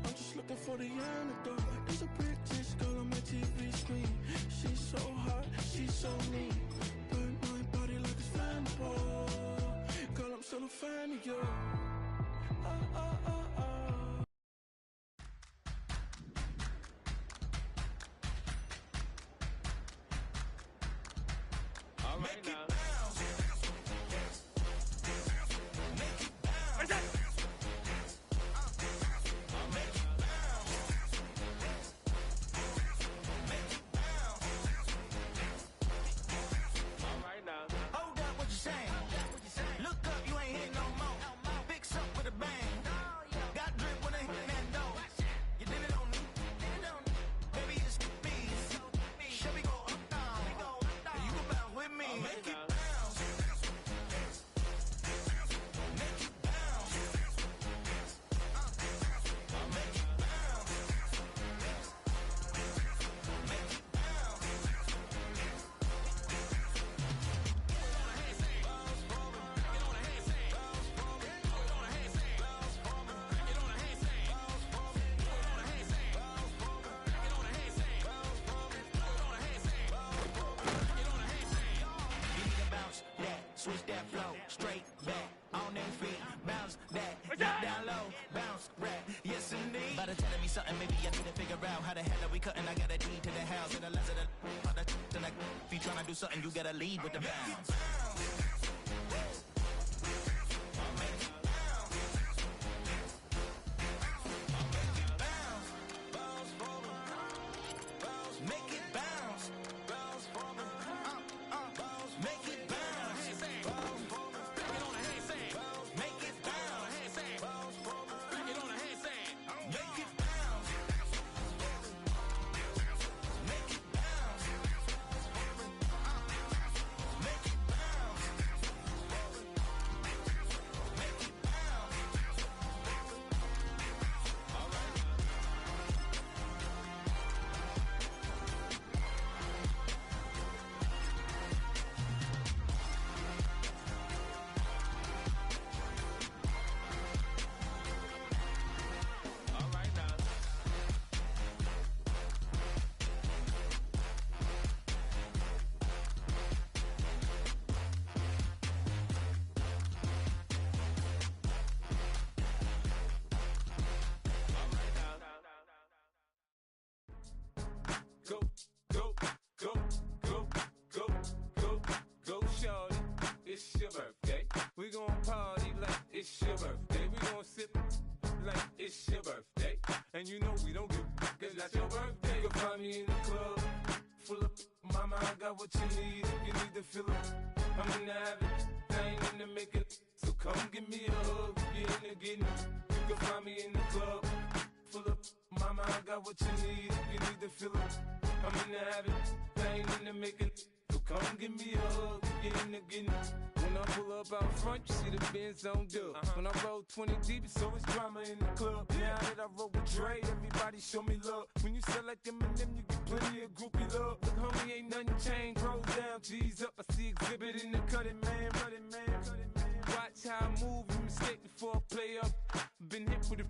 I'm just looking for the antidote. There's a British girl on my TV screen. She's so hot, she's so mean. Burn my body like it's flammable. Girl, I'm still a fan of you. All right now. Make it bounce. What's that? Make it bounce. Make it bounce. All right now. Hold up, what you saying? Look up, you ain't hitting no more. Fix up with a bang. Got drip when I hit that door. You did it on me. Baby, it's me. Shall we go up down? And you go bounce with me. Make it bounce. Make it bounce. Make it bounce. Make it bounce. You need to bounce that, switch that flow, straight back, on them feet, bounce that, get down low, bounce rap, yes indeed. By the telling me something, maybe I need to figure out how the hell are we cutting. I got a deed to the house and the less of the if you tryna do something, you gotta lead with the bounce. Make it bounce. Bounce for me. Make it bounce. Bring it on a handstand. Make it bounce. Bring it on a handstand. Make it bounce. Make it bounce. Make it bounce. Make it bounce. All right. All right now. Go, go, go, go, go, go, go, shorty. It's your birthday. We gon' party like it's your birthday. We gon' sip like it's your birthday. And you know we don't give cause that's your birthday. You'll find me in the club, full of mama, I got what you need. If you need to fill up, I'm in the habit, I ain't in the making. So come give me a hug, you're in the getting. You can find me in the club, full of mama, I got what you need. If you need to fill up, I'm in the habit, I ain't in the making. So come give me a hug, you're in the getting. When I pull up out front, you see the Benz on dub. When I roll 20 deep, it's always drama in the club. Now that I roll with Dre, everybody show me love. When you sell like Eminem, you get plenty of groupie love. Look, homie, ain't nothing changed. Roll down, G's up. I see exhibit in the cutting, man. Running, man. Watch how I move, you mistake before I play up. Been hit with a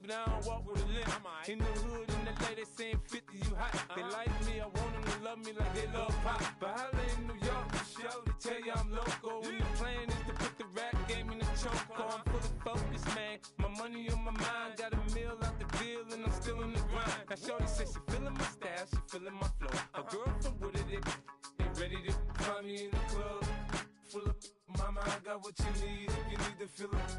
but I don't walk with a limp. In the hood, in the lady saying 50, you hot. They like me, I want them to love me like they love pop. But holla in New York, the show, they tell you I'm local. And the plan is to put the rap game in the choke. I'm full of focus, man. My money on my mind, got a meal out the deal, and I'm still in the grind. Now shorty says she feeling my style, she feeling my flow. A girl from Wooded, they ready to find me in the club. Full of mama, I got what you need. If you need to fill up,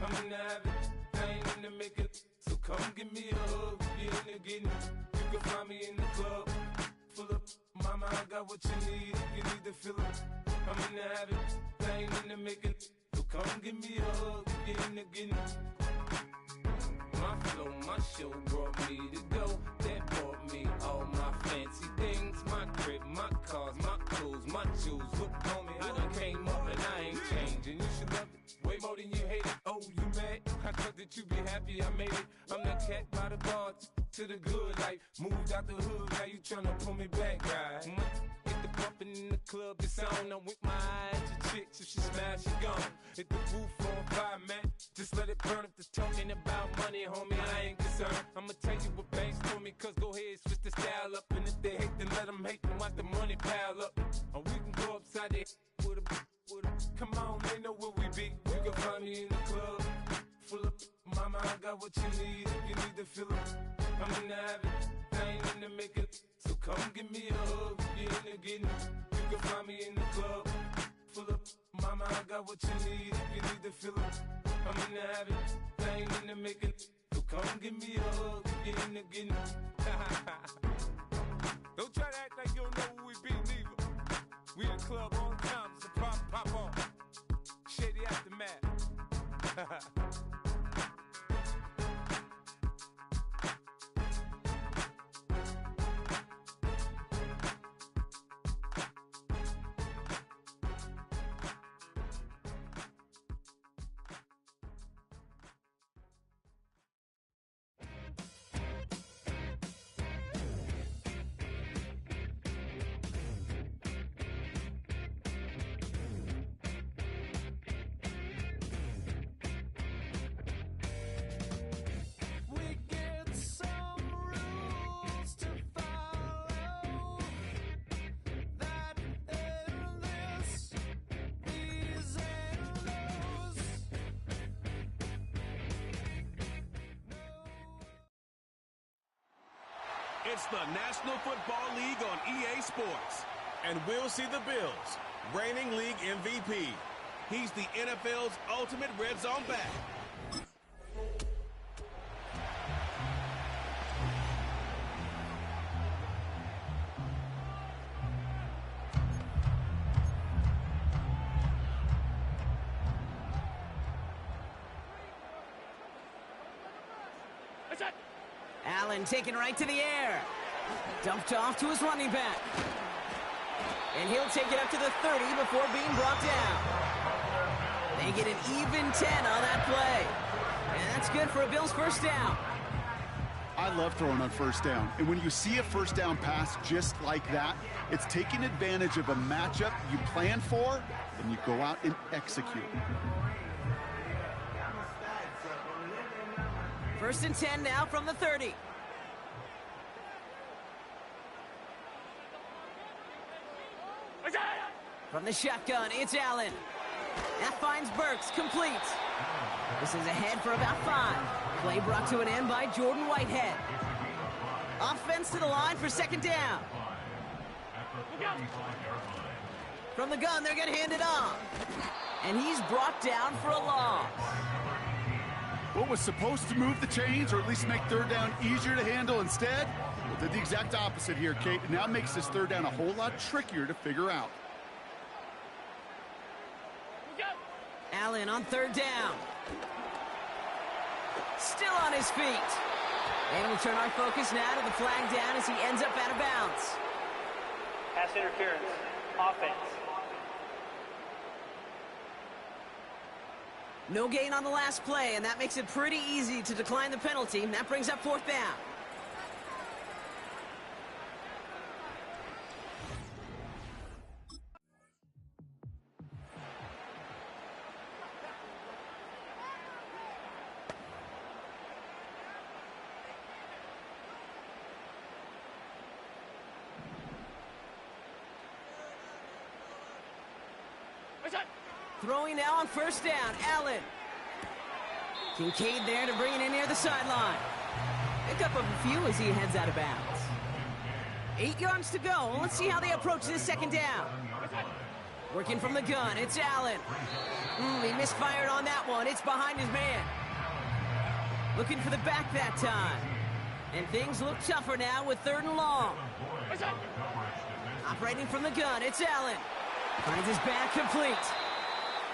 I'm in the habit, I ain't in the making. So come give me a hug, you're in the getting. You can find me in the club, full of mama, I got what you need. If you need to fill up, I'm in the habit, I ain't in the making. So come give me a hug, you're in the getting. My flow, my show brought me to go. That brought me all my fancy things. My crib, my cars, my clothes, my shoes. Look, homie, I done came up and I ain't changing. You should love it way more than you hate it. Oh, you mad? I thought that you be happy I made it. I'm that cat by the bar to the good life. Moved out the hood, now you tryna pull me back, right? Get the bumpin' in the club, it's on. I'm with my eyes to chick, so she smash, she gone. Hit the roof on fire, man. Just let it burn. If the talking about money, homie, I ain't concerned. I'ma tell you what banks told me, cause go ahead, switch the style up. And if they hate, then let them hate, then watch the money pile up. Or we can go upside there with a. Come on, they know where we be. You can find me in the club, full of. Mama, I got what you need if you need to fill up. I'm in the habit, I ain't in the making. So come give me a hug if you're in the getting. You can find me in the club, full of. Mama, I got what you need if you need to fill up. I'm in the habit, I ain't in the making. So come give me a hug if you're in the getting. Don't try to act like you don't know who we be, neither. We in the club all the time, so pop on. Shady Aftermath. It's the National Football League on EA Sports. And we'll see the Bills, reigning league MVP. He's the NFL's ultimate red zone back. Allen taken right to the air. Dumped off to his running back. And he'll take it up to the 30 before being brought down. They get an even 10 on that play. And that's good for a Bills first down. I love throwing on first down. And when you see a first down pass just like that, it's taking advantage of a matchup you plan for, and you go out and execute. First and 10 now from the 30. From the shotgun, it's Allen. That finds Burks, complete. This is ahead for about 5. Play brought to an end by Jordan Whitehead. Offense to the line for second down. From the gun, they're going to hand it off. And he's brought down for a loss. What was supposed to move the chains, or at least make third down easier to handle instead, well, did the exact opposite here, Kate. It now makes this third down a whole lot trickier to figure out. Allen on third down. Still on his feet. And we'll turn our focus now to the flag down as he ends up out of bounds. Pass interference. Offense. No gain on the last play, and that makes it pretty easy to decline the penalty. That brings up fourth down. Throwing now on first down, Allen. Kincaid there to bring it in near the sideline. Pick up a few as he heads out of bounds. 8 yards to go. Let's see how they approach this second down. Working from the gun, it's Allen. He misfired on that one. It's behind his man. Looking for the back that time. And things look tougher now with third and long. Operating from the gun, it's Allen. Finds his back complete.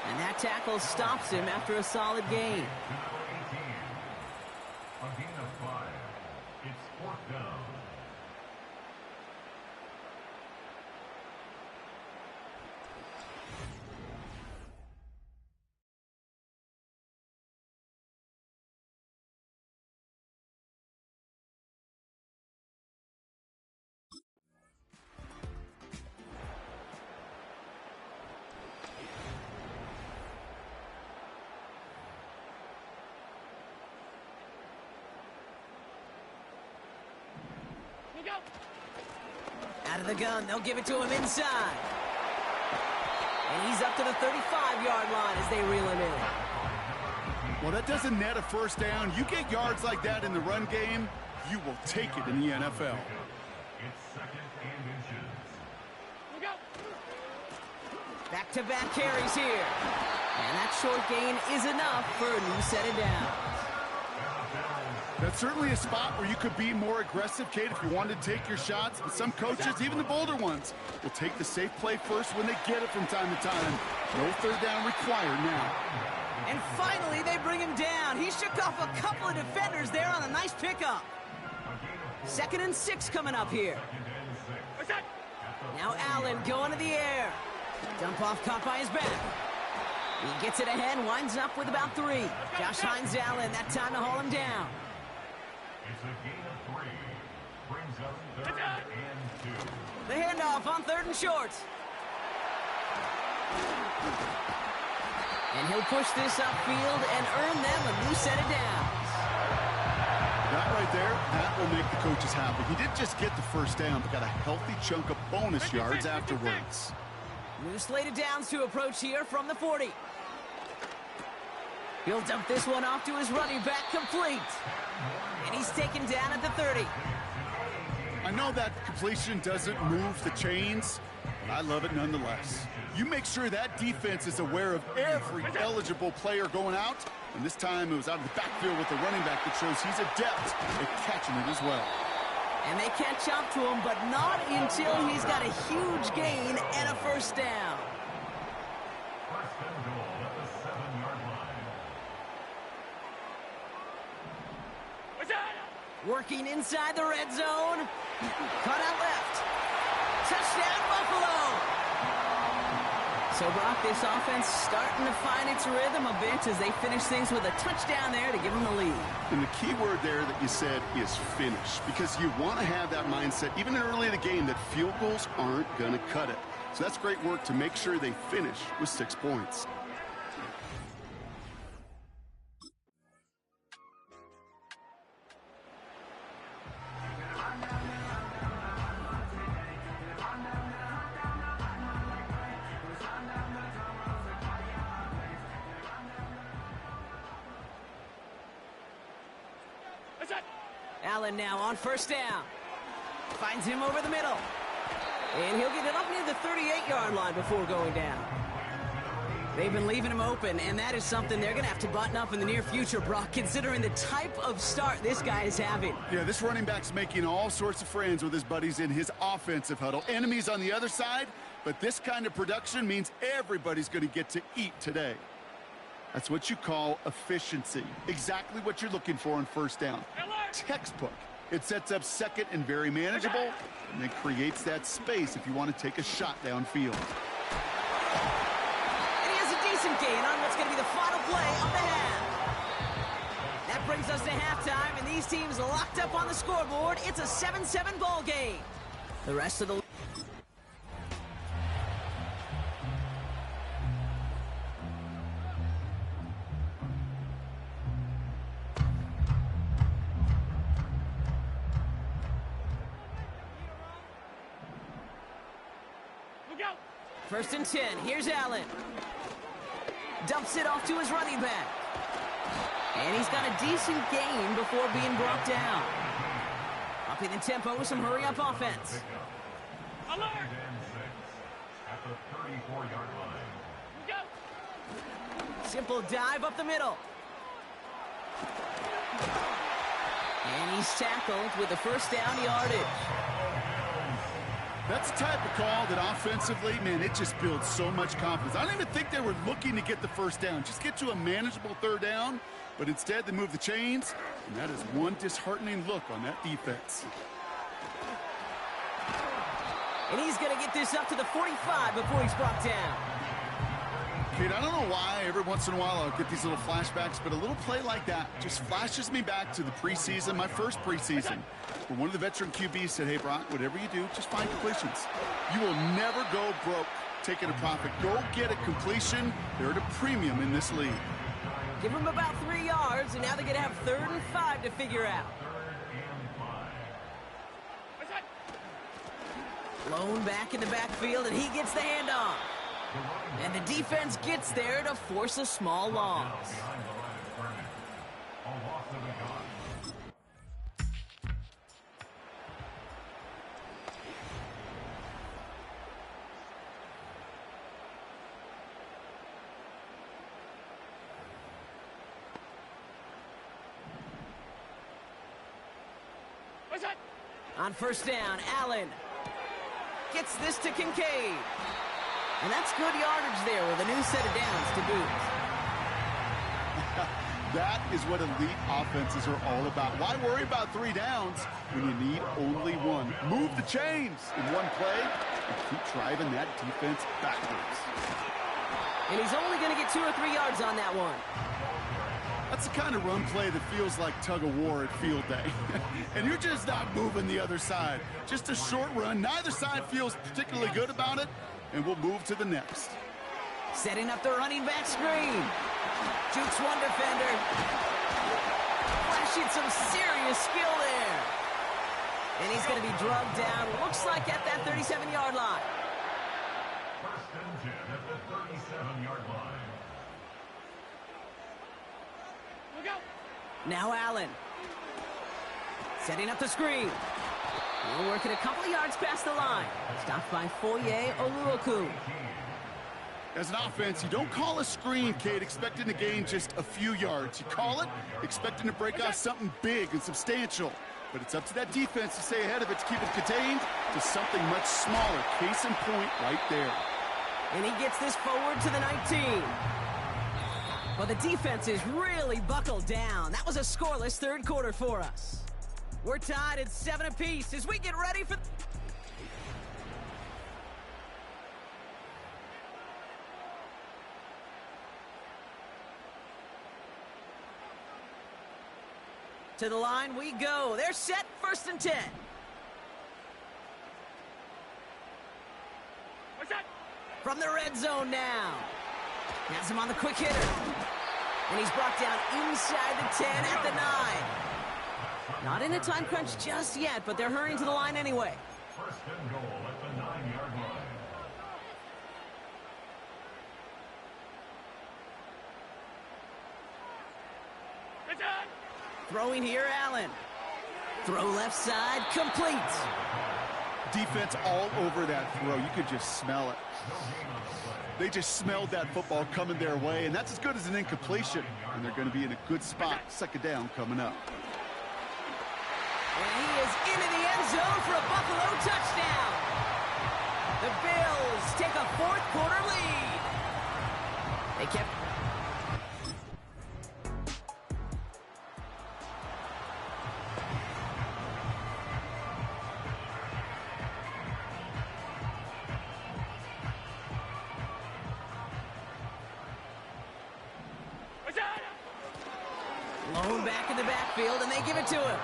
And that tackle stops him after a solid gain. A gain of 5. It's fourth down. Out of the gun, they'll give it to him inside. And he's up to the 35-yard line as they reel him in. Well, that doesn't net a first down. You get yards like that in the run game, you will take it in the NFL. It's second and inches. Back-to-back carries here. And that short gain is enough for a new set of downs. That's certainly a spot where you could be more aggressive, Kate, if you wanted to take your shots. But some coaches, even the bolder ones, will take the safe play first when they get it from time to time. No third down required now. And finally, they bring him down. He shook off a couple of defenders there on a nice pickup. 2nd and 6 coming up here. Now Allen going to the air. Dump off caught by his back. He gets it ahead, winds up with about 3. Josh Hines Allen, that time to haul him down. It's a gain of 3. Brings up 3rd and 2. The handoff on 3rd and short. And he'll push this upfield and earn them a new set of downs. That right there, that will make the coaches happy. He didn't just get the first down, but got a healthy chunk of bonus yards afterwards. New slate of downs to approach here from the 40. He'll dump this one off to his running back, complete. And he's taken down at the 30. I know that completion doesn't move the chains, but I love it nonetheless. You make sure that defense is aware of every eligible player going out, and this time it was out of the backfield with the running back that shows he's adept at catching it as well. And they catch up to him, but not until he's got a huge gain and a first down. First and goal at the 7-yard line. Working inside the red zone. Cut out left. Touchdown, Buffalo! So, Brock, this offense starting to find its rhythm a bit as they finish things with a touchdown there to give them the lead. And the key word there that you said is finish, because you want to have that mindset, even early in the game, that field goals aren't going to cut it. So that's great work to make sure they finish with 6 points. Allen now on first down. Finds him over the middle. And he'll get it up near the 38-yard line before going down. They've been leaving him open, and that is something they're going to have to button up in the near future, Brock, considering the type of start this guy is having. Yeah, this running back's making all sorts of friends with his buddies in his offensive huddle. Enemies on the other side, but this kind of production means everybody's going to get to eat today. That's what you call efficiency. Exactly what you're looking for on first down. Textbook. It sets up second and very manageable, and then creates that space if you want to take a shot downfield. And he has a decent gain on what's going to be the final play of the half. That brings us to halftime, and these teams locked up on the scoreboard. It's a 7-7 ball game. The rest of the... First and 10. Here's Allen. Dumps it off to his running back. And he's got a decent gain before being brought down. Upping the tempo with some hurry-up offense. Alert! At the 34-yard line. Simple dive up the middle. And he's tackled with the first down yardage. That's the type of call that offensively, man, it just builds so much confidence. I don't even think they were looking to get the first down. Just get to a manageable third down, but instead they move the chains, and that is one disheartening look on that defense. And he's going to get this up to the 45 before he's brought down. Kate, I don't know why every once in a while I'll get these little flashbacks, but a little play like that just flashes me back to the preseason, my first preseason, where one of the veteran QBs said, hey, Brock, whatever you do, just find completions. You will never go broke taking a profit. Go get a completion. They're at a premium in this league. Give them about 3 yards, and now they're going to have 3rd and 5 to figure out. Blown back in the backfield, and he gets the handoff. And the defense gets there to force a small loss. On first down, Allen gets this to Kincaid. And that's good yardage there with a new set of downs to boot. That is what elite offenses are all about. Why worry about 3 downs when you need only one? Move the chains in one play and keep driving that defense backwards. And he's only going to get 2 or 3 yards on that one. That's the kind of run play that feels like tug-of-war at field day. And you're just not moving the other side. Just a short run. Neither side feels particularly good about it, and we'll move to the next. Setting up the running back screen. Jukes one defender. Flashing some serious skill there. And he's going to be drugged down, looks like at that 37-yard line. First and 10 at the 37-yard line. Now Allen. Setting up the screen. We're working a couple of yards past the line. Stopped by Foye Oluoku. As an offense, you don't call a screen, Kate, expecting to gain just a few yards. You call it expecting to break off something big and substantial. But it's up to that defense to stay ahead of it, to keep it contained to something much smaller. Case in point right there. And he gets this forward to the 19. Well, the defense is really buckled down. That was a scoreless third quarter for us. We're tied at 7 apiece as we get ready for... To the line we go. They're set, first and 10. From the red zone now. Has him on the quick hitter. And he's brought down inside the 10 at the 9. Not in a time crunch just yet, but they're hurrying to the line anyway. First and goal at the 9-yard line. Throwing here, Allen. Throw left side, complete. Defense all over that throw. You could just smell it. They just smelled that football coming their way, and that's as good as an incompletion. And they're going to be in a good spot. Second down coming up. And he is into the end zone for a Buffalo touchdown. The Bills take a fourth quarter lead. They kept... Blown back in the backfield, and they give it to him.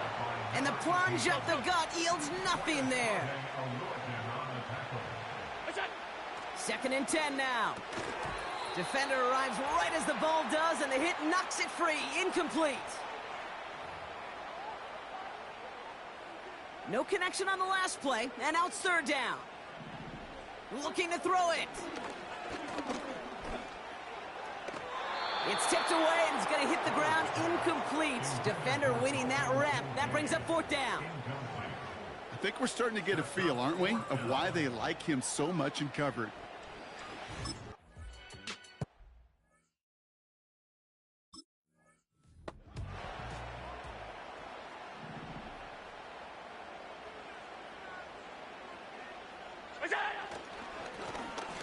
And the plunge up the gut yields nothing there. Second and 10 now. Defender arrives right as the ball does, and the hit knocks it free. Incomplete. No connection on the last play, and out third down. Looking to throw it. It's tipped away, and it's going to hit the ground incomplete. Defender winning that rep. That brings up fourth down. I think we're starting to get a feel, aren't we, of why they like him so much in coverage.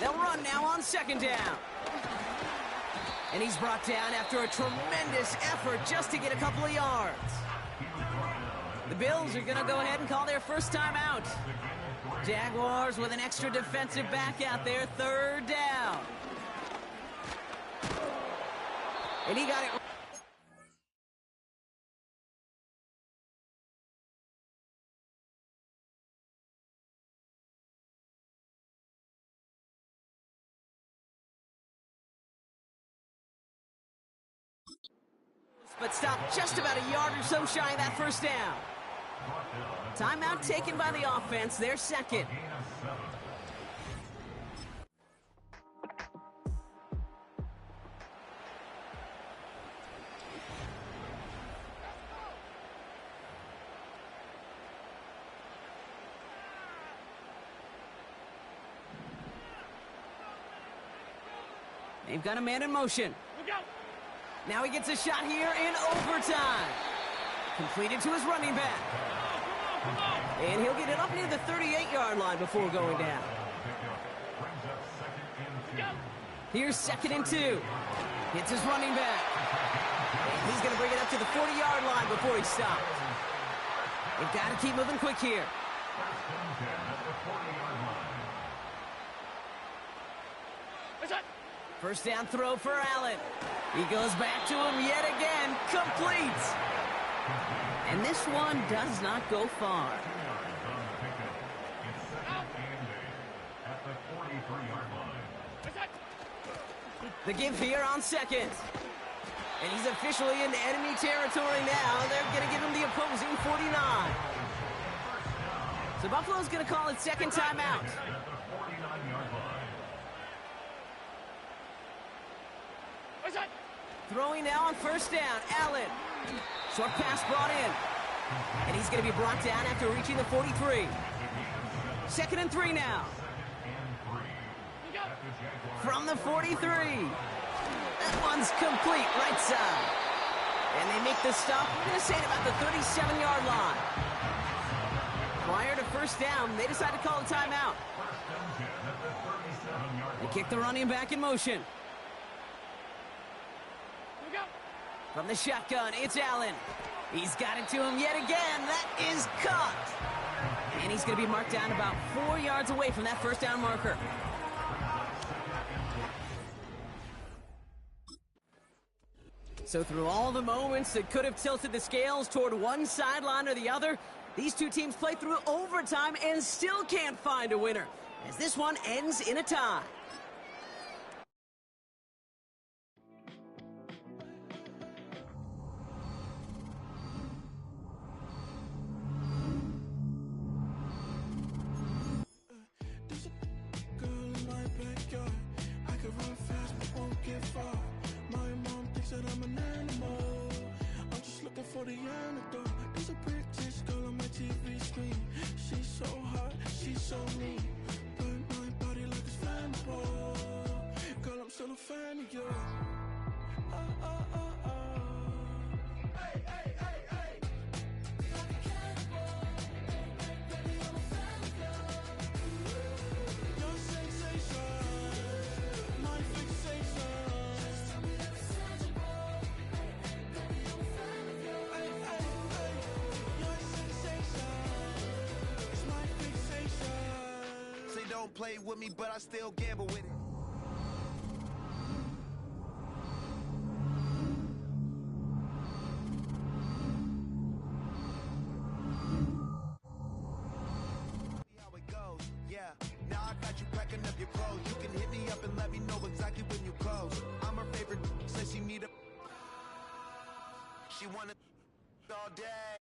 They'll run now on second down. And he's brought down after a tremendous effort just to get a couple of yards. The Bills are going to go ahead and call their first time out. Jaguars with an extra defensive back out there, third down. And he got it. But stopped just about a yard or so shy of that first down. Timeout taken by the offense, their second. They've got a man in motion. Now he gets a shot here in overtime. Completed to his running back. And he'll get it up near the 38-yard line before going down. Here's 2nd and 2. Hits his running back. And he's going to bring it up to the 40-yard line before he stops. They've got to keep moving quick here. First down throw for Allen. He goes back to him yet again. Complete. And this one does not go far. The give here on 2nd. And he's officially in enemy territory now. They're going to give him the opposing 49. So Buffalo's going to call it 2nd timeout. Throwing now on 1st down. Allen. Short pass brought in. And he's going to be brought down after reaching the 43. 2nd and 3 now. From the 43. That one's complete, right side. And they make the stop, we're going to say, at about the 37-yard line. Prior to 1st down, they decide to call a timeout. They kick the running back in motion. From the shotgun, it's Allen. He's got it to him yet again. That is caught. And he's going to be marked down about 4 yards away from that 1st down marker. So through all the moments that could have tilted the scales toward one sideline or the other, these two teams play through overtime and still can't find a winner, as this one ends in a tie. For the antidote, there's a British girl on my TV screen. She's so hot, she's so neat. Burn my body like it's flammable. Girl, I'm still a fan of you. Hey, hey, hey, hey. Like a cannibal. Baby, I'm a fan of you. Your sensation, my fixation. Just tell me that it's tangible. Baby, I'm a fan of you. Say don't play with me, but I still gamble with it. How it goes, yeah. Now I got you packing up your clothes. You can hit me up and let me know exactly when you close. I'm her favorite, says she need a. She wanna all day.